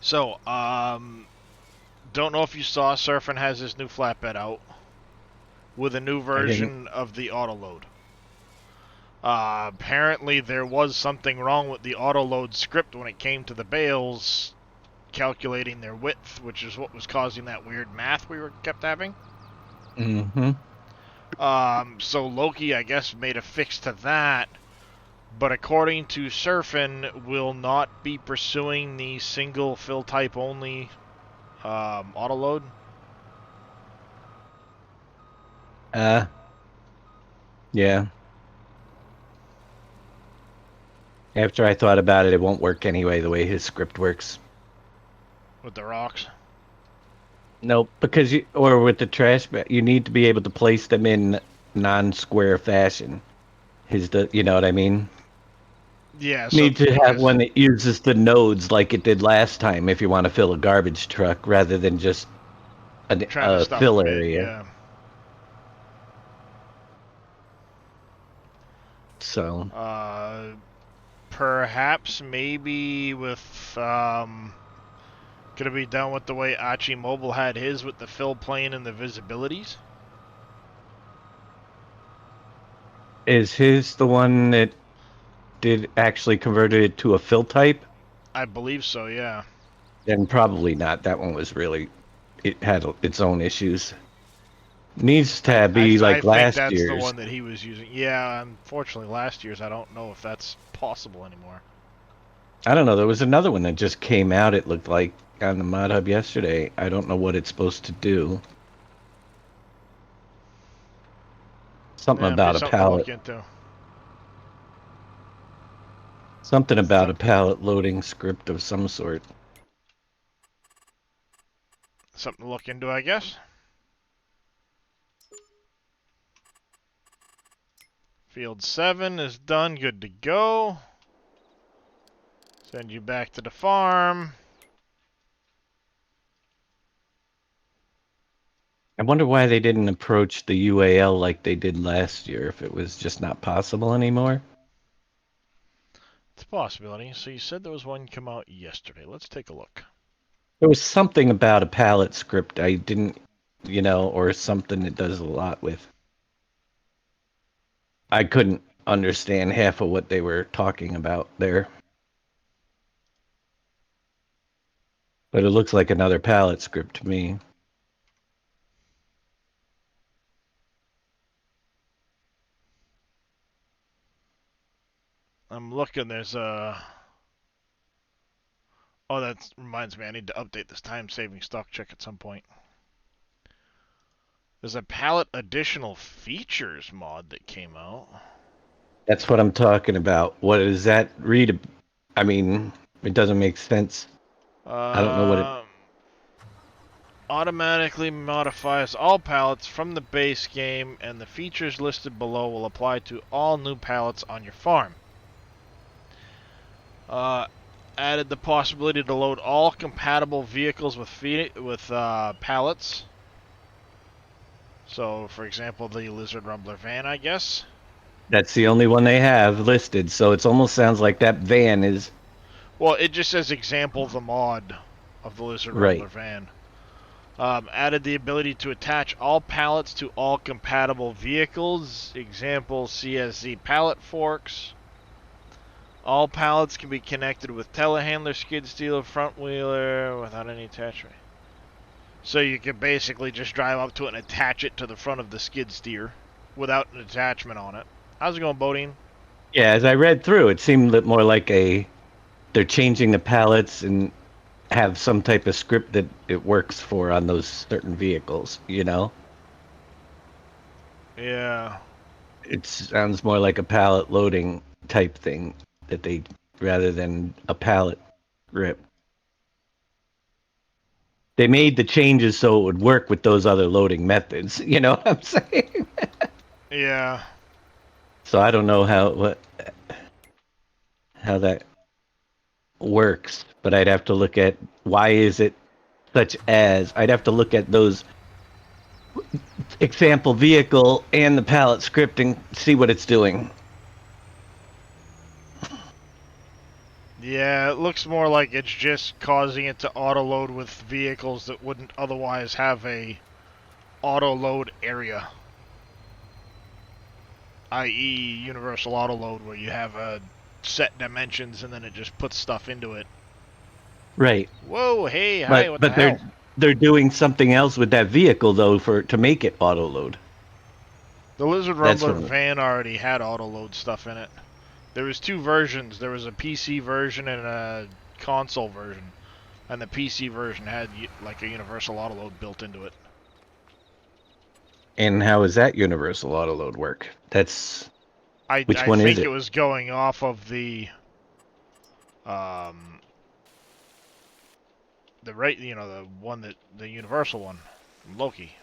So, don't know if you saw, Surfing has this new flatbed out with a new version of the autoload. Apparently there was something wrong with the autoload script when it came to the bales calculating their width, which is what was causing that weird math we kept having. So Loki, I guess, made a fix to that, but according to Surfin, will not be pursuing the single fill type only autoload. Yeah. After I thought about it, it won't work anyway, the way his script works. With the rocks? Nope, because or with the trash bag, you need to be able to place them in non-square fashion. You know what I mean? Yeah. So Need to have one that uses the nodes like it did last time if you want to fill a garbage truck rather than just a fill area. Yeah. So. Perhaps maybe with gonna be done with the way Archie Mobile had his with the fill plane and the visibilities. Is his the one that did actually converted it to a fill type? I believe so, yeah. Then probably not. That one was really, it had its own issues. Needs to be I like think last that's the year's. one that he was using. Yeah, unfortunately, last year's, I don't know if that's possible anymore. I don't know. There was another one that just came out. It looked like on the Mod Hub yesterday. I don't know what it's supposed to do. Something Yeah, about be a something to look pallet. into. Something about a pallet loading script of some sort. Something to look into, I guess. Field 7 is done, good to go. Send you back to the farm. I wonder why they didn't approach the UAL like they did last year, if it was just not possible anymore. It's a possibility. So you said there was one come out yesterday. Let's take a look. There was something about a pallet script I didn't, or something it does a lot with. I couldn't understand half of what they were talking about there. But it looks like another pallet script to me. I'm looking, there's a... Oh, that reminds me, I need to update this time-saving stock check at some point. There's a pallet additional features mod that came out. That's what I'm talking about. What does that read? I mean, it doesn't make sense. I don't know what it... Automatically modifies all pallets from the base game, and the features listed below will apply to all new pallets on your farm. Added the possibility to load all compatible vehicles with pallets. So, for example, the Lizard Rumbler van, I guess. That's the only one they have listed, so it almost sounds like that van is... Well, it just says example the mod of the Lizard Right. Rumbler van. Added the ability to attach all pallets to all compatible vehicles. Example, CSZ pallet forks. All pallets can be connected with telehandler, skid steer, front wheeler without any attachment. So you can basically just drive up to it and attach it to the front of the skid steer without an attachment on it. How's it going, Bodine? Yeah, as I read through, it seemed more like they're changing the pallets and have some type of script that it works for on those certain vehicles, Yeah. It sounds more like a pallet loading type thing that they, rather than a pallet grip. They made the changes so it would work with those other loading methods, you know what I'm saying? Yeah. So I don't know how that works, but I'd have to look at why is it such as I'd have to look at those example vehicle and the pallet script and see what it's doing. Yeah, it looks more like it's just causing it to auto-load with vehicles that wouldn't otherwise have a auto-load area. I.e. universal auto-load, where you have set dimensions and then it just puts stuff into it. Right. Whoa, hey, hi, what But the hell? they're doing something else with that vehicle though to make it auto load. The Lizard That's Rumbler what- van already had auto-load stuff in it. There was two versions. There was a PC version and a console version. And the PC version had like a universal auto-load built into it. And how does that universal auto load work? Which I one think is it? it was going off of the the one that the universal one, Loki.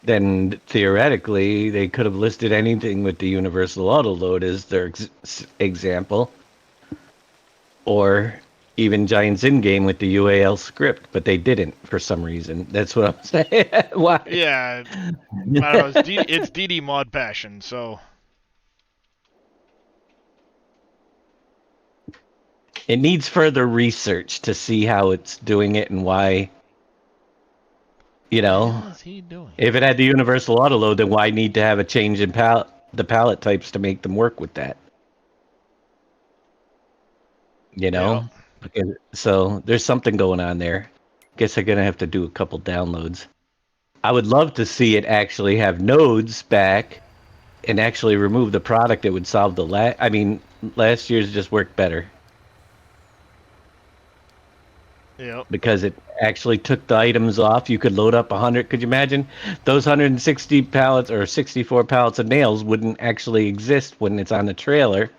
Then theoretically they could have listed anything with the universal auto load as their example, or even Giants in game with the UAL script, but they didn't for some reason. That's what I'm saying. Why? Yeah, I don't know, it's DD Mod Passion, so It needs further research to see how it's doing it and why. what is he doing? If it had the universal auto load, then why need to have a change in the pallet types to make them work with that? Yeah. So there's something going on there. Guess I'm gonna have to do a couple downloads. I would love to see it actually have nodes back and actually remove the product. It would solve the I mean, last year's just worked better Yep. because it actually took the items off. You could load up 100. Could you imagine those 160 pallets or 64 pallets of nails wouldn't actually exist when it's on the trailer,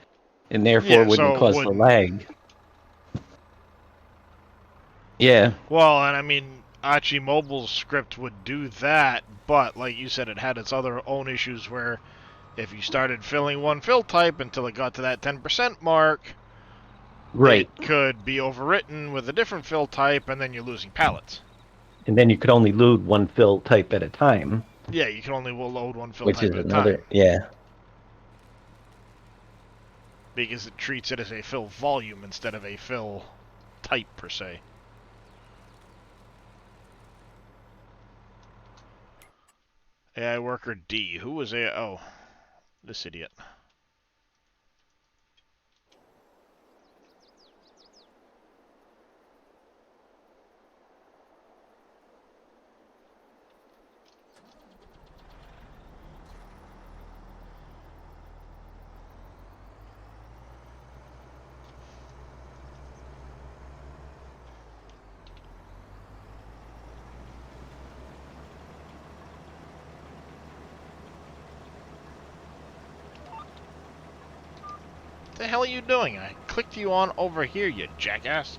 and therefore Yeah, wouldn't so it cause the wouldn't. lag. Yeah, Well, and I mean, Archie Mobile's script would do that, but like you said, it had its other own issues where if you started filling one fill type until it got to that 10% mark, right. it could be overwritten with a different fill type, and then you're losing pallets. And then you could only load one fill type at a time, Yeah, you can only load one fill which type is at a time another. Yeah. because it treats it as a fill volume instead of a fill type per se. AI worker D. Who was AI? Oh, this idiot. What the hell are you doing? I clicked you on over here, you jackass.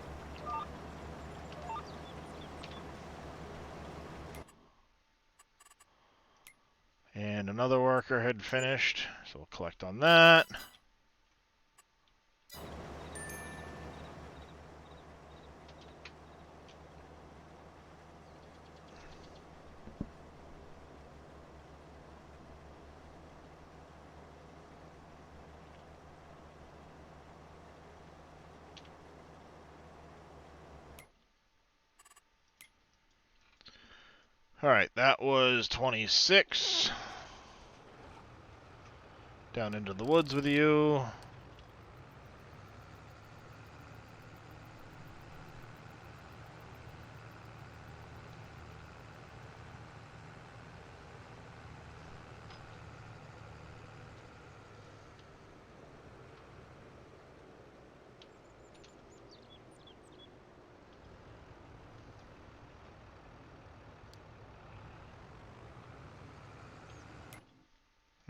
And another worker had finished, so we'll collect on that. Alright, that was 26. Down into the woods with you.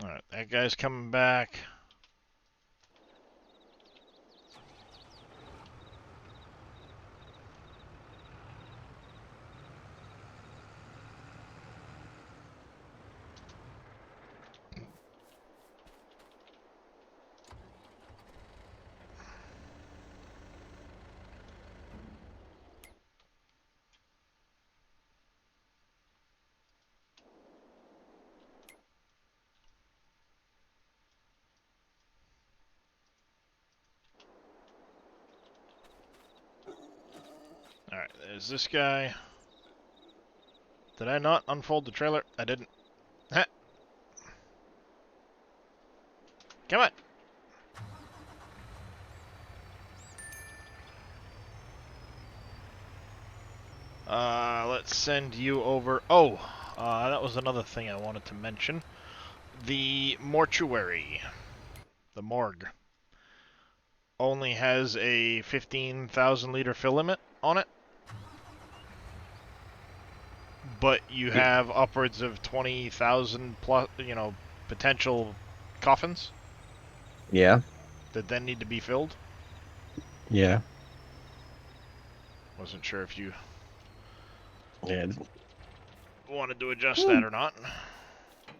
Alright, that guy's coming back. Alright, there's this guy. Did I not unfold the trailer? I didn't. Heh. Come on. Let's send you over. Oh, that was another thing I wanted to mention. The mortuary, the morgue, only has a 15,000 liter fill limit on it. But you have upwards of 20,000 plus, potential coffins Yeah. that then need to be filled. Yeah. Wasn't sure if you Yeah. wanted to adjust that or not.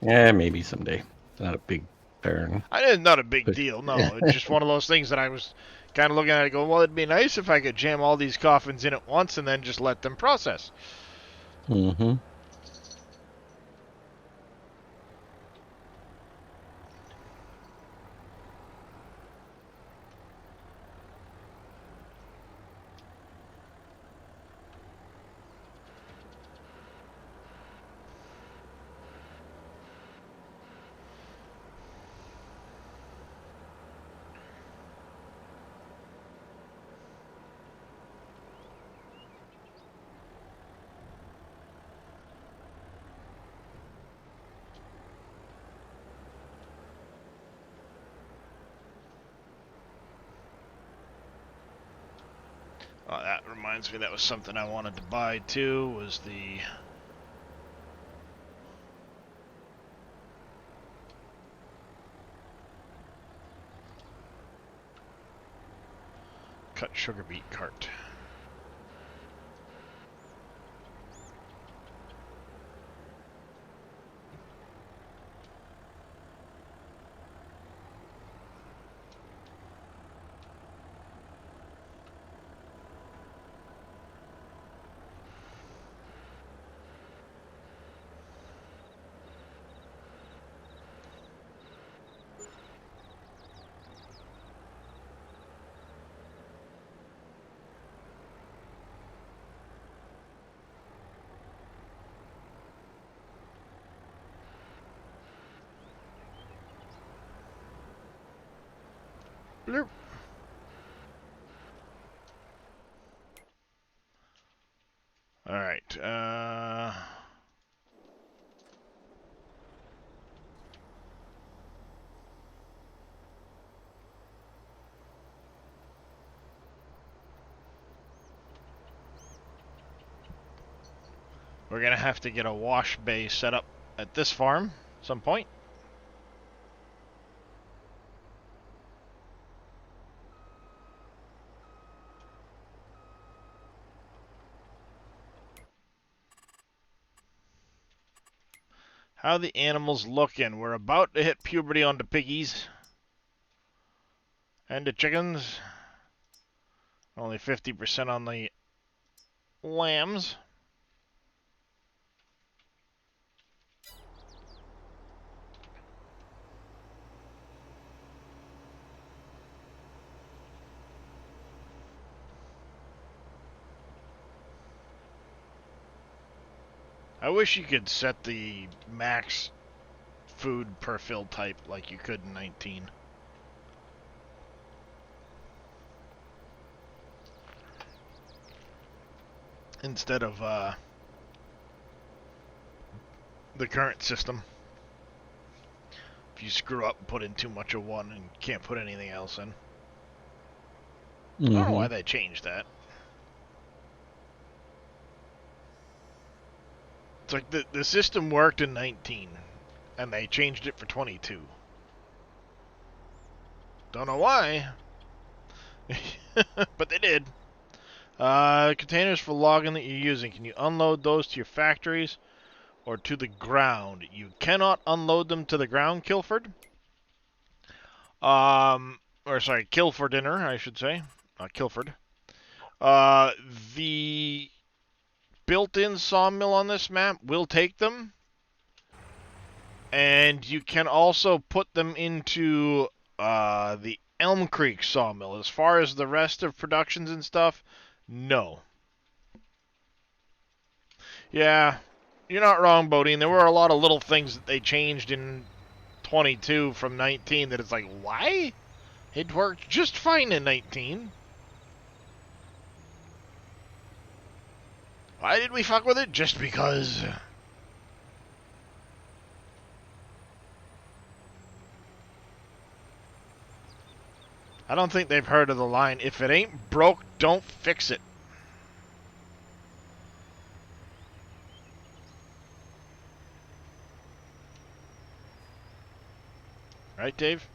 Yeah. Maybe someday. It's not a big turn. It's not a big But- deal, no. It's just one of those things that I was kind of looking at it going, well, it'd be nice if I could jam all these coffins in at once and then just let them process. Mm-hmm. Oh, that reminds me, that was something I wanted to buy too, was the... cut sugar beet cart. Bloop. Alright, we're gonna have to get a wash bay set up at this farm at some point. How the animals looking? We're about to hit puberty on the piggies. And the chickens. Only 50% on the lambs. I wish you could set the max food per fill type like you could in 19. Instead of the current system. If you screw up and put in too much of one and can't put anything else in. I don't know why they changed that. It's like the system worked in 19, and they changed it for 22. Don't know why, but they did. Containers for logging that you're using. Can you unload those to your factories or to the ground? You cannot unload them to the ground, Kilford. Or sorry, Kilfordiner, I should say. Not Kilford. The built-in sawmill on this map will take them. And you can also put them into the Elm Creek sawmill. As far as the rest of productions and stuff, no. Yeah, you're not wrong, Bodine. There were a lot of little things that they changed in 22 from 19 that it's like, why? It worked just fine in 19. Why did we fuck with it? Just because. I don't think they've heard of the line, if it ain't broke, don't fix it. Right, Dave?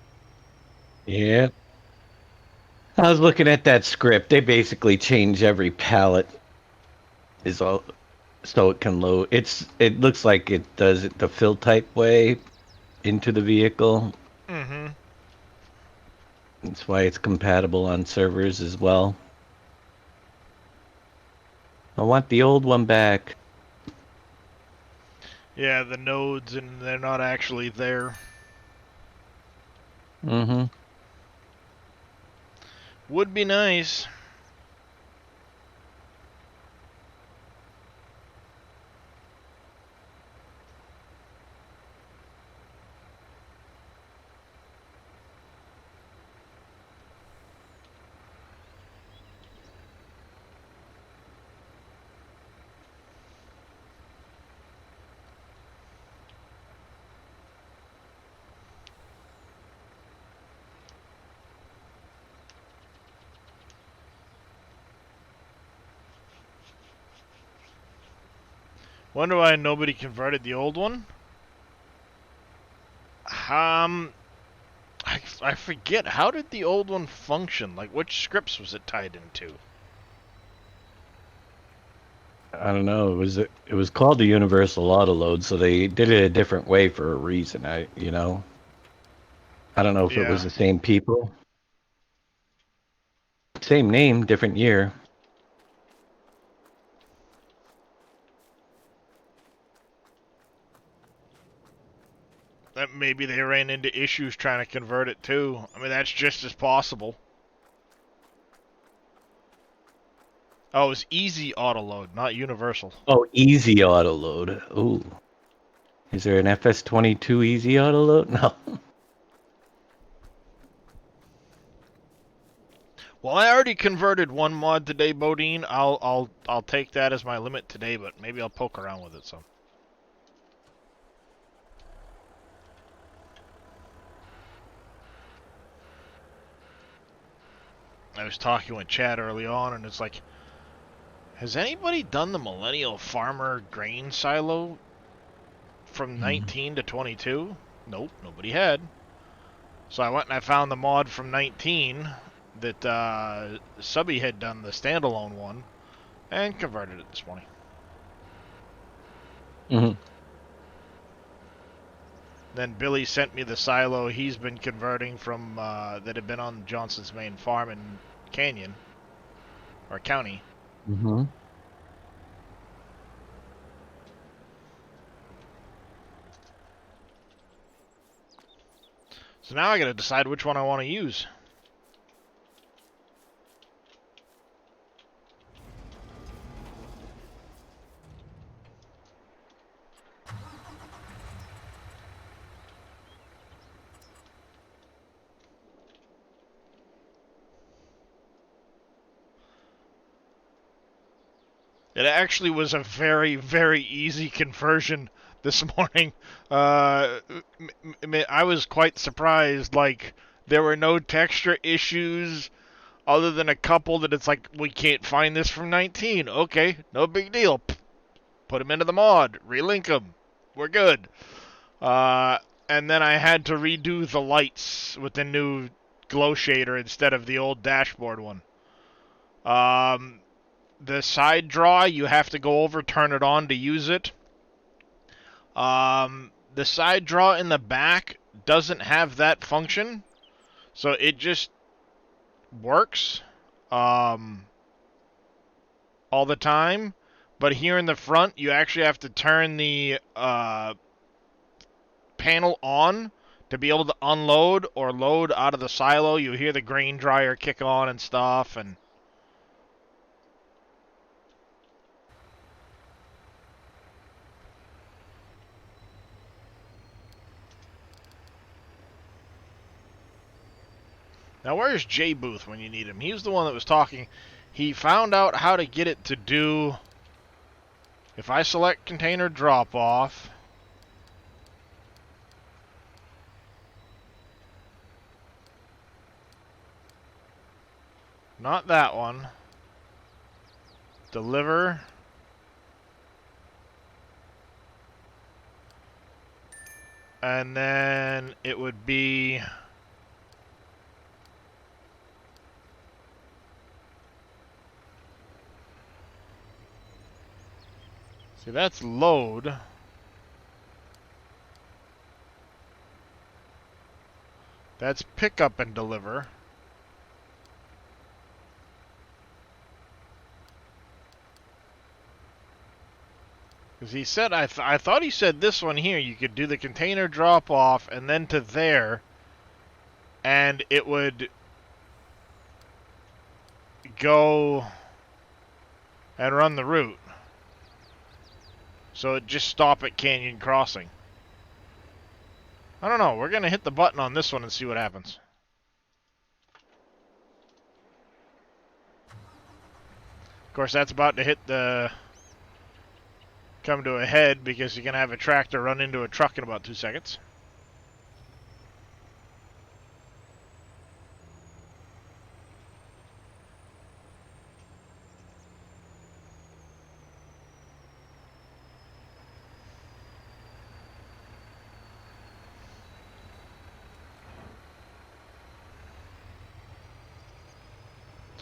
Yeah. I was looking at that script. They basically change every pallet is all so it can load. It looks like it does it the fill type way into the vehicle. Mm-hmm. That's why it's compatible on servers as well. I want the old one back. Yeah, the nodes, and they're not actually there. Mm-hmm. Would be nice. Wonder why nobody converted the old one? I forget. How did the old one function? Like, which scripts was it tied into? I don't know. It was called the Universal Autoload, so they did it a different way for a reason. I don't know if it was Yeah. the same people. Same name, different year. That maybe they ran into issues trying to convert it too. I mean, that's just as possible. Oh, it was easy autoload, not universal. Oh, Easy Autoload. Ooh. Is there an FS22 Easy Autoload? No. Well, I already converted one mod today, Bodine. I'll take that as my limit today, but maybe I'll poke around with it some. I was talking with Chad early on, and it's like, has anybody done the Millennial Farmer grain silo from 19 to 22? Nope, nobody had. So I went and I found the mod from 19 that Subby had done the standalone one and converted it this morning. Hmm. Then Billy sent me the silo he's been converting from that had been on Johnson's main farm in Canyon or County. Hmm. So now I got to decide which one I want to use. It actually was a very, very easy conversion this morning. I was quite surprised. Like, there were no texture issues other than a couple that it's like, we can't find this from 19. Okay, no big deal. Put them into the mod. Relink them. We're good. And then I had to redo the lights with the new glow shader instead of the old dashboard one. The side draw, you have to go over, turn it on to use it. The side draw in the back doesn't have that function, so it just works all the time. But here in the front, you actually have to turn the panel on to be able to unload or load out of the silo. You hear the grain dryer kick on and stuff, and now, where's Jay Booth when you need him? He was the one that was talking. He found out how to get it to do... If I select container drop-off... Not that one. Deliver. And then it would be... See, that's load. That's pick up and deliver. Because he said, I thought he said this one here, you could do the container drop off and then to there, and it would go and run the route. So it just stop at Canyon Crossing. I don't know. We're going to hit the button on this one and see what happens. Of course, that's about to hit the... come to a head because you're going to have a tractor run into a truck in about 2 seconds.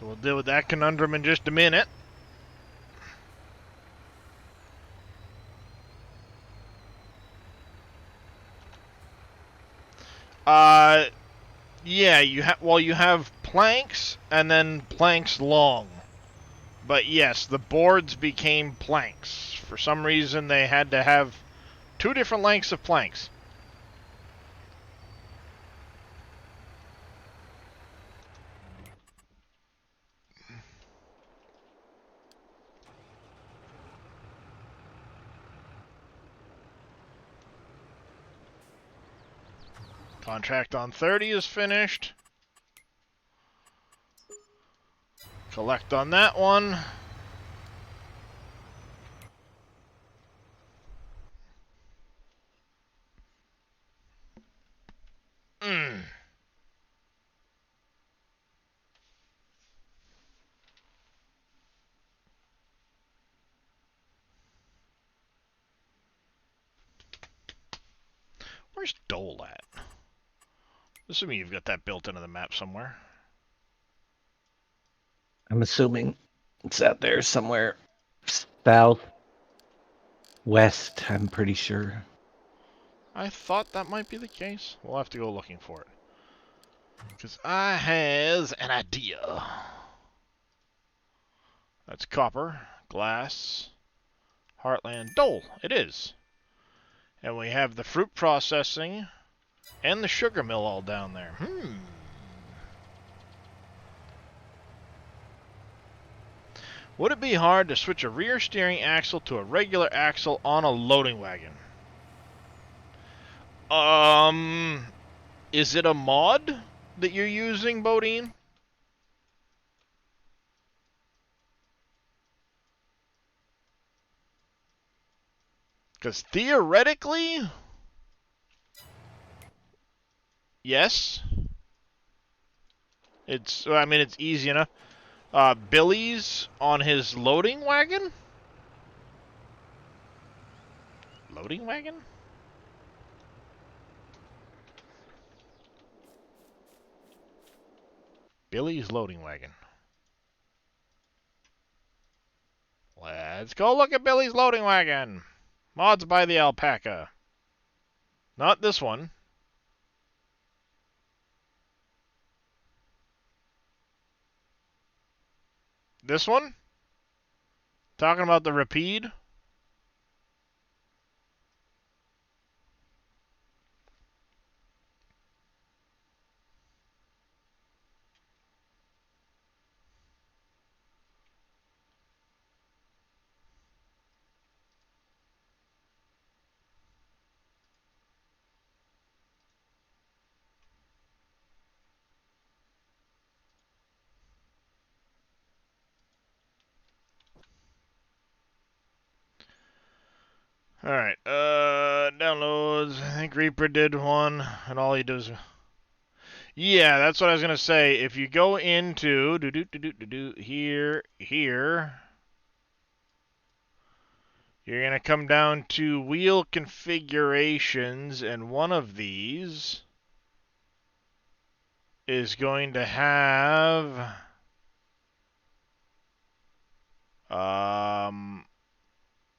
So we'll deal with that conundrum in just a minute. Yeah, you have planks and then planks long. But yes, the boards became planks. For some reason, they had to have 2 different lengths of planks. Contract on 30 is finished. Collect on that one. Where's Dole at? Assuming you've got that built into the map somewhere. I'm assuming it's out there somewhere. South. West, I'm pretty sure. I thought that might be the case. We'll have to go looking for it. Because I has an idea. That's copper, glass, Heartland, Dole. It is. And we have the fruit processing and the sugar mill all down there. Would it be hard to switch a rear steering axle to a regular axle on a loading wagon? Is it a mod that you're using, Bodine? Because theoretically, yes. It's easy enough. Billy's on his loading wagon? Loading wagon? Billy's loading wagon. Let's go look at Billy's loading wagon. Mods by the Alpaca. Not this one. This one? Talking about the Rapide? Alright, downloads. I think Reaper did one, and all he does... Yeah, that's what I was going to say. If you go into... Here... You're going to come down to wheel configurations, and one of these is going to have...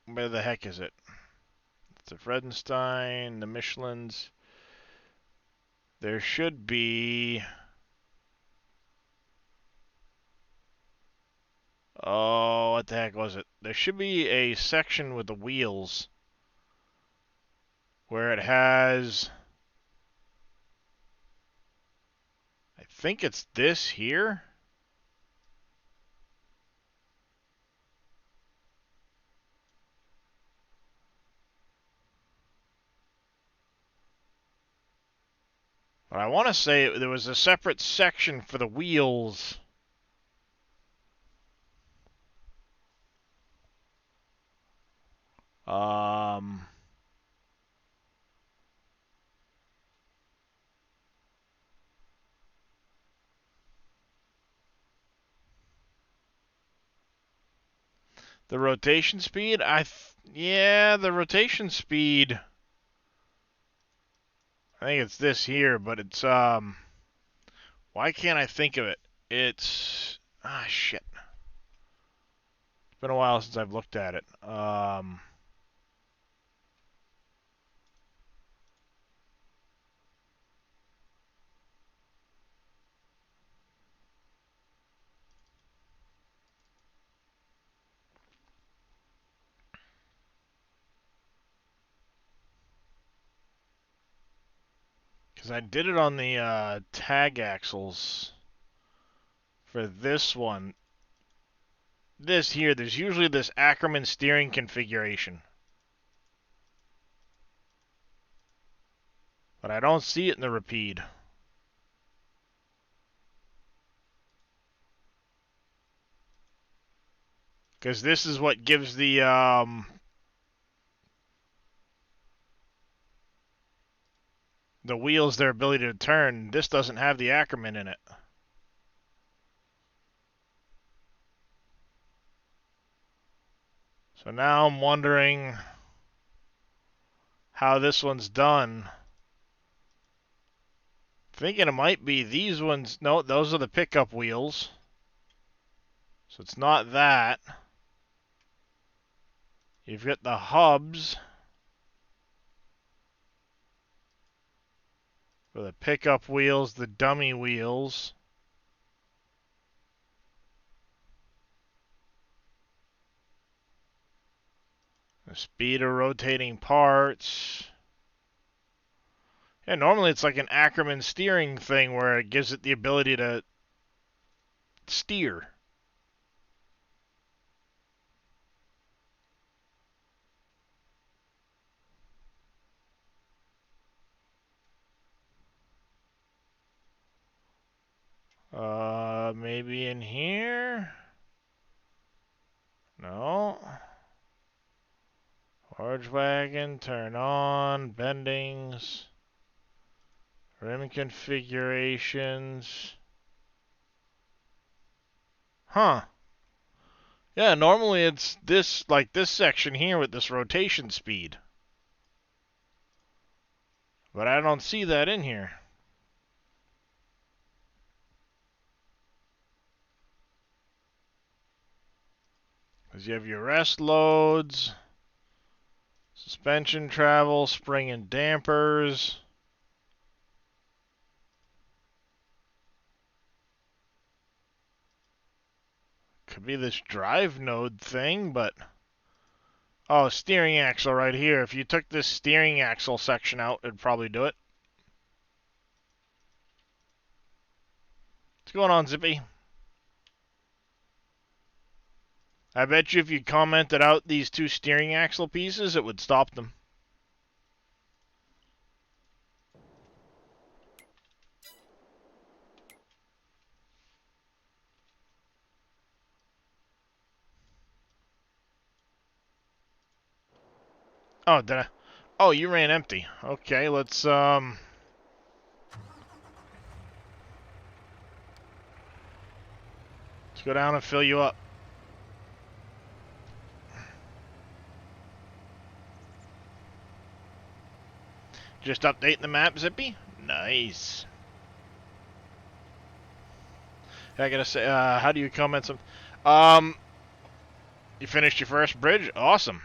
Where the heck is it? It's the Fredenstein, the Michelins. There should be... Oh, what the heck was it? There should be a section with the wheels where it has... I think it's this here. But I want to say there was a separate section for the wheels. The rotation speed? Yeah, the rotation speed. I think it's this here, but it's, why can't I think of it? It's, Ah, shit. It's been a while since I've looked at it. Because I did it on the tag axles for this one. This here, there's usually this Ackerman steering configuration. But I don't see it in the Rapide. Because this is what gives the wheels their ability to turn. This doesn't have the Ackerman in it. So now I'm wondering how this one's done. Thinking it might be these ones. No, those are the pickup wheels. So it's not that. You've got the hubs for the pickup wheels, the dummy wheels. The speed of rotating parts. Yeah, normally it's like an Ackerman steering thing where it gives it the ability to steer. Maybe in here? No. Large wagon, turn on, bendings, rim configurations. Huh. Yeah, normally it's this, like this section here with this rotation speed. But I don't see that in here. Because you have your rest loads, suspension travel, spring and dampers. Could be this drive node thing, but... Oh, steering axle right here. If you took this steering axle section out, it'd probably do it. What's going on, Zippy? I bet you if you commented out these two steering axle pieces, it would stop them. Oh, did I? Oh, you ran empty. Okay, let's go down and fill you up. Just updating the map, Zippy? Nice. I gotta say, how do you comment some? You finished your first bridge? Awesome.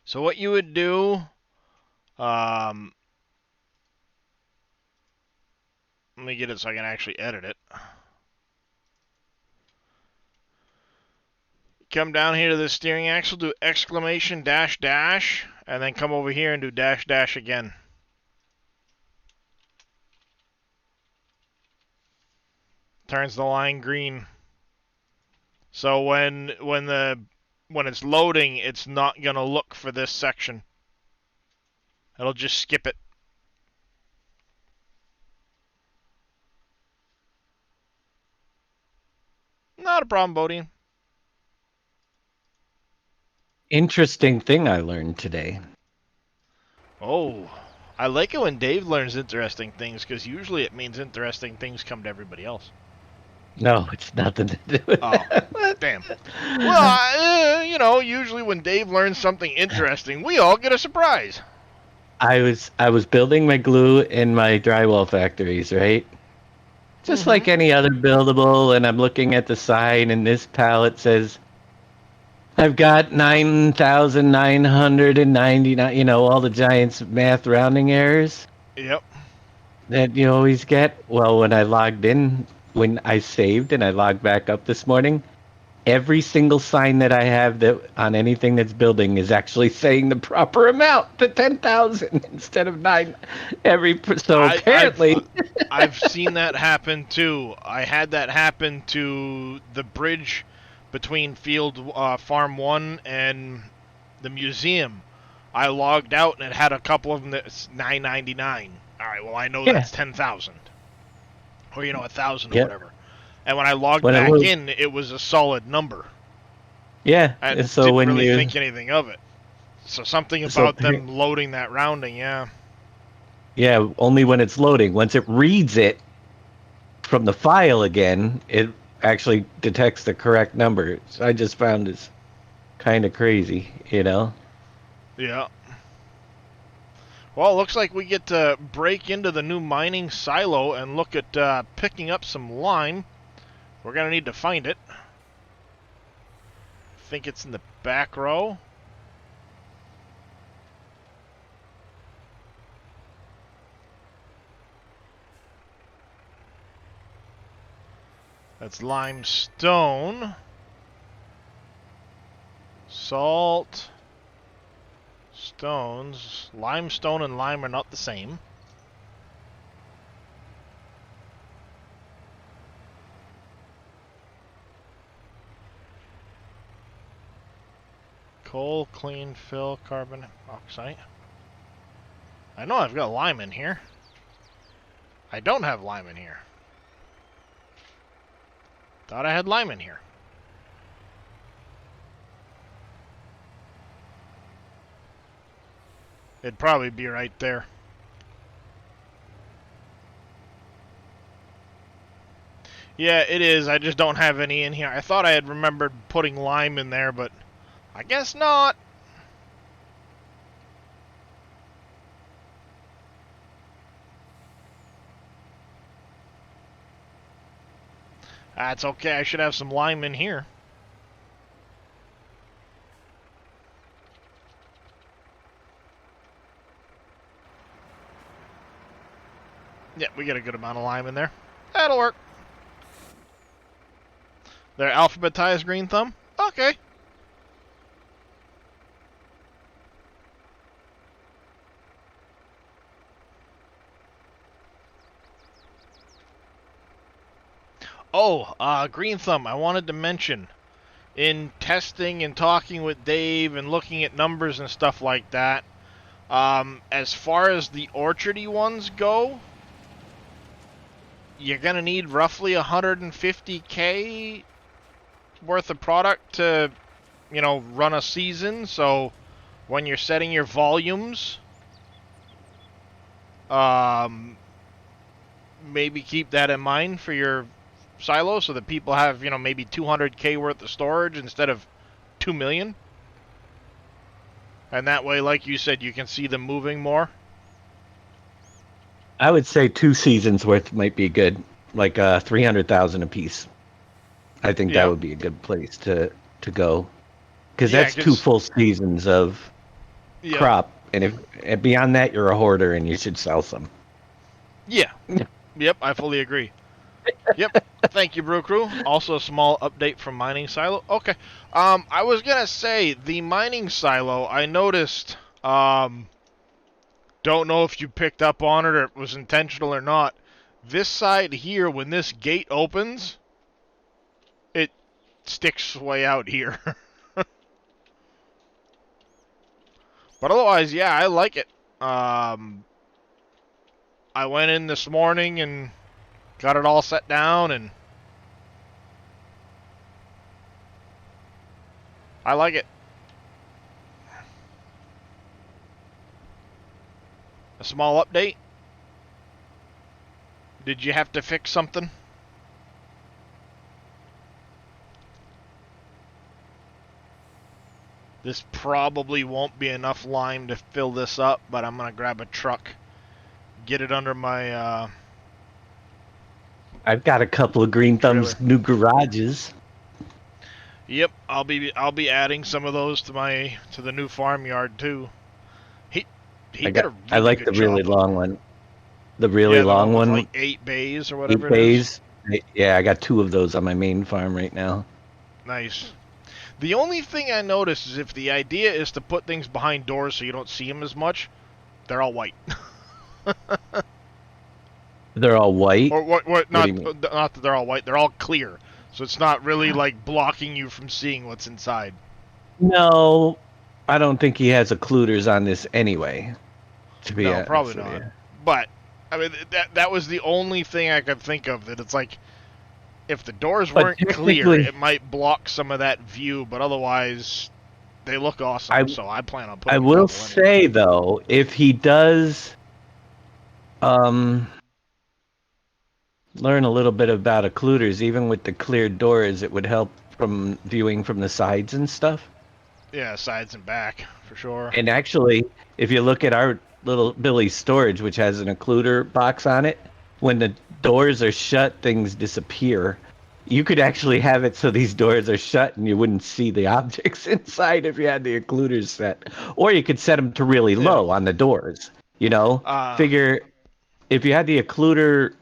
So what you would do, let me get it so I can actually edit it. Come down here to the steering axle, do exclamation dash dash, and then come over here and do dash dash again. Turns the line green. So when it's loading, it's not gonna look for this section. It'll just skip it. Not a problem, Bodine. Interesting thing I learned today. Oh, I like it when Dave learns interesting things, because usually it means interesting things come to everybody else. No, it's nothing to do with that. Oh, damn. Well, you know, usually when Dave learns something interesting, we all get a surprise. I was building my glue in my drywall factories, right? just like any other buildable, and I'm looking at the sign, and this pallet says, I've got 9,999, all the Giants math rounding errors Yep. that you always get. Well, when I saved and I logged back up this morning, every single sign that I have that on anything that's building is actually saying the proper amount, the 10,000 instead of 9. So apparently, I've seen that happen too. I had that happen to the bridge between Farm 1 and the museum. I logged out and it had a couple of them that's 999. All right, well I know that's 10,000, or 1,000 or whatever. And when I logged back in, it was a solid number. Yeah, I and so didn't when really you think anything of it. So something about them loading that rounding, yeah. Yeah, only when it's loading. Once it reads it from the file again, it actually detects the correct number. So I just found it's kind of crazy, Yeah. Well, it looks like we get to break into the new mining silo and look at picking up some lime. We're going to need to find it. I think it's in the back row. That's limestone. Salt. Stones. Limestone and lime are not the same. Coal, clean, fill, carbon oxide. I know I've got lime in here. I don't have lime in here. Thought I had lime in here. It'd probably be right there. Yeah, it is. I just don't have any in here. I thought I had remembered putting lime in there, but I guess not. That's okay. I should have some lime in here. Yeah, we get a good amount of lime in there. That'll work. They're alphabetized green thumb? Okay. Oh, Green Thumb, I wanted to mention, in testing and talking with Dave and looking at numbers and stuff like that, as far as the orchardy ones go, you're going to need roughly 150K worth of product to, run a season. So when you're setting your volumes, maybe keep that in mind for your silo so that people have, maybe 200K worth of storage instead of 2 million. And that way, like you said, you can see them moving more. I would say 2 seasons worth might be good, like 300,000 a piece. I think that would be a good place to go, because that's 2 full seasons of crop, and beyond that you're a hoarder and you should sell some. Yeah. Yep, I fully agree. Yep. Thank you, Brew Crew. Also, a small update from Mining Silo. Okay. I was gonna say the Mining Silo. I noticed. Don't know if you picked up on it or it was intentional or not. This side here, when this gate opens, it sticks way out here. But otherwise, yeah, I like it. I went in this morning and got it all set down, and I like it. A small update. Did you have to fix something? This probably won't be enough lime to fill this up, but I'm going to grab a truck, get it under my I've got a couple of Green Thumbs new garages. Yep, I'll be adding some of those to the new farmyard too. He did a really I like good the really job. long one. The really Yeah, the long with one. like 8 bays or whatever 8 it is. bays. Yeah, I got 2 of those on my main farm right now. Nice. The only thing I noticed is if the idea is to put things behind doors so you don't see them as much, they're all white. They're all white. Or what? What Not do you mean? not that they're all white. They're all clear, so it's not really like blocking you from seeing what's inside. No, I don't think he has occluders on this anyway. To be No, honest probably with not. you. But I mean that was the only thing I could think of that it's like if the doors But weren't clear, technically- it might block some of that view, but otherwise they look awesome. So I plan on putting I them will a couple anyway. say though, if he does learn a little bit about occluders, even with the cleared doors, it would help from viewing from the sides and stuff. Yeah, sides and back for sure. And actually, if you look at our little Billy's storage, which has an occluder box on it, when the doors are shut, things disappear. You could actually have it so these doors are shut and you wouldn't see the objects inside if you had the occluders set. Or you could set them to really low on the doors. You know, figure if you had the occluder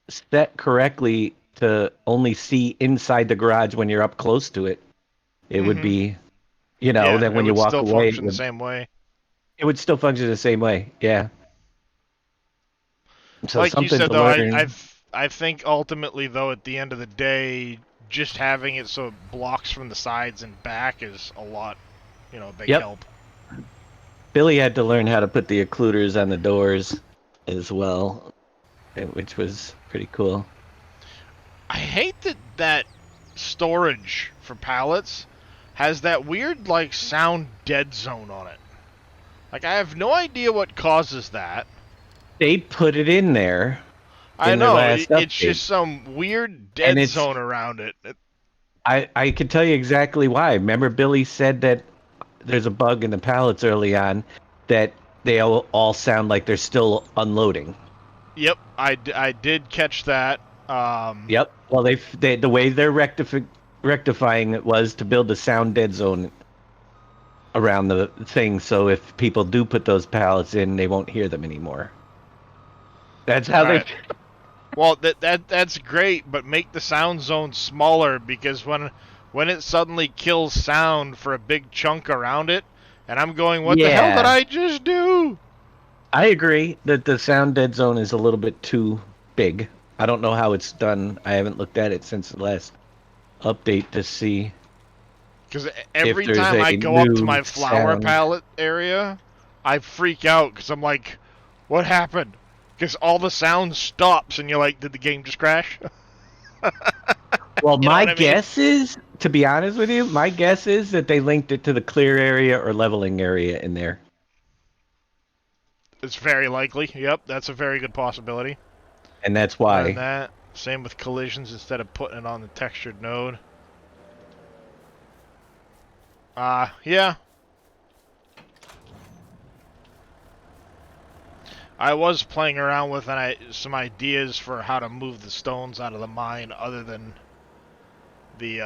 set correctly to only see inside the garage when you're up close to it, it would be, you know, yeah, then when you walk still away, function the same way. it would still function the same way. Yeah. So Like you something said, to though, learn. I think ultimately, though, at the end of the day, just having it so it blocks from the sides and back is a lot, a big help. Billy had to learn how to put the occluders on the doors as well, which was pretty cool. I hate that storage for pallets has that weird, like, sound dead zone on it. Like, I have no idea what causes that. They put it in there. I in their know, last it's update. just some weird dead zone around it. I can tell you exactly why. Remember Billy said that there's a bug in the pallets early on that they all sound like they're still unloading. Yep, I did catch that. Yep. Well, the way they're rectifying it was to build a sound dead zone around the thing, so if people do put those pallets in, they won't hear them anymore. That's how they. Well, that's great, but make the sound zone smaller because when it suddenly kills sound for a big chunk around it, and I'm going, what the hell did I just do? I agree that the sound dead zone is a little bit too big. I don't know how it's done. I haven't looked at it since the last update to see. Because every time I go up to my flower pallet area, I freak out because I'm like, what happened? Because all the sound stops and you're like, did the game just crash? Well, my guess is, to be honest with you, my guess is that they linked it to the clear area or leveling area in there. It's very likely. Yep, that's a very good possibility. And that's why. And that, same with collisions instead of putting it on the textured node. Yeah. I was playing around with some ideas for how to move the stones out of the mine other than the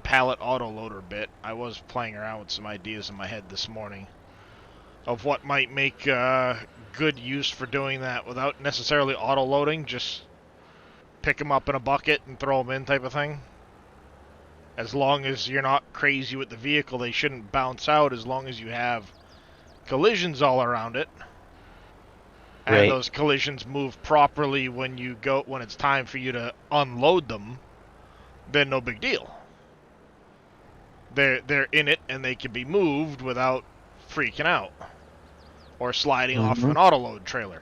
pallet autoloader bit. I was playing around with some ideas in my head this morning of what might make good use for doing that without necessarily autoloading, just pick them up in a bucket and throw them in type of thing. As long as you're not crazy with the vehicle, they shouldn't bounce out as long as you have collisions all around it. And those collisions move properly when it's time for you to unload them, then no big deal. They're in it and they can be moved without freaking out or sliding off of an autoload trailer.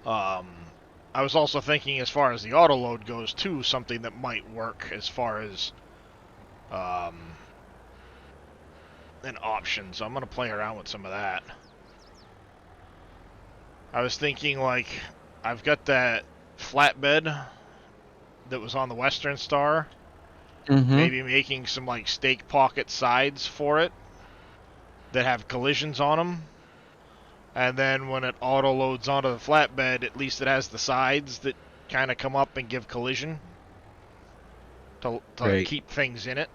I was also thinking, as far as the autoload goes, too, something that might work as far as an option. So I'm going to play around with some of that. I was thinking, like, I've got that flatbed that was on the Western Star. Maybe making some, like, stake pocket sides for it that have collisions on them. And then when it auto loads onto the flatbed, at least it has the sides that kind of come up and give collision to Right. keep things in it.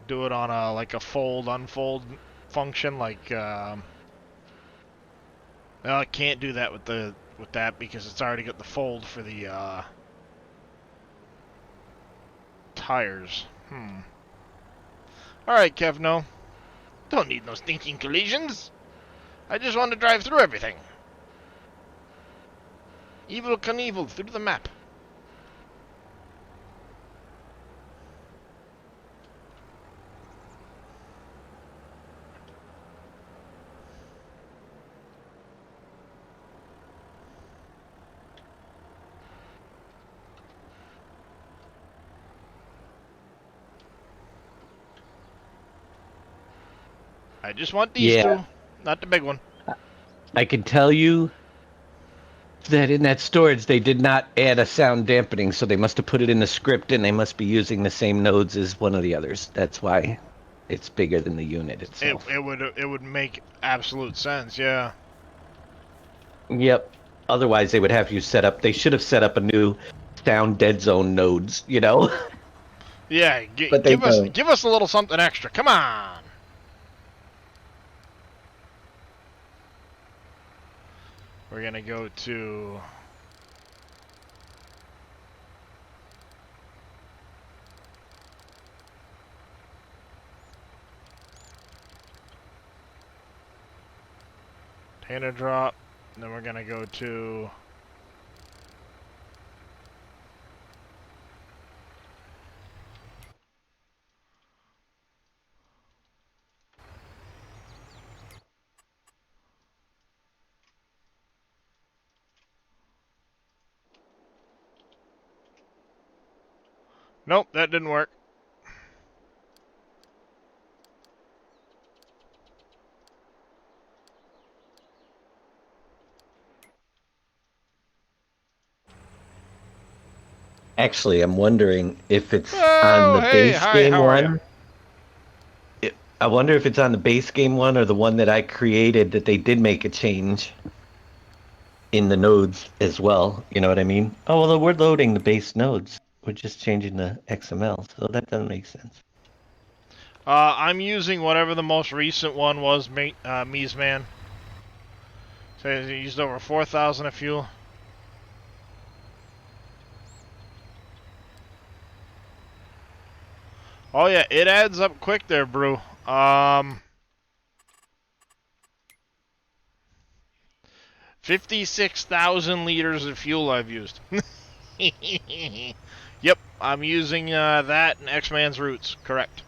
Do it on a like a fold unfold function, like well, I can't do that with that because it's already got the fold for the tires. Alright, Kevno. Don't need no stinking collisions. I just want to drive through everything. Evil Knievel through the map. I just want these Yeah. two, not the big one. I can tell you that in that storage they did not add a sound dampening, so they must have put it in the script, and they must be using the same nodes as one of the others. That's why it's bigger than the unit itself. It would make absolute sense, yeah. Yep. Otherwise, they would have you set up. They should have set up a new sound dead zone nodes. You know. Yeah, But they give us don't. a little something extra. Come on. We're gonna go to Tanner drop. Then we're gonna go to nope, that didn't work. Actually, I'm wondering if it's on Oh, the hey, base hi, game how are you? one. I wonder if it's on the base game one or the one that I created that they did make a change in the nodes as well. You know what I mean? Oh, well, we're loading the base nodes. We're just changing the XML, so that doesn't make sense. I'm using whatever the most recent one was, Mies Man. So it used over 4,000 of fuel. Oh yeah, it adds up quick there, Brew. 56,000 liters of fuel I've used. Yep, I'm using that and X-Man's roots, correct.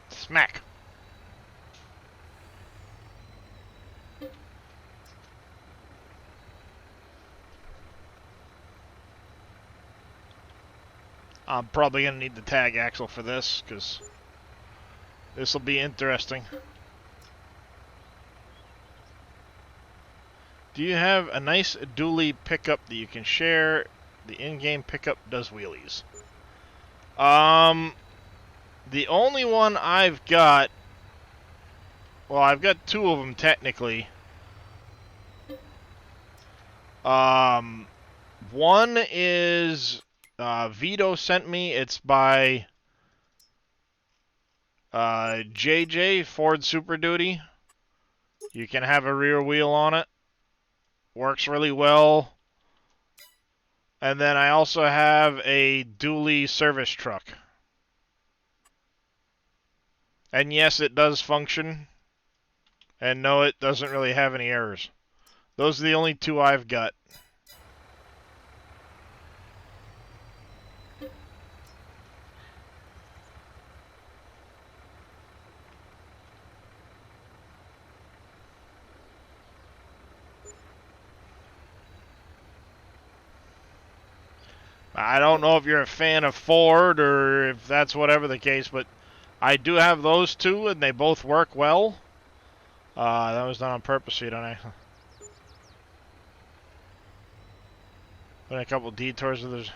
Smack. I'm probably going to need the tag axle for this, because this will be interesting. Do you have a nice dually pickup that you can share? The in-game pickup does wheelies. The only one I've got... Well, I've got two of them, technically. One is... Vito sent me. It's by... JJ, Ford Super Duty. You can have a rear wheel on it. Works really well. And then I also have a dually service truck. And yes, it does function. And no, it doesn't really have any errors. Those are the only two I've got. I don't know if you're a fan of Ford or if that's whatever the case, but I do have those two, and they both work well. That was done on purpose, so you don't actually. Been a couple detours with those.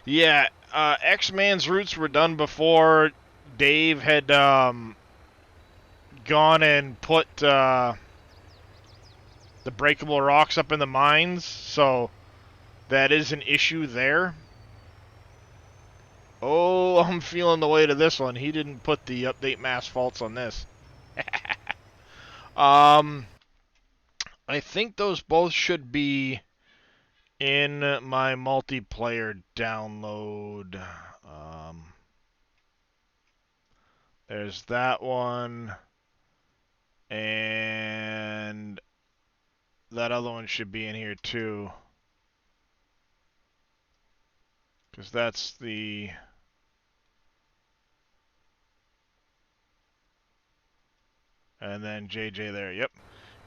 Yeah, X-Man's roots were done before Dave had gone and put the breakable rocks up in the mines, so that is an issue there. Oh, I'm feeling the weight of this one. He didn't put the update mass faults on this. I think those both should be in my multiplayer download. There's that one, and that other one should be in here too, because that's the... And then JJ there, yep.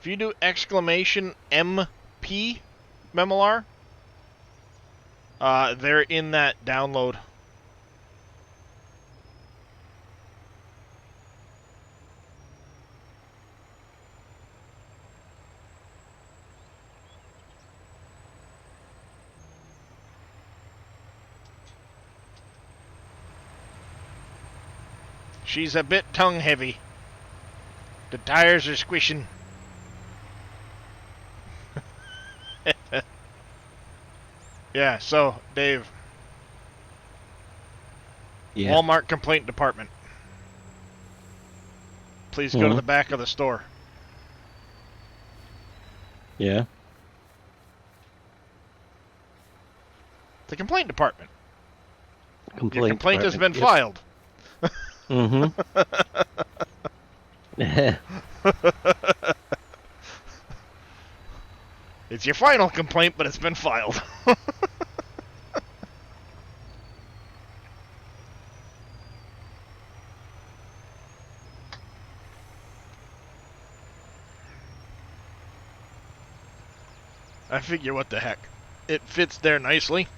If you do exclamation MP, Memolar, they're in that download. She's a bit tongue heavy. The tires are squishing. Yeah, so, Dave. Yeah. Walmart complaint department. Please go to the back of the store. Yeah. The complaint department. Your Complaint complaint has been department, filed. yep. It's your final complaint, but it's been filed. I figure what the heck. It fits there nicely.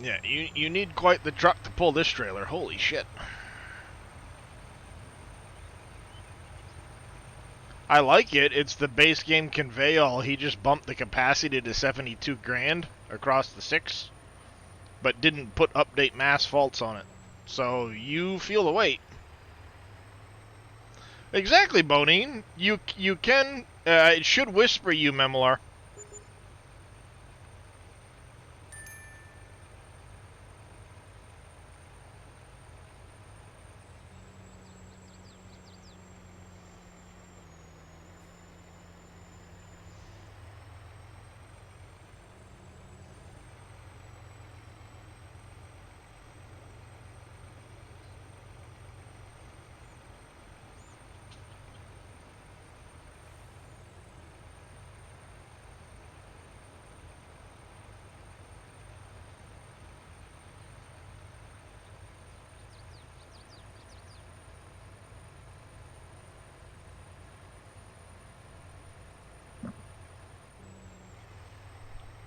Yeah, you need quite the truck to pull this trailer. Holy shit. I like it. It's the base game conveyal. He just bumped the capacity to 72 grand across the 6, but didn't put update mass faults on it. So you feel the weight. Exactly, Bonine. You can... it should whisper you, Memolar.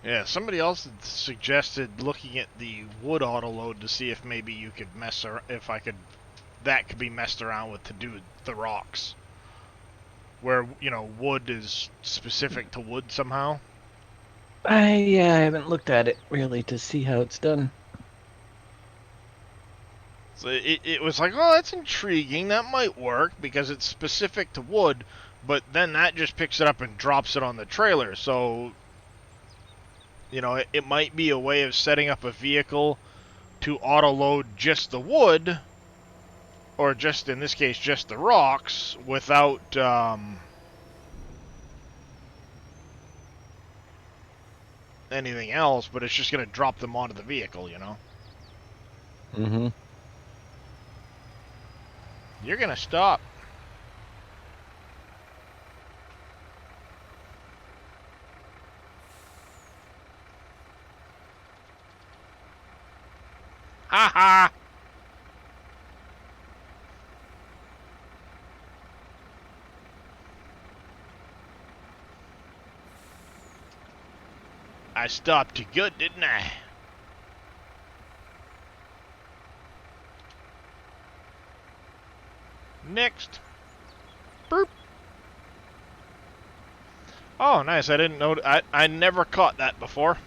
Yeah, somebody else had suggested looking at the wood auto load to see if maybe you could that could be messed around with to do the rocks. Where, you know, wood is specific to wood somehow. I haven't looked at it really to see how it's done. So it was like, oh, that's intriguing. That might work because it's specific to wood, but then that just picks it up and drops it on the trailer. So, you know, it might be a way of setting up a vehicle to auto-load just the wood, or just, in this case, just the rocks, without, anything else, but it's just going to drop them onto the vehicle, you know? Mm-hmm. You're going to stop. ha ha! I stopped you good, didn't I? Next. Burp. Oh, nice. I didn't know. I never caught that before.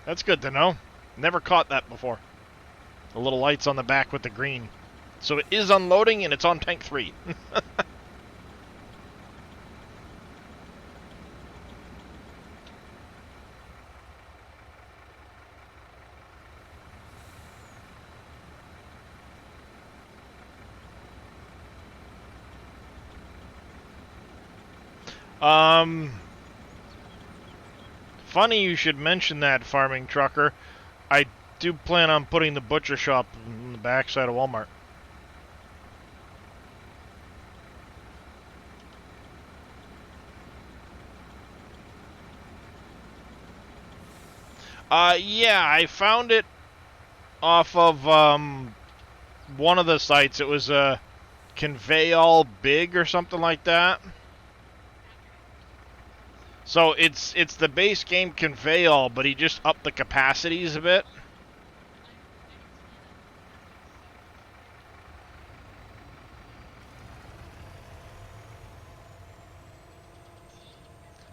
That's good to know. Never caught that before. The little lights on the back with the green. So it is unloading and it's on tank 3. Funny you should mention that, farming trucker. I do plan on putting the butcher shop in the backside of Walmart. Yeah, I found it off of one of the sites. It was Convey All Big or something like that. So it's the base game Convey All, but he just upped the capacities a bit.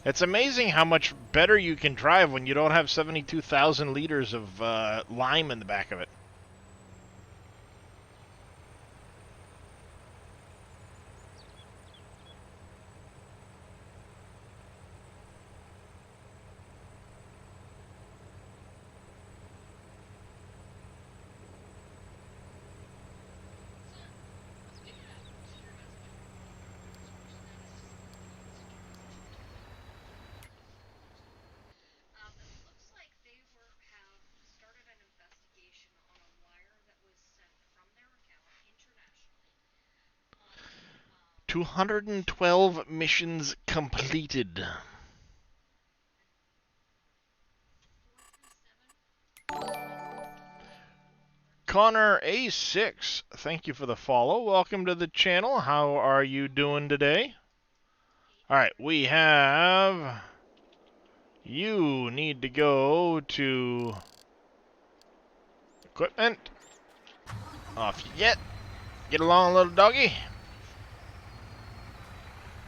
It's amazing how much better you can drive when you don't have 72,000 liters of lime in the back of it. It looks like they have started an investigation on a wire that was sent from their account internationally. 212 missions completed. 437. Connor A6, thank you for the follow. Welcome to the channel. How are you doing today? Alright, we have... You need to go to... Equipment. Off you get. Get along, little doggy.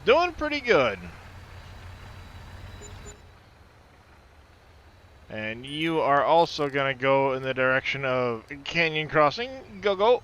Doing pretty good. And you are also going to go in the direction of Canyon Crossing. Go, go.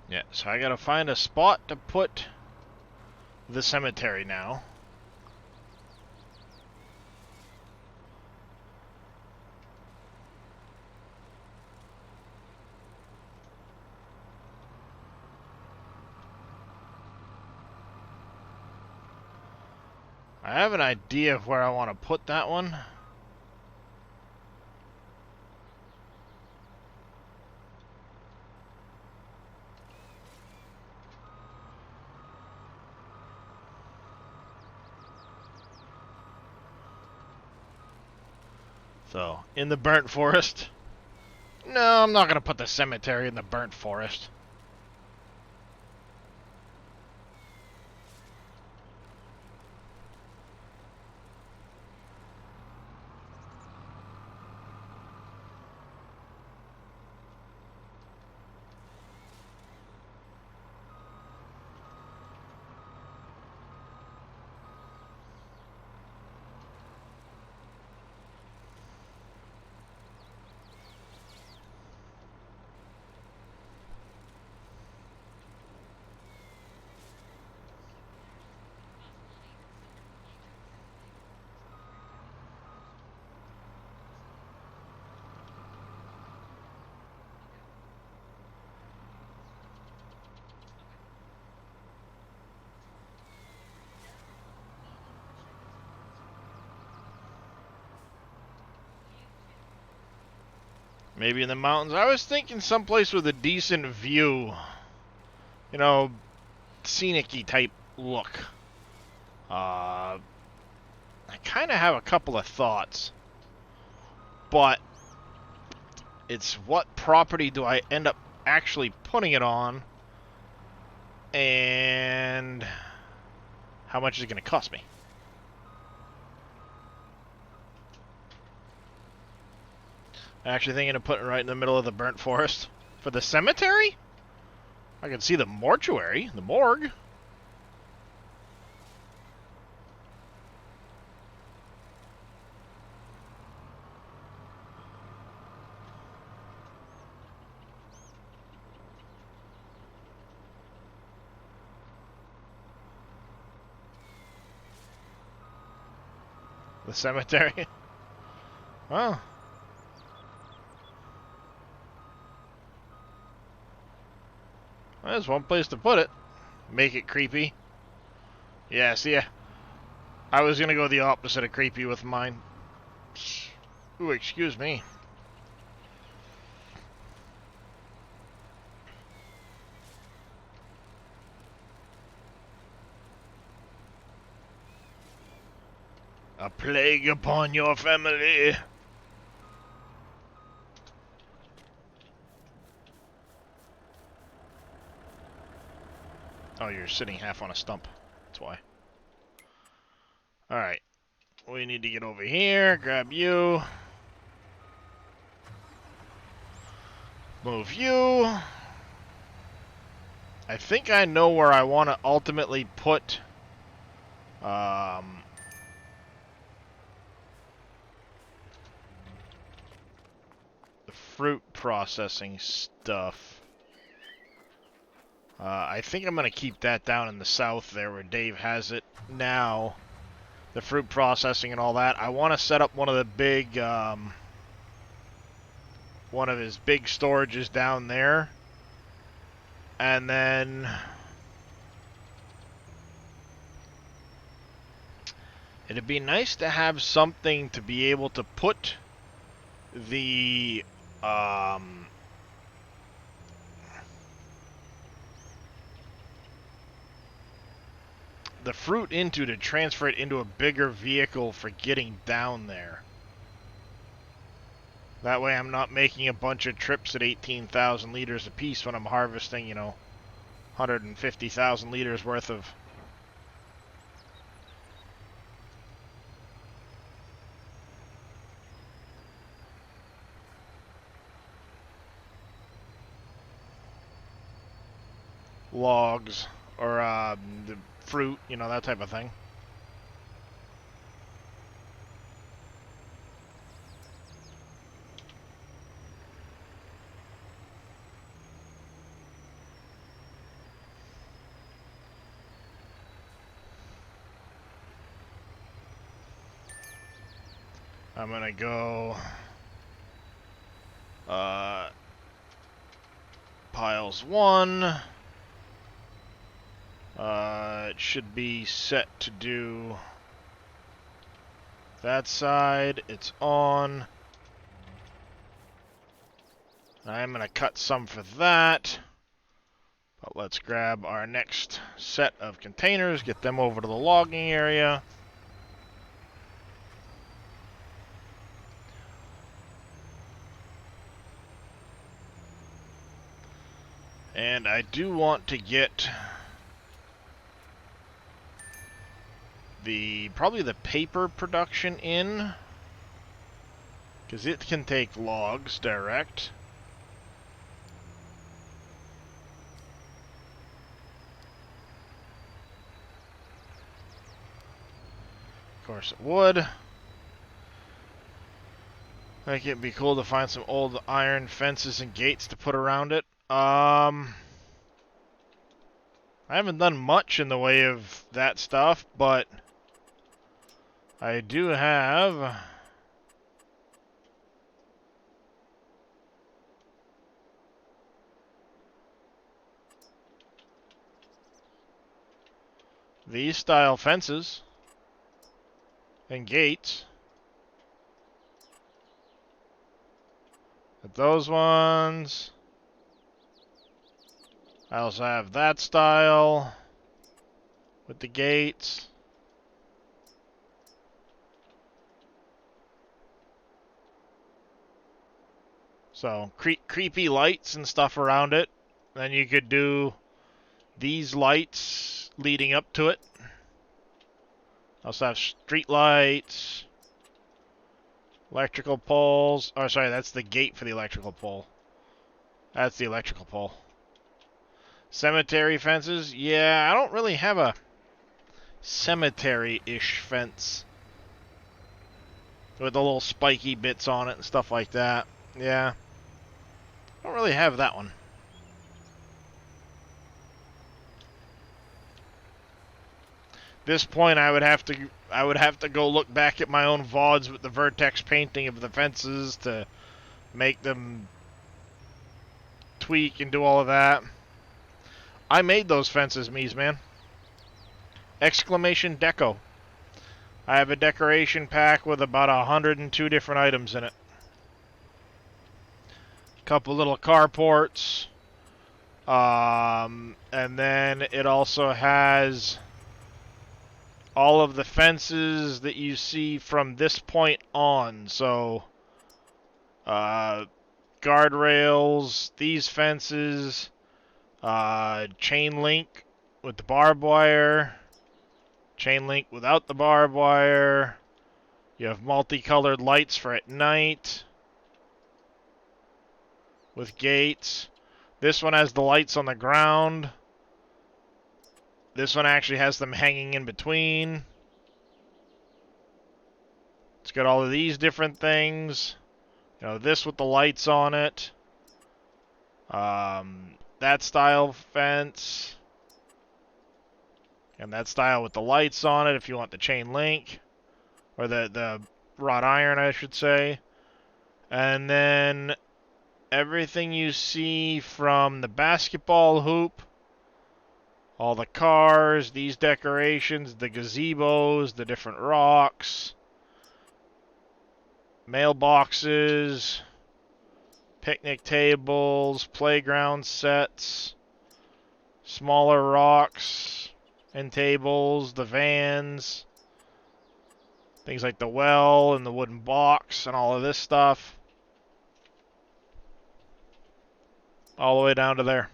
Yeah, so I gotta find a spot to put the cemetery now. I have an idea of where I want to put that one. So, in the burnt forest. No, I'm not going to put the cemetery in the burnt forest. Maybe in the mountains. I was thinking someplace with a decent view. You know, scenic-y type look. I kind of have a couple of thoughts. But it's what property do I end up actually putting it on? And how much is it going to cost me? I'm actually thinking of putting it right in the middle of the burnt forest. For the cemetery? I can see the mortuary, the morgue. The cemetery? Well. There's one place to put it. Make it creepy. Yeah, see, I was going to go the opposite of creepy with mine. Ooh, excuse me. A plague upon your family. Oh, you're sitting half on a stump. That's why. Alright. We need to get over here. Grab you. Move you. I think I know where I want to ultimately put... the fruit processing stuff. I think I'm going to keep that down in the south there where Dave has it now. The fruit processing and all that. I want to set up one of the big, one of his big storages down there. And then... it'd be nice to have something to be able to put the, the fruit into to transfer it into a bigger vehicle for getting down there. That way I'm not making a bunch of trips at 18,000 liters apiece when I'm harvesting, you know, 150,000 liters worth of... logs, or the fruit, you know, that type of thing. I'm gonna go piles 1. It should be set to do that side. It's on. I'm going to cut some for that. But let's grab our next set of containers, get them over to the logging area. And I do want to get probably the paper production in, because it can take logs direct. Of course it would. I think it'd be cool to find some old iron fences and gates to put around it. I haven't done much in the way of that stuff, but I do have these style fences and gates those ones. I also have that style with the gates. So, creepy lights and stuff around it. Then you could do these lights leading up to it. Also have street lights, electrical poles. Oh, sorry, that's the gate for the electrical pole. That's the electrical pole. Cemetery fences. Yeah, I don't really have a cemetery-ish fence with the little spiky bits on it and stuff like that. Yeah. I don't really have that one. This point I would have to go look back at my own VODs with the Vertex painting of the fences to make them tweak and do all of that. I made those fences, Mies, man. Exclamation Deco. I have a decoration pack with about 102 different items in it. Couple little carports. And then it also has all of the fences that you see from this point on. So, guardrails, these fences, chain link with the barbed wire, chain link without the barbed wire. You have multicolored lights for at night with gates. This one has the lights on the ground. This one actually has them hanging in between. It's got all of these different things. You know, this with the lights on it. That style fence. And that style with the lights on it if you want the chain link. Or the wrought iron, I should say. And then everything you see from the basketball hoop, all the cars, these decorations, the gazebos, the different rocks, mailboxes, picnic tables, playground sets, smaller rocks and tables, the vans, things like the well and the wooden box and all of this stuff. All the way down to there.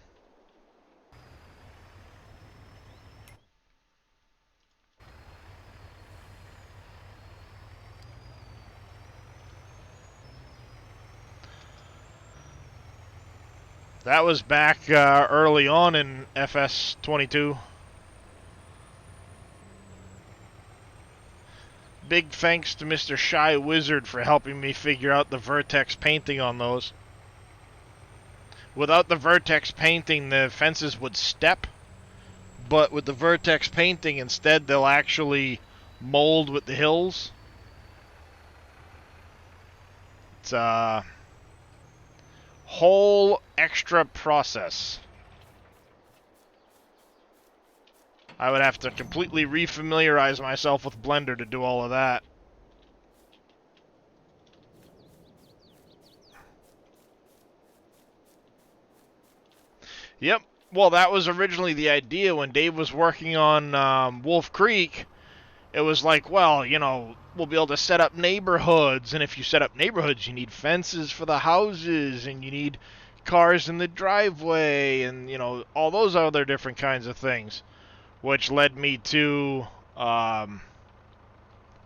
That was back early on in FS22. Big thanks to Mr. Shy Wizard for helping me figure out the Vertex painting on those. Without the Vertex painting, the fences would step. But with the Vertex painting, instead, they'll actually mold with the hills. It's a whole extra process. I would have to completely refamiliarize myself with Blender to do all of that. Yep. Well, that was originally the idea when Dave was working on Wolf Creek. It was like, well, you know, we'll be able to set up neighborhoods, and if you set up neighborhoods, you need fences for the houses, and you need cars in the driveway, and, you know, all those other different kinds of things, which led me to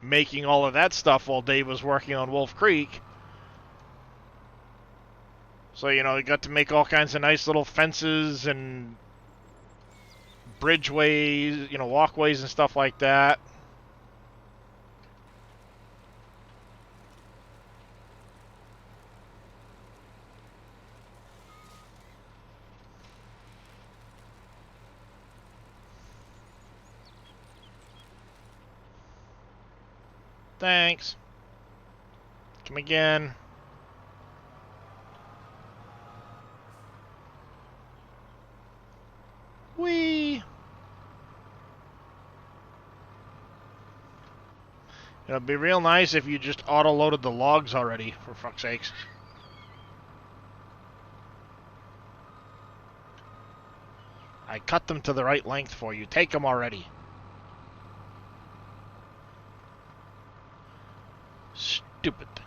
making all of that stuff while Dave was working on Wolf Creek. So, you know, you got to make all kinds of nice little fences and bridgeways, you know, walkways and stuff like that. Thanks. Come again. Whee! It'd be real nice if you just auto-loaded the logs already, for fuck's sakes. I cut them to the right length for you. Take them already. Stupid thing.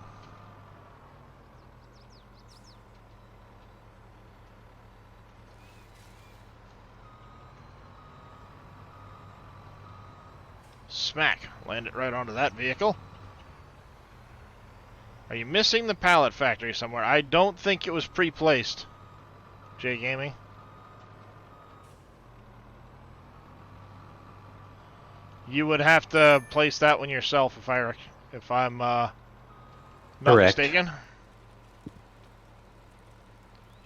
Smack. Land it right onto that vehicle. Are you missing the pallet factory somewhere? I don't think it was pre-placed. J Gaming. You would have to place that one yourself if I'm not Correct. mistaken.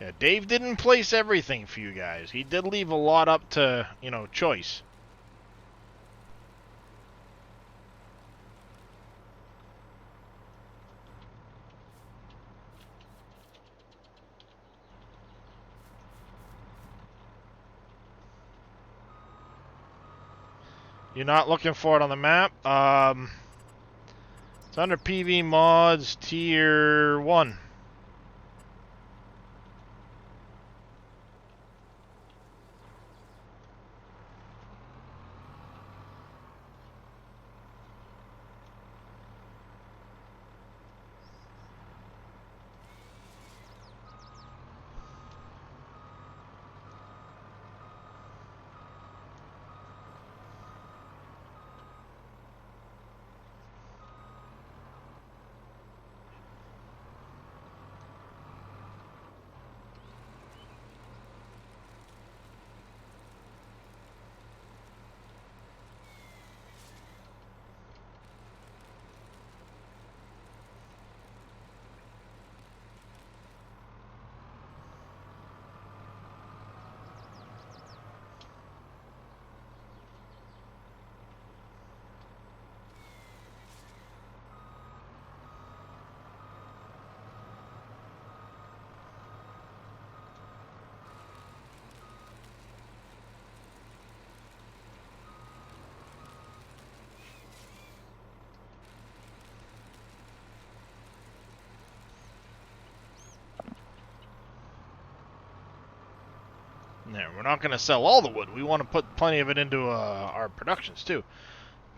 Yeah, Dave didn't place everything for you guys. He did leave a lot up to, choice. You're not looking for it on the map. It's under PV Mods Tier 1. There, we're not going to sell all the wood. We want to put plenty of it into our productions too.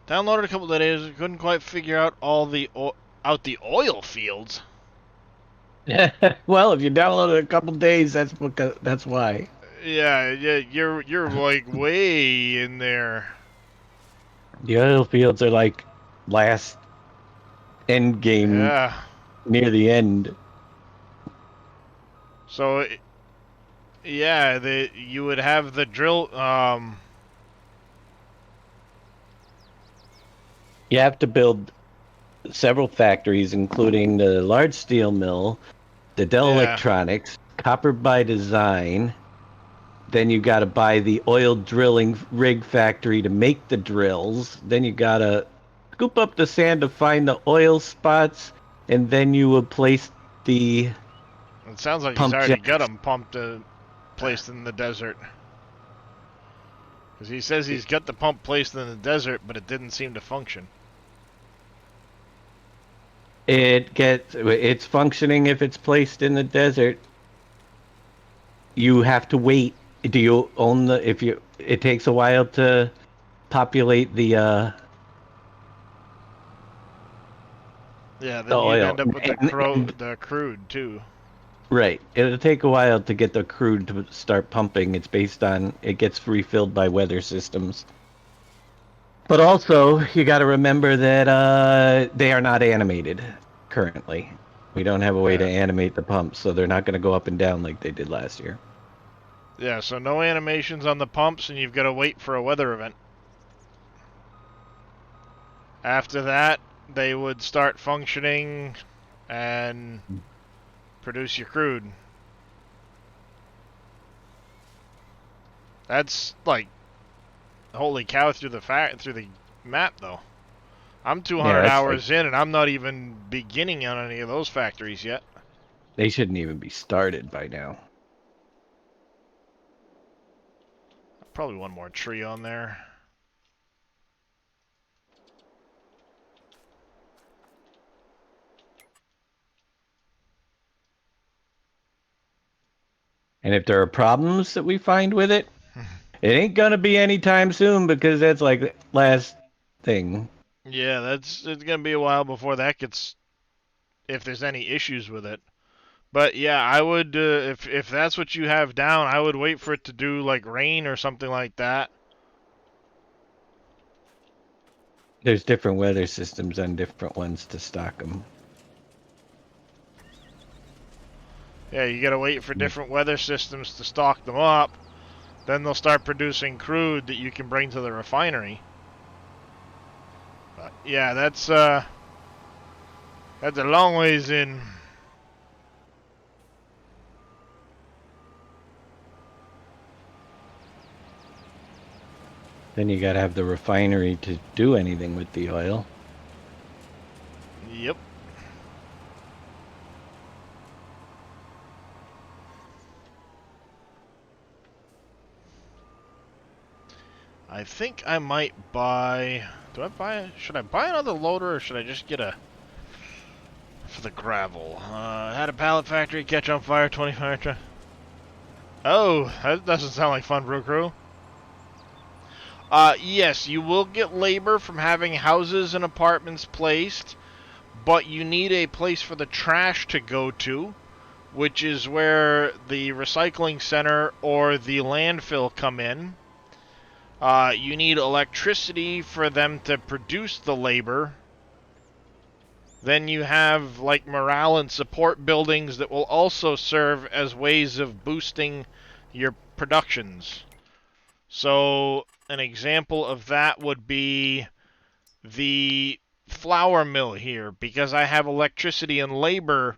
Downloaded a couple of days. Couldn't quite figure out the oil fields. Well, if you downloaded a couple days, that's why. Yeah, you're like way in there. The oil fields are like last end game Yeah. near the end. So, yeah, you would have the drill. You have to build several factories, including the large steel mill, the Dell Yeah. Electronics, Copper by Design. Then you got to buy the oil drilling rig factory to make the drills. Then you got to scoop up the sand to find the oil spots, and then you would place the It sounds like Pump he's already jacks. got them pumped, placed in the desert. Because he says he's got the pump placed in the desert, but it didn't seem to function. it's functioning if it's placed in the desert. You have to wait. Do you own it takes a while to populate the Yeah, then The you'd oil. end up with And- the crude too. right. It'll take a while to get the crude to start pumping. It's based on it gets refilled by weather systems. But also, you got to remember that they are not animated currently. We don't have a way to Yeah. animate the pumps, so they're not going to go up and down like they did last year. Yeah, so no animations on the pumps, and you've got to wait for a weather event. After that, they would start functioning and produce your crude. That's like, holy cow, through the map though. I'm 200 that's hours in, and I'm not even beginning on any of those factories yet. They shouldn't even be started by now. Probably one more tree on there. And if there are problems that we find with it, It ain't gonna be anytime soon because that's like last thing. Yeah, it's gonna be a while before that gets, if there's any issues with it. But yeah, I would if that's what you have down, I would wait for it to do like rain or something like that. There's different weather systems on different ones to stock them. Yeah, you gotta wait for different weather systems to stock them up. Then they'll start producing crude that you can bring to the refinery. But yeah, that's a long ways in. Then you gotta have the refinery to do anything with the oil. Yep. I think I might buy. Should I buy another loader or should I just get a for the gravel? Had a pallet factory catch on fire, 25 truck. Oh, that doesn't sound like fun, Brew Crew. Yes, you will get labor from having houses and apartments placed, but you need a place for the trash to go to, which is where the recycling center or the landfill come in. You need electricity for them to produce the labor. Then you have like morale and support buildings that will also serve as ways of boosting your productions. So an example of that would be the flour mill here. Because I have electricity and labor,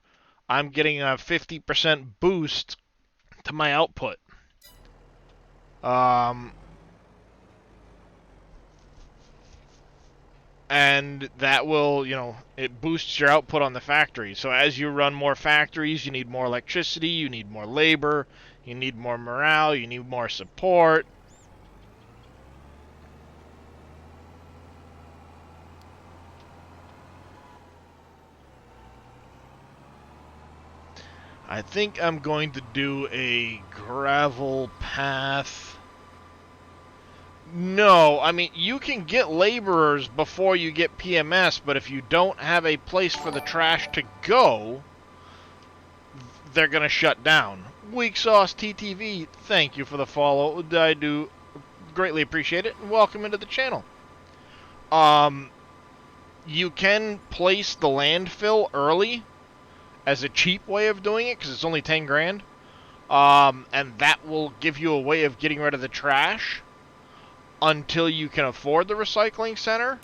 I'm getting a 50% boost to my output. And that will, it boosts your output on the factory. So as you run more factories, you need more electricity, you need more labor, you need more morale, you need more support. I think I'm going to do a gravel path. No, I mean, you can get laborers before you get PMS, but if you don't have a place for the trash to go, they're going to shut down. Weak Sauce TTV, thank you for the follow. I do greatly appreciate it, and welcome into the channel. You can place the landfill early as a cheap way of doing it, because it's only 10 grand. And that will give you a way of getting rid of the trash until you can afford the recycling center.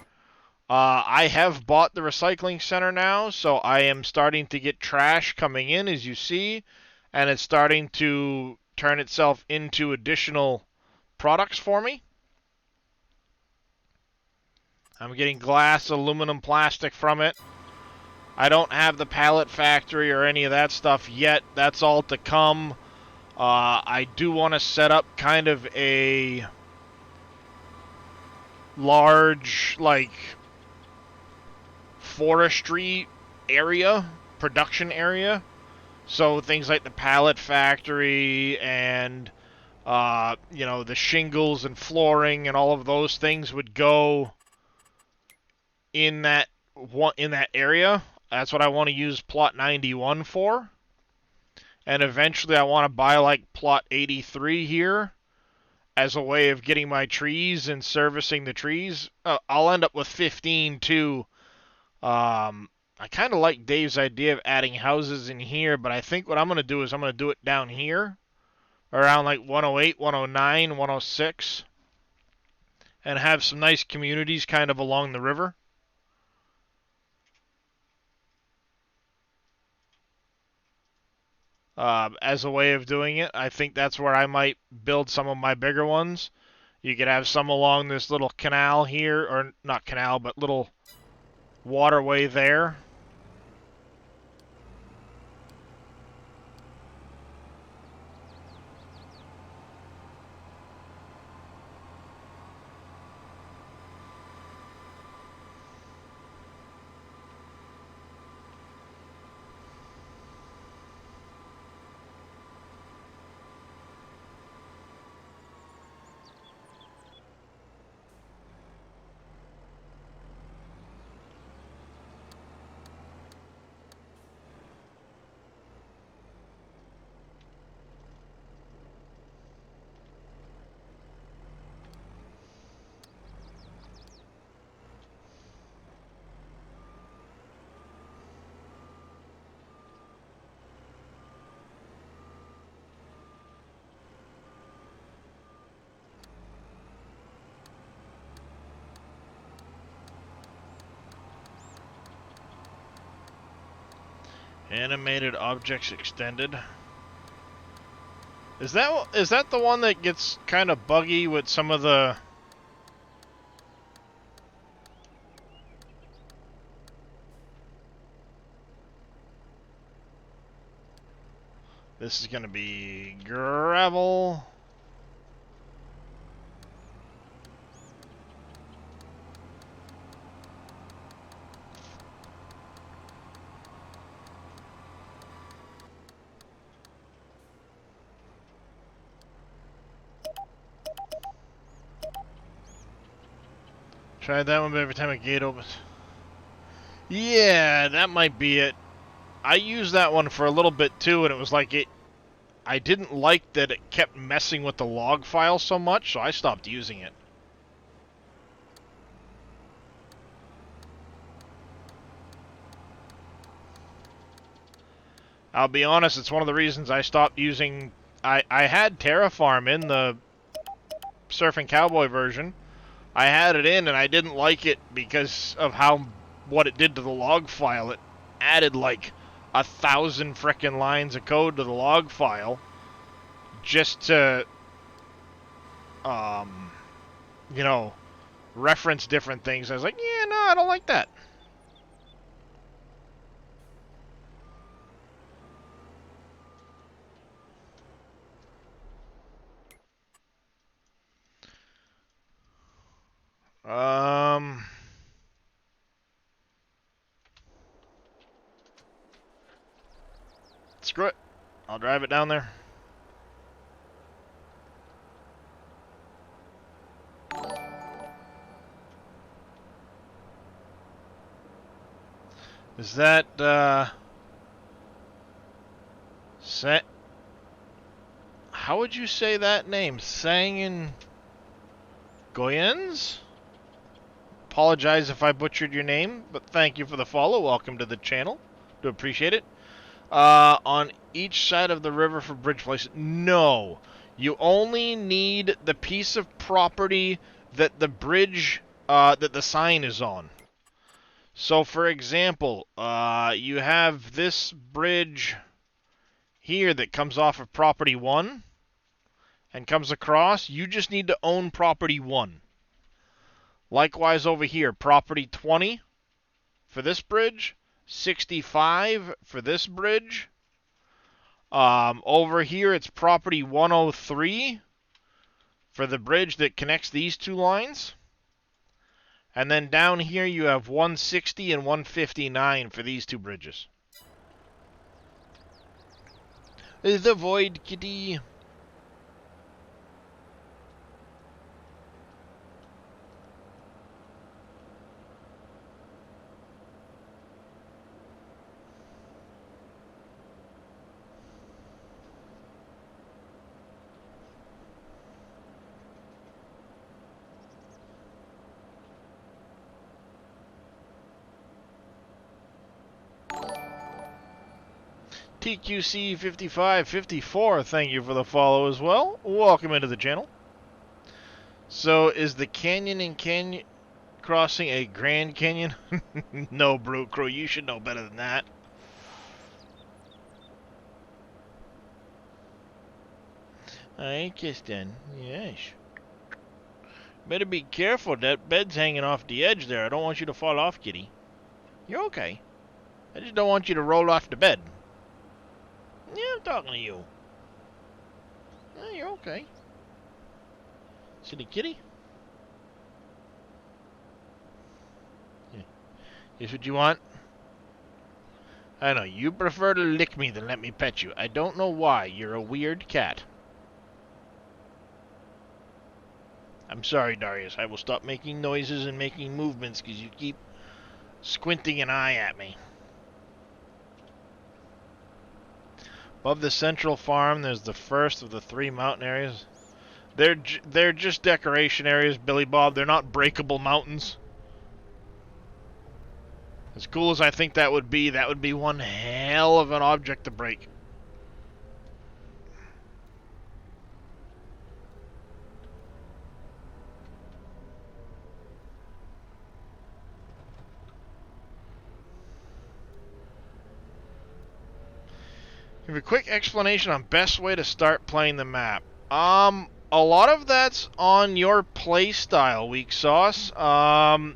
I have bought the recycling center now, so I am starting to get trash coming in, as you see, and it's starting to turn itself into additional products for me. I'm getting glass, aluminum, plastic from it. I don't have the pallet factory or any of that stuff yet. That's all to come. I do want to set up kind of a large, like, forestry area, production area. So things like the pallet factory and, the shingles and flooring and all of those things would go in that area. That's what I want to use plot 91 for. And eventually I want to buy like plot 83 here as a way of getting my trees and servicing the trees. I'll end up with 15 too. I kind of like Dave's idea of adding houses in here, but I think what I'm going to do is I'm going to do it down here around like 108, 109, 106 and have some nice communities kind of along the river. As a way of doing it. I think that's where I might build some of my bigger ones. You could have some along this little canal here, or not canal, but little waterway there. Animated objects extended. Is that the one that gets kind of buggy with some of the... This is gonna be gravel. Try that one, but every time a gate opens. Yeah, that might be it. I used that one for a little bit too, and it was like I didn't like that it kept messing with the log file so much, so I stopped using it. I'll be honest, it's one of the reasons I stopped using... I had Terrafarm in the Surfing Cowboy version. I had it in, and I didn't like it because of what it did to the log file. It added like 1,000 frickin' lines of code to the log file just to, you know, reference different things. I was like, yeah, no, I don't like that. Screw it. I'll drive it down there. Is that, how would you say that name? Sangin Goyens? Apologize if I butchered your name, but thank you for the follow. Welcome to the channel. Do appreciate it. On each side of the river for bridge place. No. You only need the piece of property that the bridge, that the sign is on. So, for example, you have this bridge here that comes off of property 1 and comes across. You just need to own property 1. Likewise over here, property 20 for this bridge, 65 for this bridge. Over here, it's property 103 for the bridge that connects these two lines. And then down here, you have 160 and 159 for these two bridges. The Void Kitty. TQC 5554, thank you for the follow as well. Welcome into the channel. So, is the canyon and canyon crossing a Grand Canyon? No, Brute Crow, you should know better than that. I kissed then, yes. Better be careful, that bed's hanging off the edge there. I don't want you to fall off, kitty. You're okay. I just don't want you to roll off the bed. Yeah, I'm talking to you. Oh, you're okay. Silly kitty. Yeah. Is what you want? I know, you prefer to lick me than let me pet you. I don't know why. You're a weird cat. I'm sorry, Darius. I will stop making noises and making movements because you keep squinting an eye at me. Above the central farm, there's the first of the 3 mountain areas. They're just decoration areas, Billy Bob. They're not breakable mountains. As cool as I think that would be one hell of an object to break. Give a quick explanation on best way to start playing the map. A lot of that's on your play style, Weak Sauce. I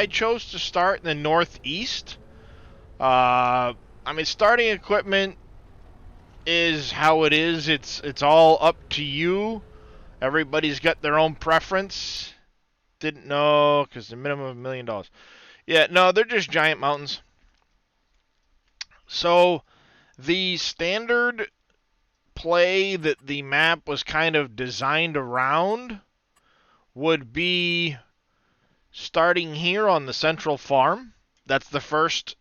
chose to start in the northeast. I mean, starting equipment is how it is. It's all up to you. Everybody's got their own preference. Didn't know, because the minimum of $1 million. Yeah, no, they're just giant mountains. So, the standard play that the map was kind of designed around would be starting here on the central farm. That's the first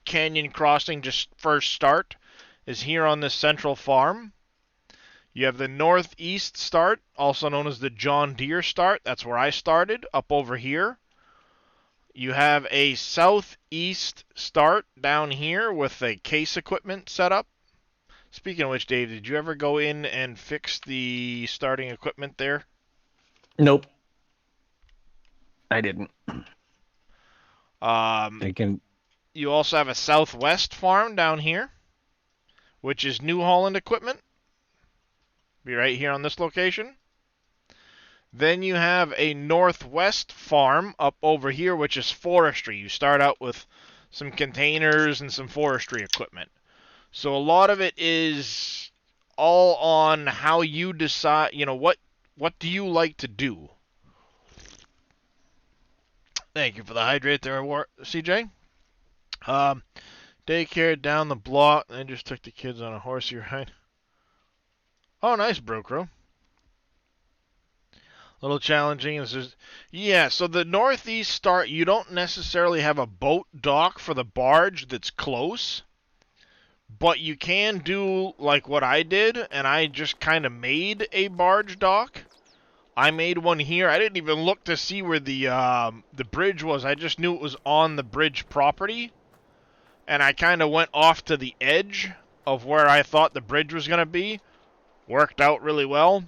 canyon crossing, just first start, is here on this central farm. You have the northeast start, also known as the John Deere start. That's where I started, up over here. You have a southeast start down here with a case equipment setup. Speaking of which, Dave, did you ever go in and fix the starting equipment there? Nope. I didn't. You also have a southwest farm down here, which is New Holland equipment. Be right here on this location. Then you have a northwest farm up over here, which is forestry. You start out with some containers and some forestry equipment. So a lot of it is all on how you decide, what do you like to do? Thank you for the hydrate there, CJ. Daycare down the block, and just took the kids on a horsey ride. Oh, nice, Brocro. A little challenging. Yeah, so the northeast start, you don't necessarily have a boat dock for the barge that's close. But you can do like what I did, and I just kind of made a barge dock. I made one here. I didn't even look to see where the bridge was. I just knew it was on the bridge property. And I kind of went off to the edge of where I thought the bridge was going to be. Worked out really well.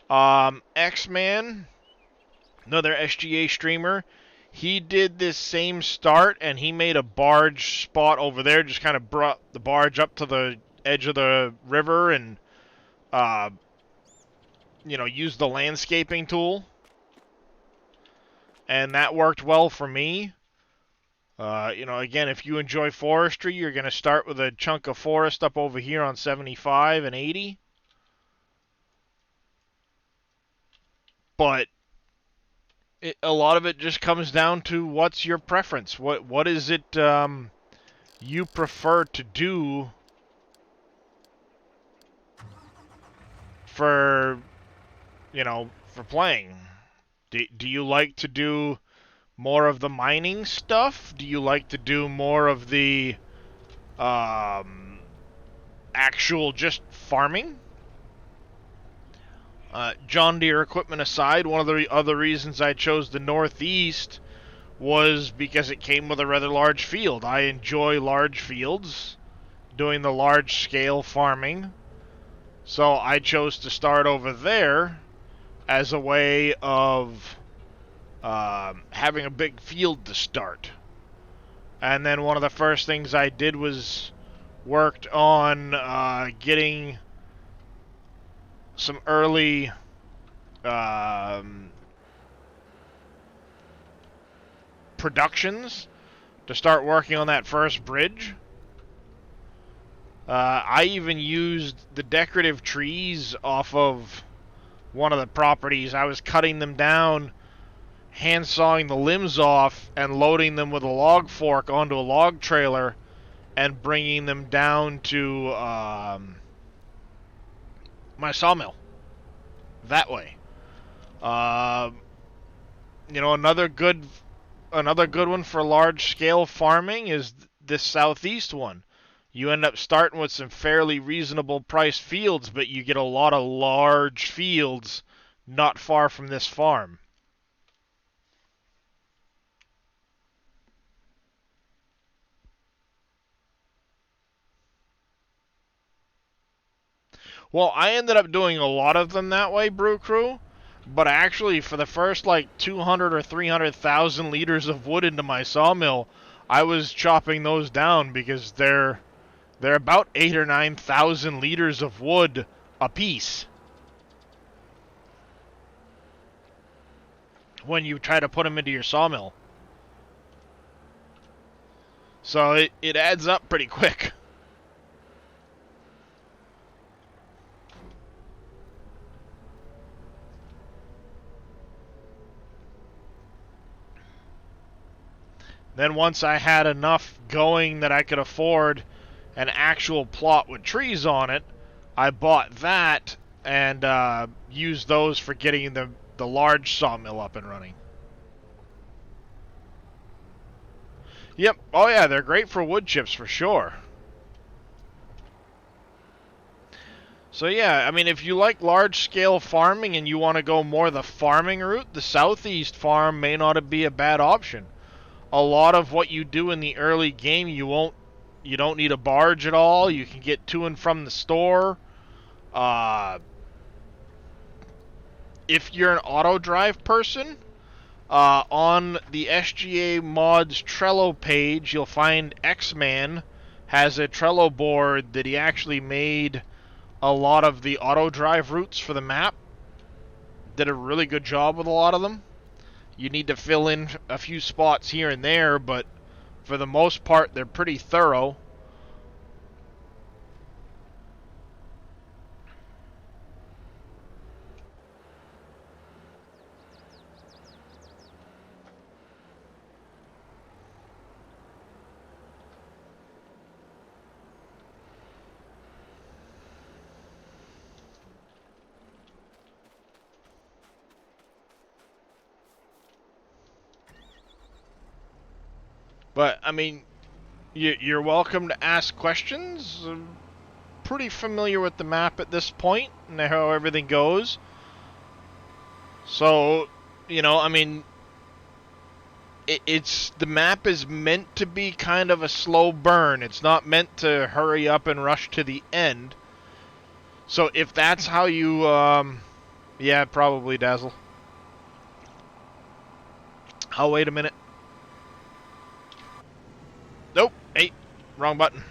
X-Man, another SGA streamer, he did this same start, and he made a barge spot over there, just kind of brought the barge up to the edge of the river and, used the landscaping tool. And that worked well for me. Again, if you enjoy forestry, you're going to start with a chunk of forest up over here on 75 and 80. But a lot of it just comes down to what's your preference. What is it you prefer to do for playing? Do you like to do more of the mining stuff? Do you like to do more of the actual just farming? John Deere equipment aside, one of the other reasons I chose the Northeast was because it came with a rather large field. I enjoy large fields, doing the large-scale farming, so I chose to start over there as a way of having a big field to start. And then one of the first things I did was worked on getting some early productions to start working on that first bridge. I even used the decorative trees off of one of the properties. I was cutting them down, hand sawing the limbs off, and loading them with a log fork onto a log trailer and bringing them down to my sawmill that way. Another good one for large scale farming is this southeast one. You end up starting with some fairly reasonable priced fields, but you get a lot of large fields not far from this farm. Well, I ended up doing a lot of them that way, Brew Crew, but actually for the first 200 or 300,000 liters of wood into my sawmill, I was chopping those down because they're They're about 8,000 or 9,000 liters of wood apiece. When you try to put them into your sawmill. So it adds up pretty quick. Then once I had enough going that I could afford an actual plot with trees on it, I bought that and used those for getting the large sawmill up and running. Yep. Oh yeah, they're great for wood chips for sure. So yeah, I mean, if you like large-scale farming and you want to go more the farming route, the Southeast farm may not be a bad option. A lot of what you do in the early game, you don't need a barge at all. You can get to and from the store. If you're an auto drive person, on the SGA Mods Trello page, you'll find X-Man has a Trello board that he actually made a lot of the auto drive routes for the map. Did a really good job with a lot of them. You need to fill in a few spots here and there, but for the most part, they're pretty thorough. But, I mean, you're welcome to ask questions. I'm pretty familiar with the map at this point and how everything goes. So, you know, I mean, the map is meant to be kind of a slow burn. It's not meant to hurry up and rush to the end. So if that's how you, yeah, probably Dazzle. Oh, wait a minute. Nope. Hey, wrong button.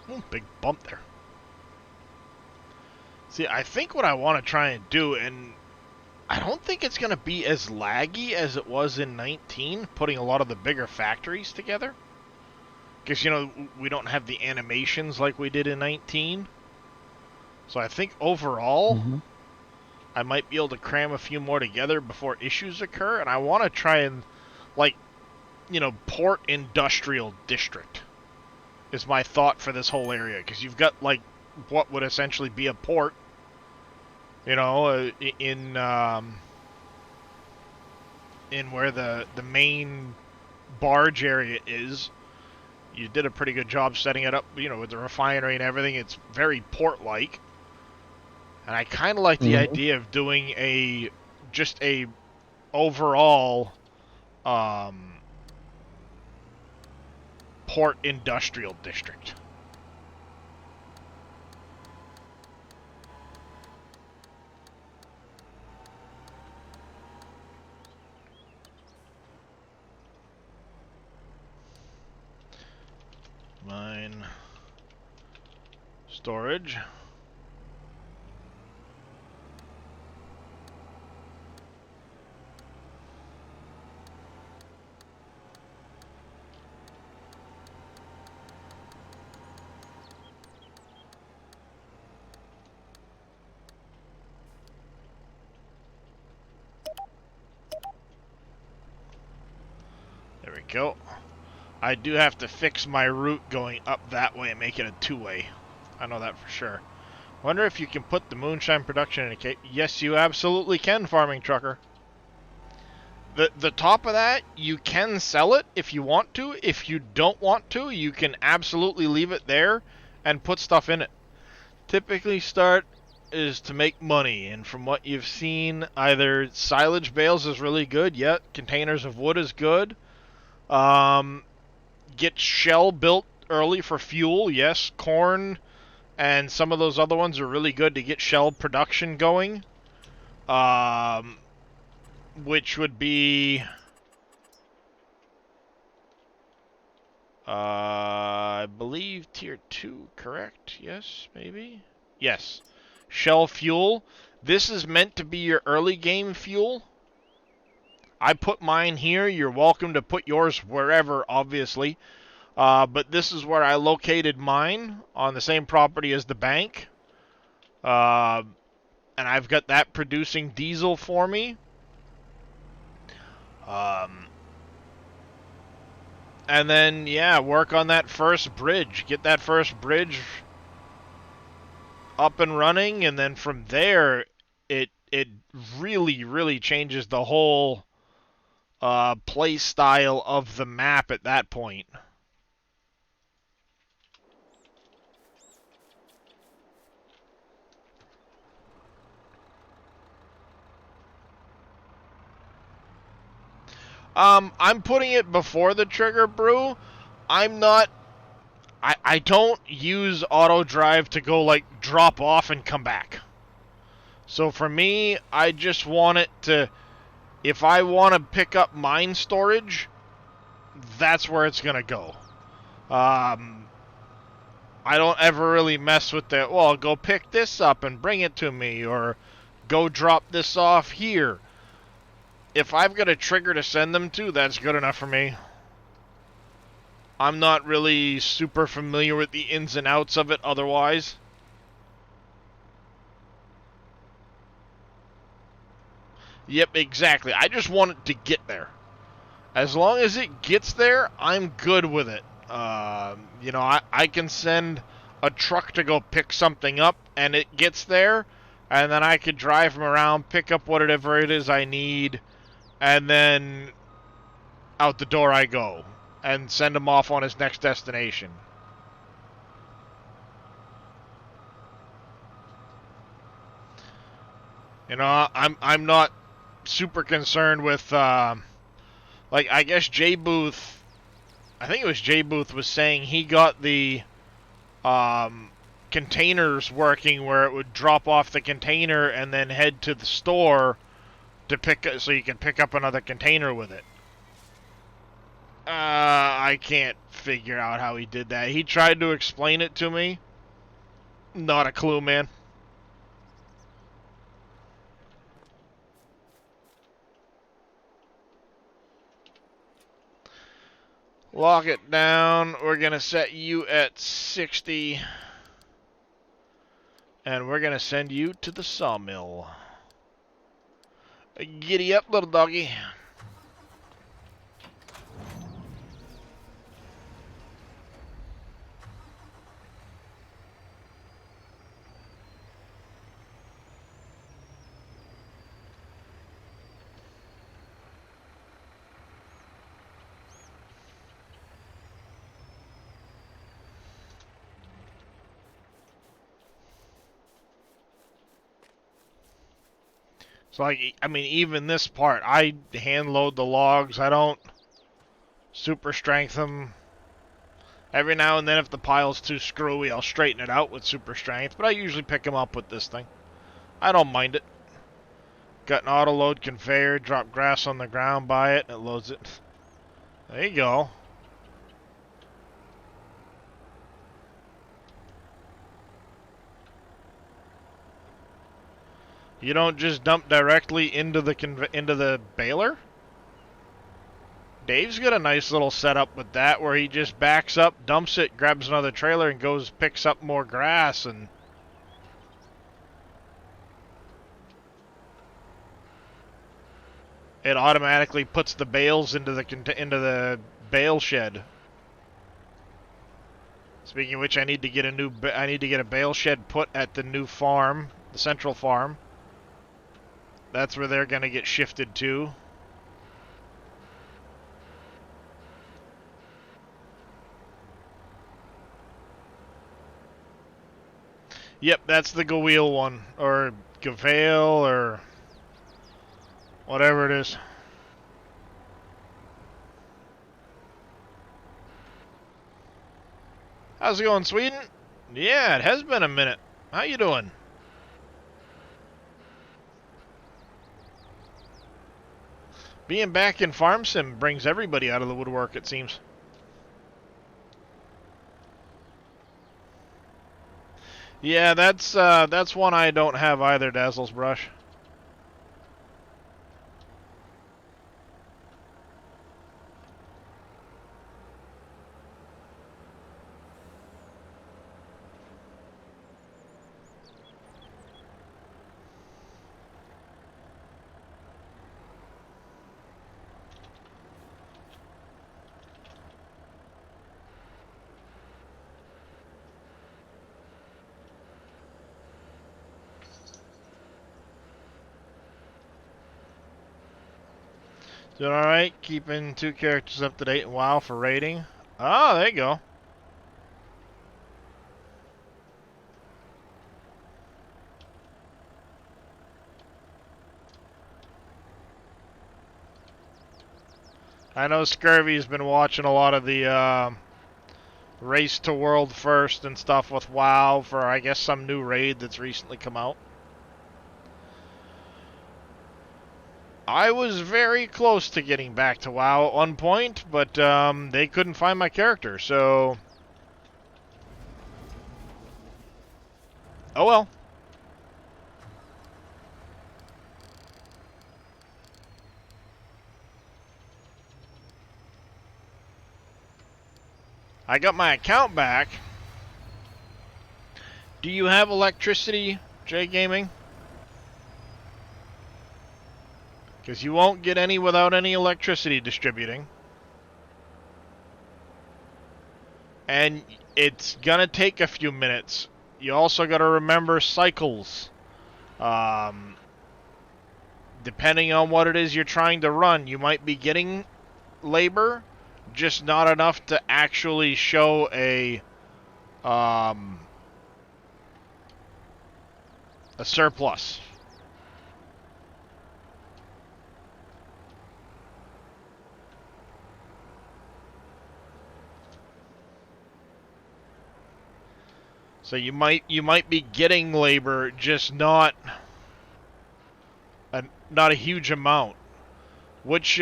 Ooh, big bump there. See, I think what I want to try and do, and I don't think it's going to be as laggy as it was in 19, putting a lot of the bigger factories together. Because, you know, we don't have the animations like we did in 19. So I think overall, I might be able to cram a few more together before issues occur. And I want to try and, like, you know, port industrial district is my thought for this whole area. Because you've got, like, what would essentially be a port. You know, in where the main barge area is, you did a pretty good job setting it up, you know, with the refinery and everything. It's very port-like. And I kind of like the idea of doing just a overall port industrial district. Mine storage. There we go. I do have to fix my route going up that way and make it a two-way. I know that for sure. Wonder if you can put the moonshine production in a case. Yes, you absolutely can, Farming Trucker. The top of that, you can sell it if you want to. If you don't want to, you can absolutely leave it there and put stuff in it. Typically start is to make money, and from what you've seen, either silage bales is really good, yet containers of wood is good. Get shell built early for fuel, yes. Corn and some of those other ones are really good to get shell production going. Which would be... I believe tier 2, correct? Yes, maybe? Yes. Shell fuel. This is meant to be your early game fuel. I put mine here. You're welcome to put yours wherever, obviously. But this is where I located mine, on the same property as the bank. And I've got that producing diesel for me. And then, yeah, work on that first bridge. Get that first bridge up and running, and then from there, it really, really changes the whole play style of the map at that point. I'm putting it before the trigger brew. I'm not... I don't use auto drive to go, like, drop off and come back. So for me, I just want it to... If I want to pick up mine storage, that's where it's going to go. I don't ever really mess with the, well, go pick this up and bring it to me, or go drop this off here. If I've got a trigger to send them to, that's good enough for me. I'm not really super familiar with the ins and outs of it otherwise. Yep, exactly. I just want it to get there. As long as it gets there, I'm good with it. You know, I can send a truck to go pick something up, and it gets there, and then I could drive them around, pick up whatever it is I need, and then out the door I go, and send him off on his next destination. You know, I'm not super concerned with, like, I guess Jay Booth, I think it was Jay Booth was saying he got the containers working where it would drop off the container and then head to the store to pick, so you can pick up another container with it. I can't figure out how he did that. He tried to explain it to me. Not a clue, man. Lock it down. We're going to set you at 60. And we're going to send you to the sawmill. Giddy up, little doggy. So, like, I mean, even this part, I hand load the logs. I don't super strength them. Every now and then, if the pile's too screwy, I'll straighten it out with super strength. But I usually pick them up with this thing. I don't mind it. Got an auto load conveyor. Drop grass on the ground by it, and it loads it. There you go. You don't just dump directly into the baler? Dave's got a nice little setup with that where he just backs up, dumps it, grabs another trailer, and goes picks up more grass, and it automatically puts the bales into the bale shed. Speaking of which, I need to get a bale shed put at the new farm, the central farm. That's where they're going to get shifted to. Yep, that's the Gaweel one, or Gavale, or whatever it is. How's it going, Sweden? Yeah, it has been a minute. How you doing? Being back in Farm Sim brings everybody out of the woodwork, it seems. Yeah, that's one I don't have either, Dazzle's Brush. Doing alright, keeping 2 characters up to date in WoW for rating. Oh, there you go. I know Scurvy's been watching a lot of the Race to World First and stuff with WoW for, I guess, some new raid that's recently come out. I was very close to getting back to WoW at one point, but they couldn't find my character, so... Oh well. I got my account back. Do you have electricity, J Gaming? Because you won't get any without any electricity distributing. And it's gonna take a few minutes. You also gotta remember cycles. Depending on what it is you're trying to run, you might be getting labor, just not enough to actually show a surplus. So you might be getting labor, just not a huge amount. Which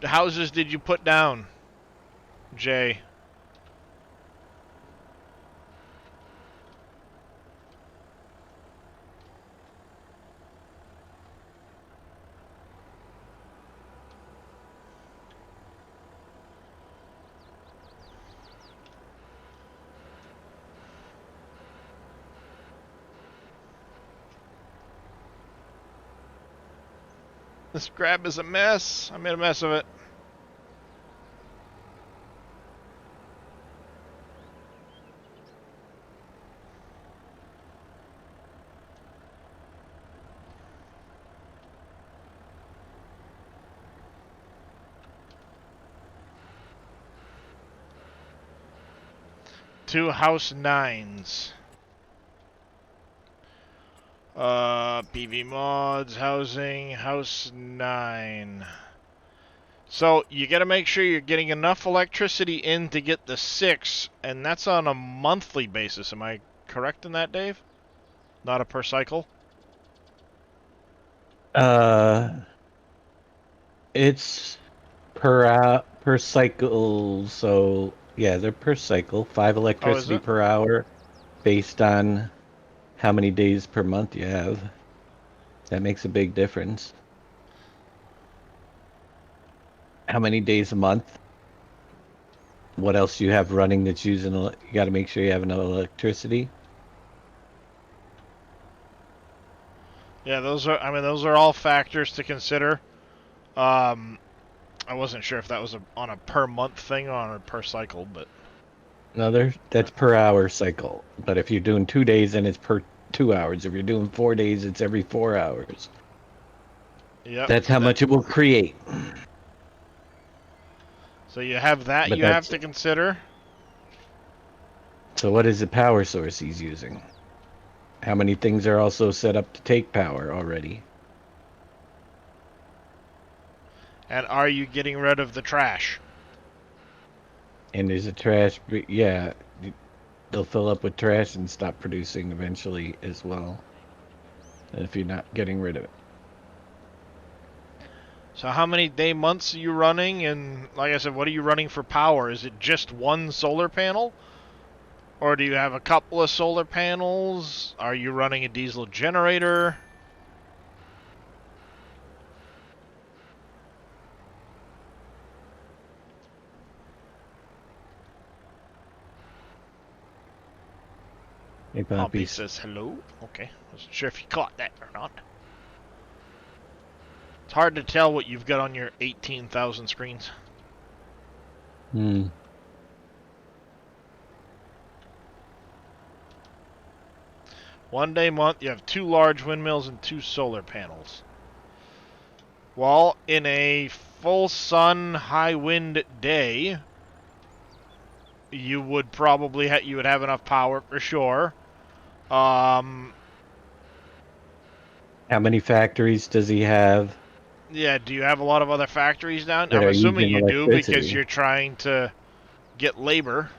houses did you put down, Jay? This grab is a mess. I made a mess of it. Two house 9s. PV mods, housing, house 9. So you gotta make sure you're getting enough electricity in to get the 6, and that's on a monthly basis. Am I correct in that, Dave? Not a per cycle? It's per cycle, so yeah, they're per cycle. 5 electricity it? per hour, based on how many days per month you have. That makes a big difference. How many days a month? What else you have running that's using? You got to make sure you have enough electricity. Yeah, those are all factors to consider. I wasn't sure if that was on a per month thing or on a per cycle, but No, that's per hour cycle. But if you're doing 2 days, then it's per 2 hours. If you're doing 4 days, it's every 4 hours. yeah, That's how much it will create. So you have that But you have to consider. So what is the power source he's using? how many things are also set up to take power already? And are you getting rid of the trash? And there's a trash, yeah, they'll fill up with trash and stop producing eventually as well. If you're not getting rid of it. So how many day months are you running? And like I said, what are you running for power? Is it just one solar panel? Or do you have a couple of solar panels? Are you running a diesel generator? Hey, Pompey puppies. says hello. Okay, wasn't sure if you caught that or not. It's hard to tell what you've got on your 18,000 screens. Hmm. One day month, you have 2 large windmills and 2 solar panels. Well, in a full sun, high wind day, you would probably you would have enough power for sure. How many factories does he have Yeah, do you have a lot of other factories down? that I'm are assuming using you do because electricity? you're trying to get labor.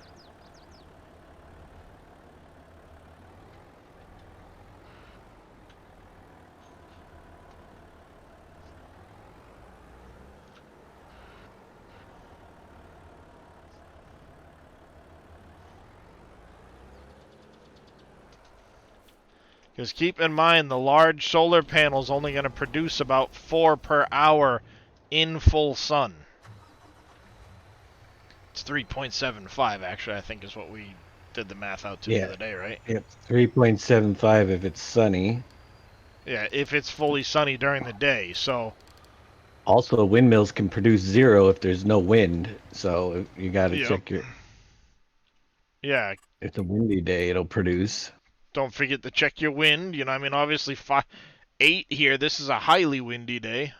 Because keep in mind, the large solar panel's only going to produce about 4 per hour in full sun. It's 3.75, actually, I think is what we did the math out to the Yeah. other day, right? Yep. 3.75 if it's sunny. Yeah, if it's fully sunny during the day. So, Also, windmills can produce 0 if there's no wind. So you got to yep. check your. Yeah, If it's a windy day, it'll produce. don't forget to check your wind. You know, I mean, obviously 8 here. This is a highly windy day.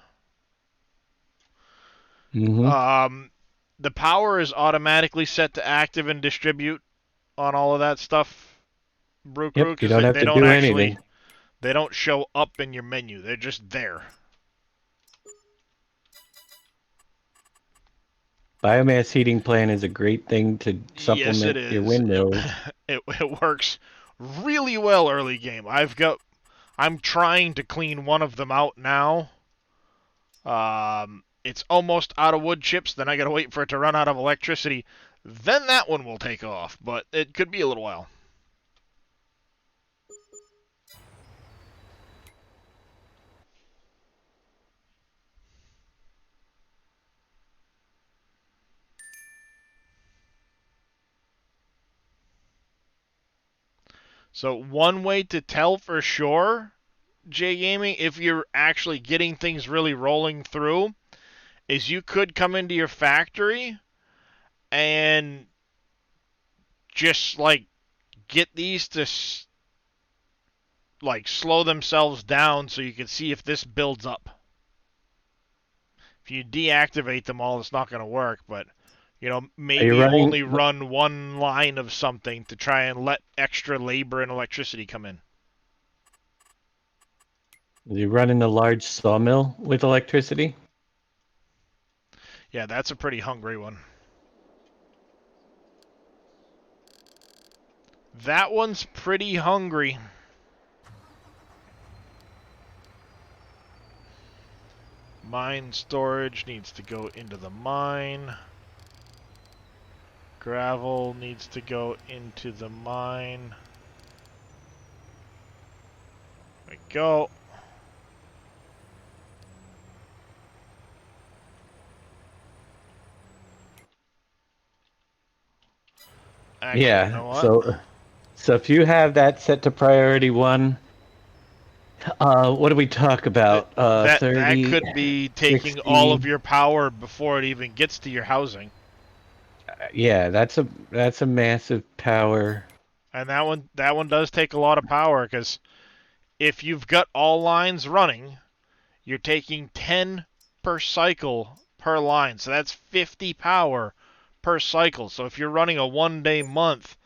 Mm-hmm. The power is automatically set to active and distribute on all of that stuff, Brew Crew, Yep. You because don't have they to don't do actually anything. they don't show up in your menu. They're just there. Biomass heating plant is a great thing to Yes, it supplement your is. windmills. It works really well early game. I'm trying to clean one of them out now. It's almost out of wood chips. Then I gotta wait for it to run out of electricity. Then that one will take off, but it could be a little while. So one way to tell for sure, J Gaming, if you're actually getting things really rolling through, is you could come into your factory and just like get these to like slow themselves down so you can see if this builds up. If you deactivate them all, it's not going to work, but you know, Are you maybe running? only run one line of something to try and let extra labor and electricity come in. Are you running a large sawmill with electricity? Yeah, that's a pretty hungry one. That one's pretty hungry. Mine storage needs to go into the mine. Gravel needs to go into the mine. There we go. Actually, you know Yeah. what? So if you have that set to priority 1, what do we talk about? That 30, could be taking all 60. of your power before it even gets to your housing. Yeah, that's a massive power. And that one does take a lot of power because if you've got all lines running, you're taking 10 per cycle per line. So that's 50 power per cycle. So if you're running a 1 day month,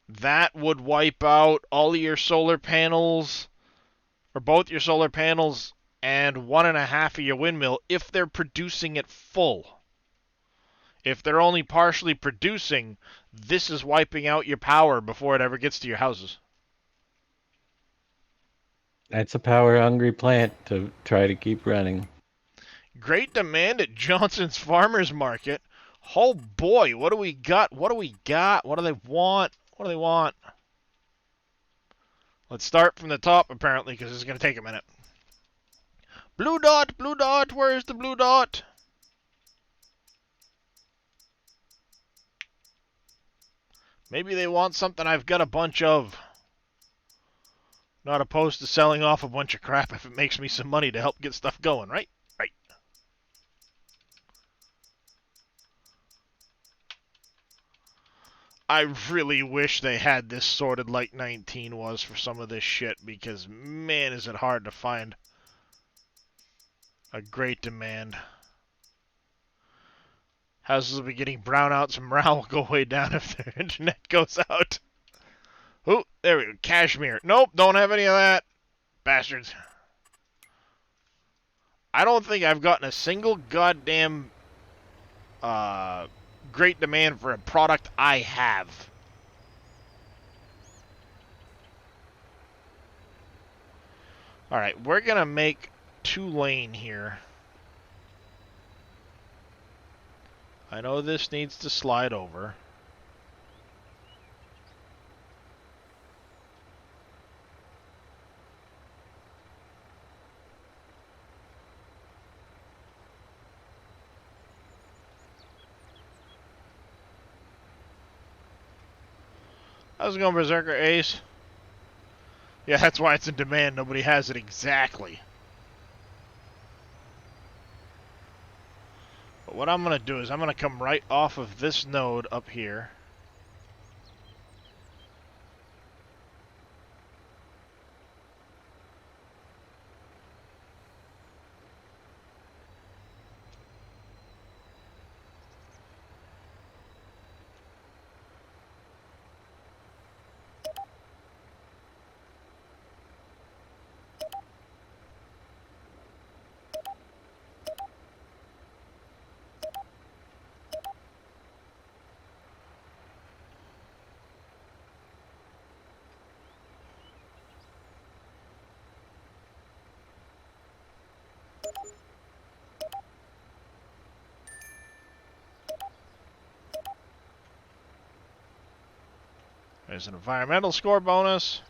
that would wipe out all of your solar panels, or both your solar panels and 1.5 of your windmill if they're producing it full. If they're only partially producing, this is wiping out your power before it ever gets to your houses. That's a power-hungry plant to try to keep running. Great demand at Johnson's Farmers Market. Oh boy, what do we got? What do we got? What do they want? What do they want? Let's start from the top, apparently, because this is going to take a minute. Blue dot, where's the blue dot? Maybe they want something I've got a bunch of. Not opposed to selling off a bunch of crap if it makes me some money to help get stuff going, right? Right. I really wish they had this sorted like 19 was for some of this shit, because man is it hard to find a great demand. Houses will be getting brownouts and morale will go way down if their internet goes out. Oh, there we go. Cashmere. Nope, don't have any of that. Bastards. I don't think I've gotten a single goddamn great demand for a product I have. Alright, we're going to make 2-lane here. I know this needs to slide over. How's it going, Berserker Ace? Yeah, that's why it's in demand. Nobody has it exactly. But what I'm going to do is I'm going to come right off of this node up here. There's an environmental score bonus.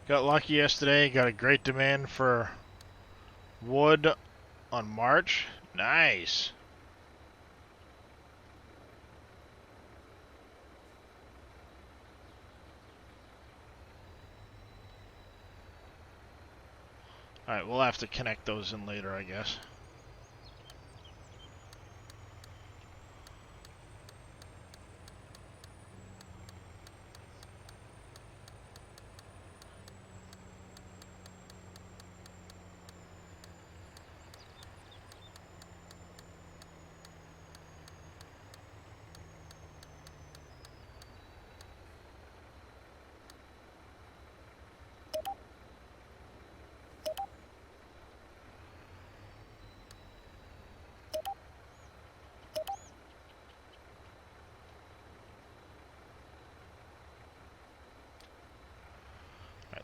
Got lucky yesterday, got a great demand for wood on March. Nice. Alright, we'll have to connect those in later, I guess.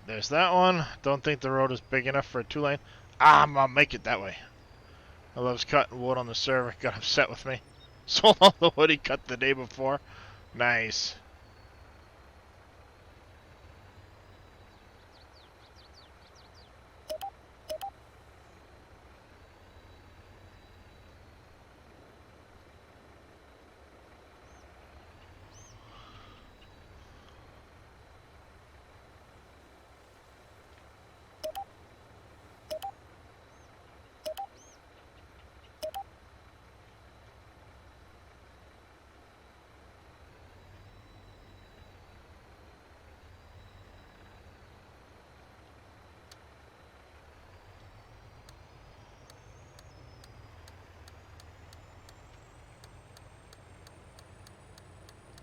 there's that one. Don't think the road is big enough for a 2-lane. I'm gonna make it that way. I loves cutting wood on the server. Got upset with me. Sold all the wood he cut the day before. Nice.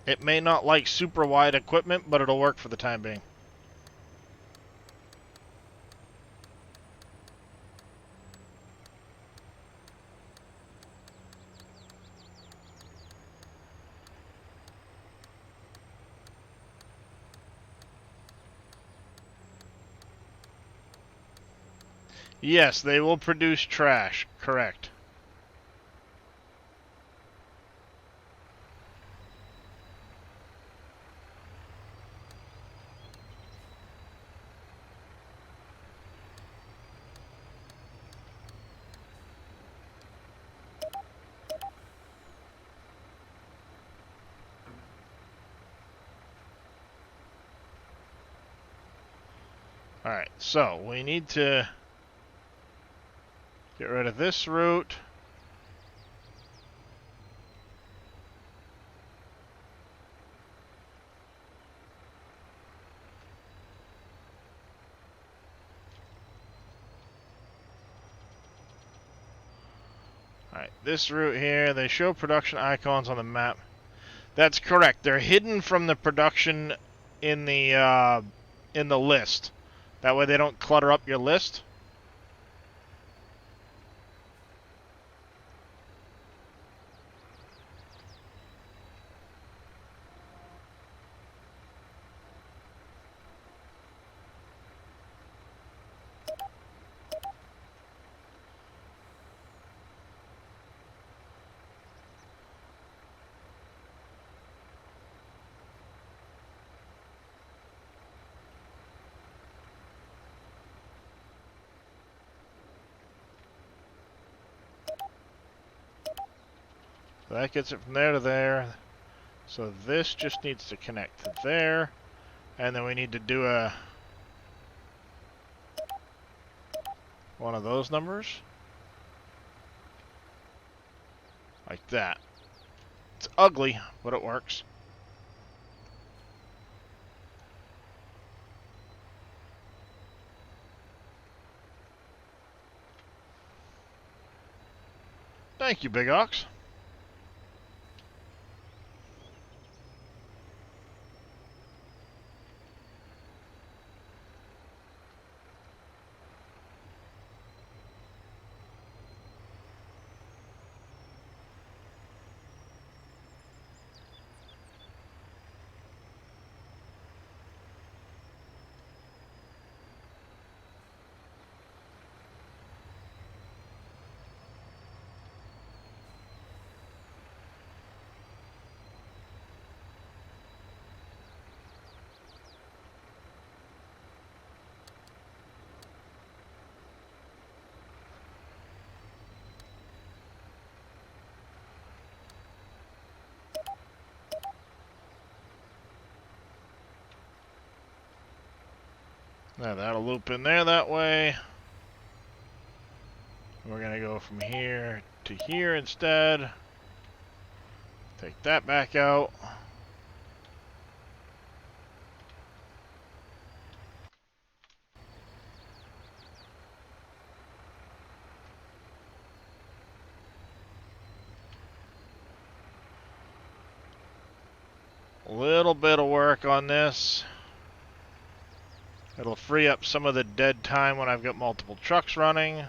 It may not like super wide equipment, but it'll work for the time being. Yes, they will produce trash. Correct. Alright, so we need to get rid of this route. Alright, this route here, they show production icons on the map. That's correct. They're hidden from the production in the list. That way they don't clutter up your list. So that gets it from there to there. So this just needs to connect to there. And then we need to do one of those numbers. Like that. It's ugly, but it works. Thank you, Big Ox. Now that'll loop in there that way. We're gonna go from here to here instead. Take that back out. A little bit of work on this. It'll free up some of the dead time when I've got multiple trucks running.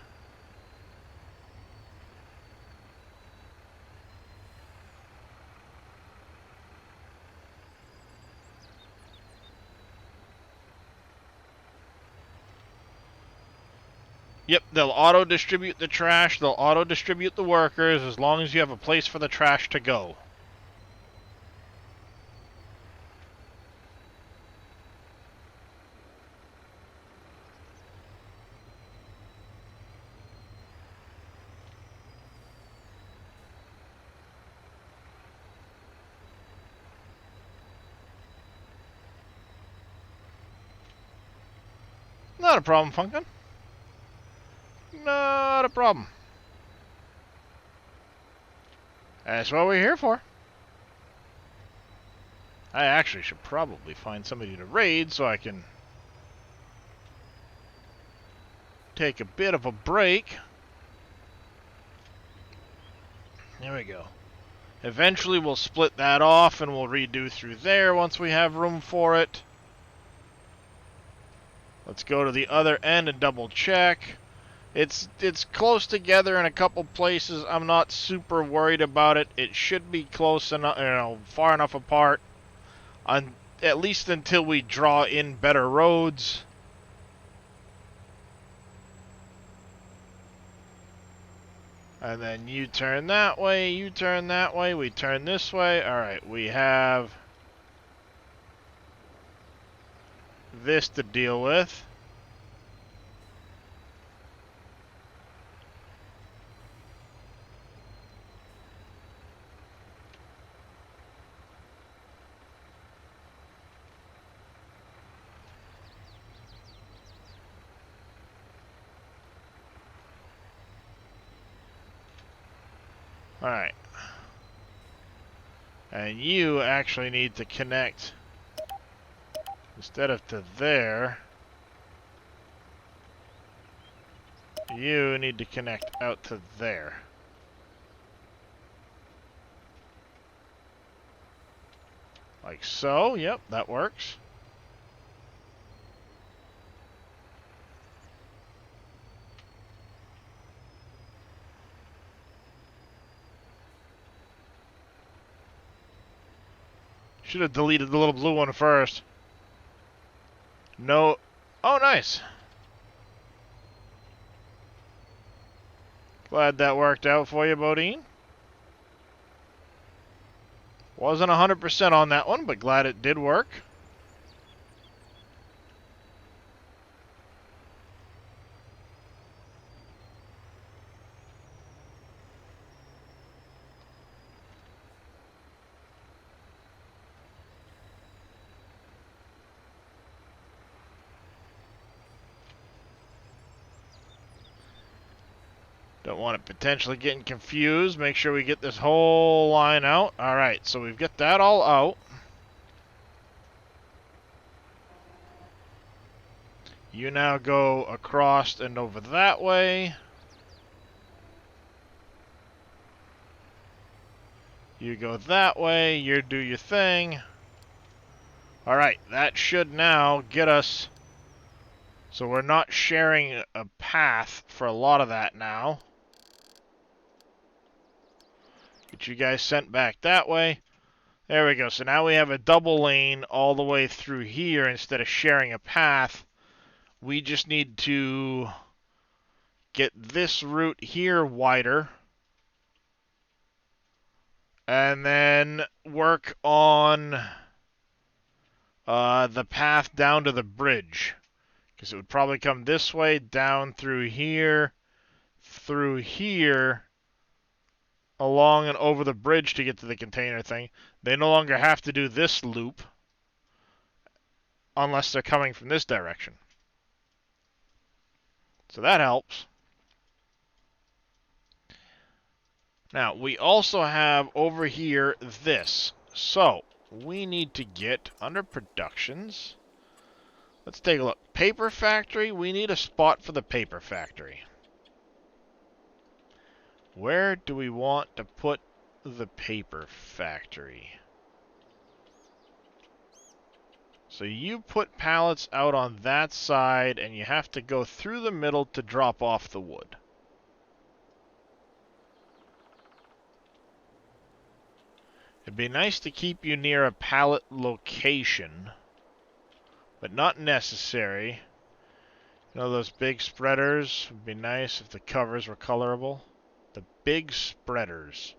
Yep, they'll auto-distribute the trash, they'll auto-distribute the workers, as long as you have a place for the trash to go. Not a problem, Funkin'. Not a problem. That's what we're here for. I actually should probably find somebody to raid so I can take a bit of a break. There we go. Eventually we'll split that off and we'll redo through there once we have room for it. Let's go to the other end and double check. It's close together in a couple places. I'm not super worried about it. It should be close enough, far enough apart, at least until we draw in better roads. And then you turn that way, you turn that way, we turn this way. Alright, we have this to deal with. Alright. And you actually need to connect, instead of to there, you need to connect out to there. Like so. Yep, that works. Should have deleted the little blue one first. No. Oh, nice. Glad that worked out for you, Bodine. Wasn't 100% on that one, but glad it did work. Don't want it potentially getting confused. Make sure we get this whole line out. Alright, so we've got that all out. You now go across and over that way. You go that way. You do your thing. Alright, that should now get us... So we're not sharing a path for a lot of that now. Get you guys sent back that way. There we go. So now we have a double lane all the way through here instead of sharing a path. We just need to get this route here wider. And then work on the path down to the bridge. Because it would probably come this way, down through here, along and over the bridge to get to the container thing. They no longer have to do this loop unless they're coming from this direction. So that helps. Now, we also have over here this. So, we need to get under productions. Let's take a look. Paper factory. We need a spot for the paper factory. Where do we want to put the paper factory? So you put pallets out on that side, and you have to go through the middle to drop off the wood. It'd be nice to keep you near a pallet location, but not necessary. You know, those big spreaders would be nice if the covers were colorable. The big spreaders.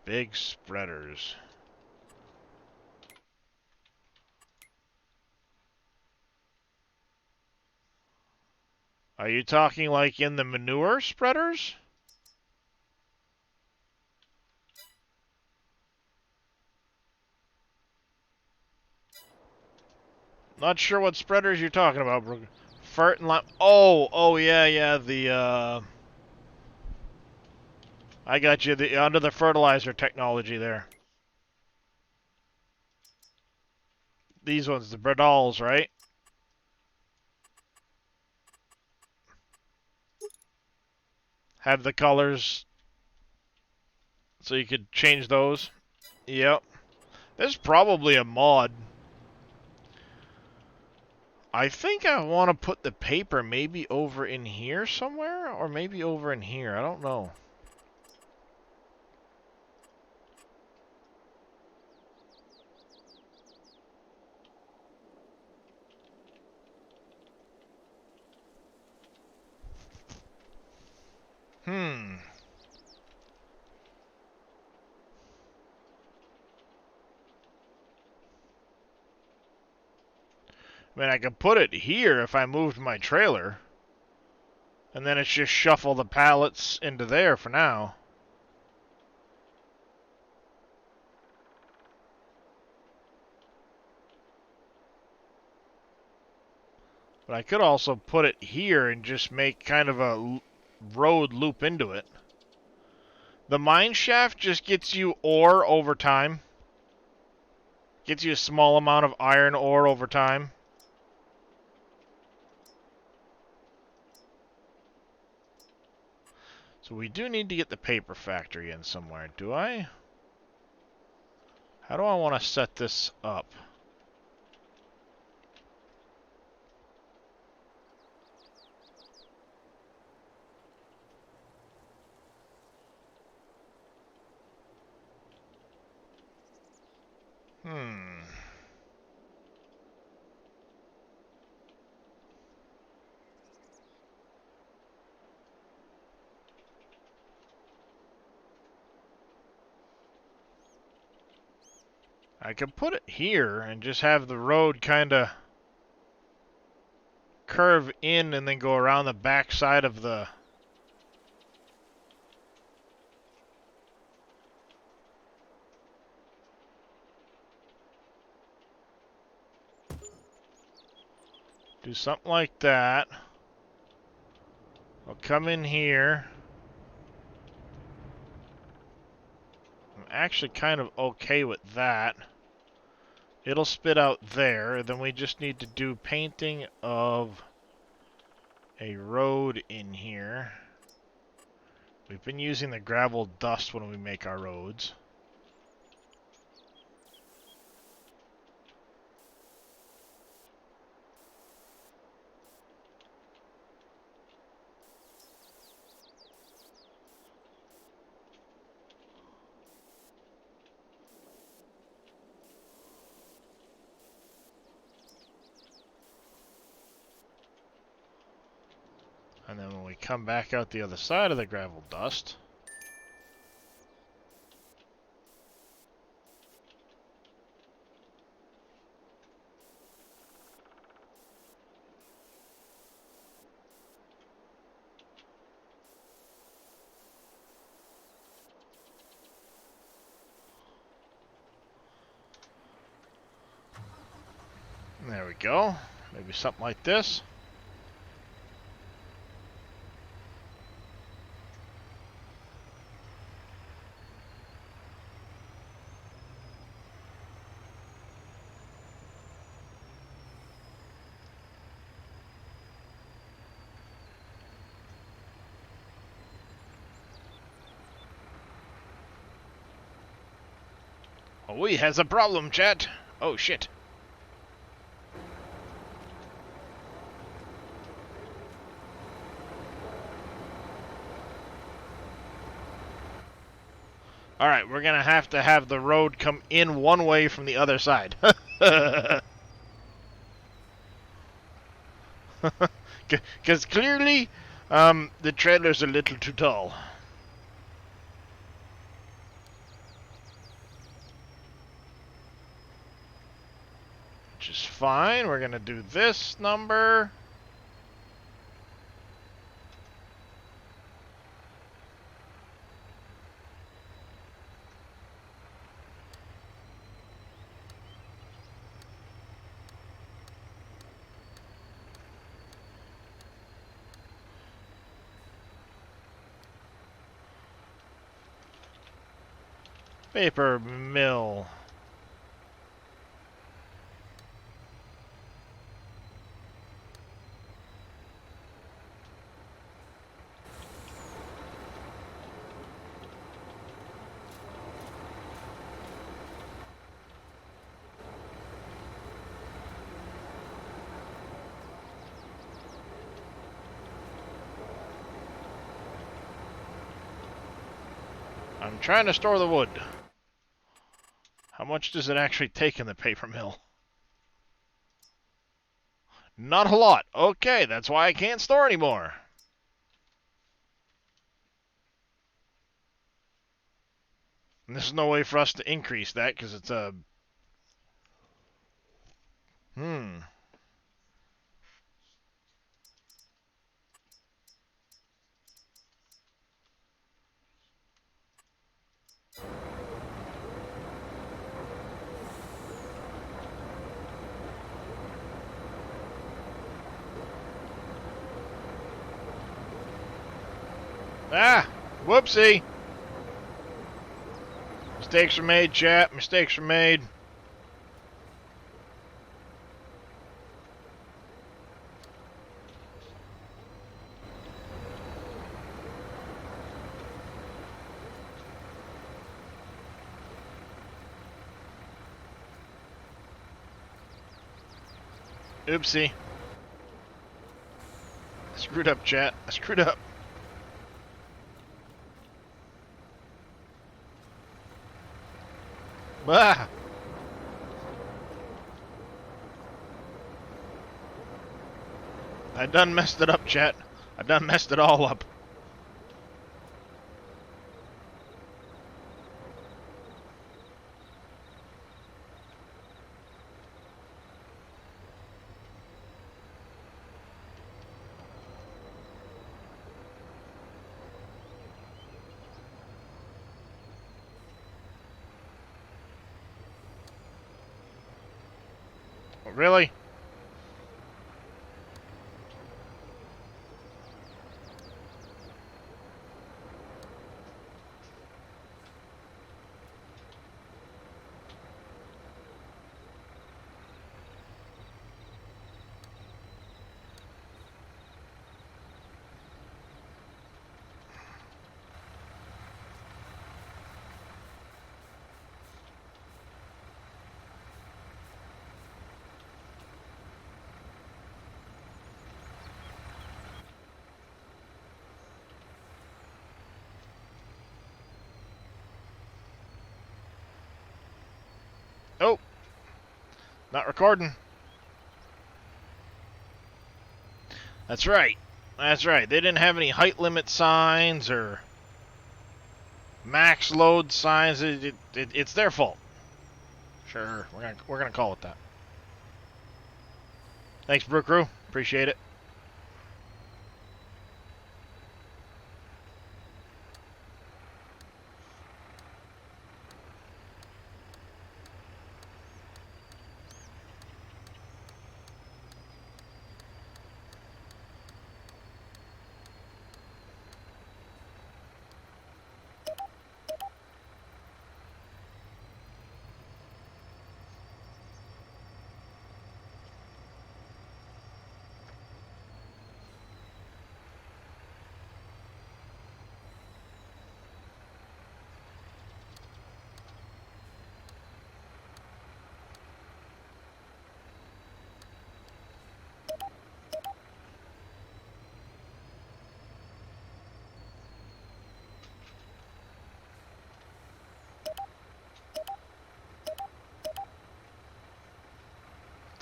Big spreaders. Are you talking like in the manure spreaders? Not sure what spreaders you're talking about, bro. Fert and lime. Oh, yeah, the, I got you, the under the fertilizer technology there. These ones, the Bradals, right? Have the colors so you could change those. Yep. There's probably a mod. I think I want to put the paper maybe over in here somewhere, or maybe over in here. I don't know. I mean, I could put it here if I moved my trailer. And then it's just shuffle the pallets into there for now. But I could also put it here and just make kind of a road loop into it. The mine shaft just gets you ore over time. Gets you a small amount of iron ore over time. So we do need to get the paper factory in somewhere. Do I? How do I want to set this up? I could put it here and just have the road kind of curve in and then go around the back side of the... Do something like that. I'll come in here. I'm actually kind of okay with that. It'll spit out there. Then we just need to do painting of a road in here. We've been using the gravel dust when we make our roads. And then when we come back out the other side of the gravel dust, there we go. Maybe something like this. Oh, he has a problem, chat. Oh, shit. Alright, we're gonna have to have the road come in one way from the other side. Because clearly, the trailer's a little too tall. Which is fine. We're gonna do this number. Paper mill. I'm trying to store the wood. How much does it actually take in the paper mill? Not a lot. Okay, that's why I can't store anymore. And there's no way for us to increase that because it's a... Ah! Whoopsie! Mistakes are made, chat. Mistakes are made. Oopsie. I screwed up, chat. I screwed up. Ah! I done messed it up, chat. I done messed it all up. Really? Oh! Not recording. That's right. That's right. They didn't have any height limit signs or max load signs. It's their fault. Sure, we're gonna call it that. Thanks, Brew Crew. Appreciate it.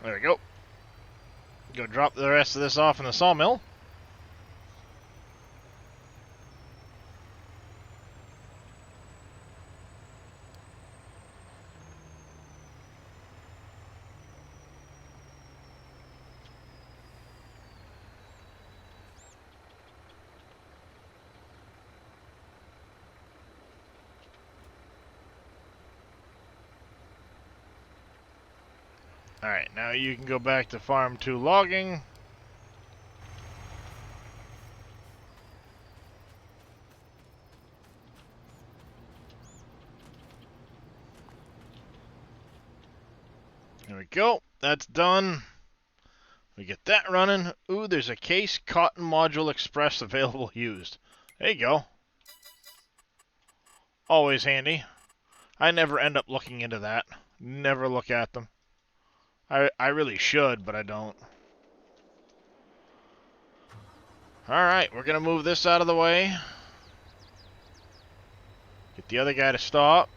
There we go. Go drop the rest of this off in the sawmill. Alright, now you can go back to Farm 2 logging. There we go. That's done. We get that running. Ooh, there's a case Cotton Module Express available used. There you go. Always handy. I never end up looking into that. Never look at them. I really should, but I don't. Alright, we're going to move this out of the way. Get the other guy to stop.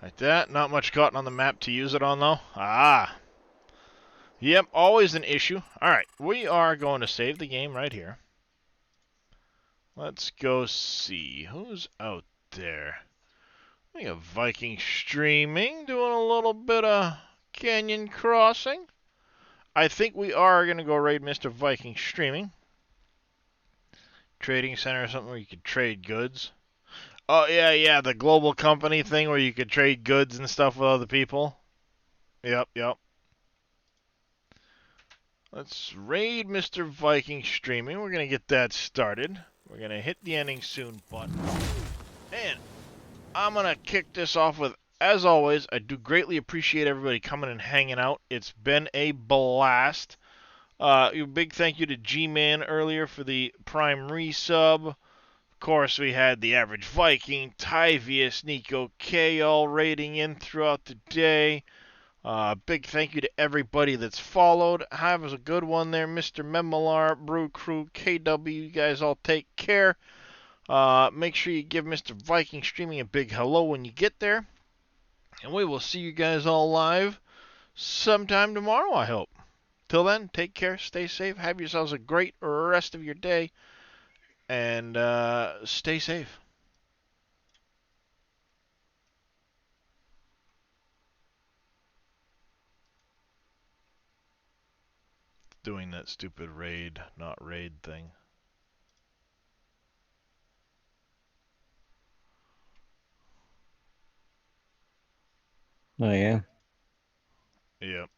Like that. Not much cotton on the map to use it on, though. Ah. Yep, always an issue. Alright, we are going to save the game right here. Let's go see who's out there. We got Viking streaming, doing a little bit of canyon crossing. I think we are going to go raid Mr. Viking streaming. Trading center or something where you could trade goods. Oh, yeah, the global company thing where you could trade goods and stuff with other people. Yep. Let's raid Mr. Viking streaming. We're going to get that started. We're going to hit the ending soon button. And I'm going to kick this off with, as always, I do greatly appreciate everybody coming and hanging out. It's been a blast. A big thank you to G-Man earlier for the Prime resub. Of course, we had the Average Viking, Tyvius, Nico K all raiding in throughout the day. Big thank you to everybody that's followed. Have a good one there, Mr. Memolar, Brew Crew, KW. You guys all take care. Make sure you give Mr. Viking streaming a big hello when you get there. And we will see you guys all live sometime tomorrow, I hope. Till then, take care, stay safe, have yourselves a great rest of your day, and stay safe. Doing that stupid raid, not raid thing. Oh yeah. Yep.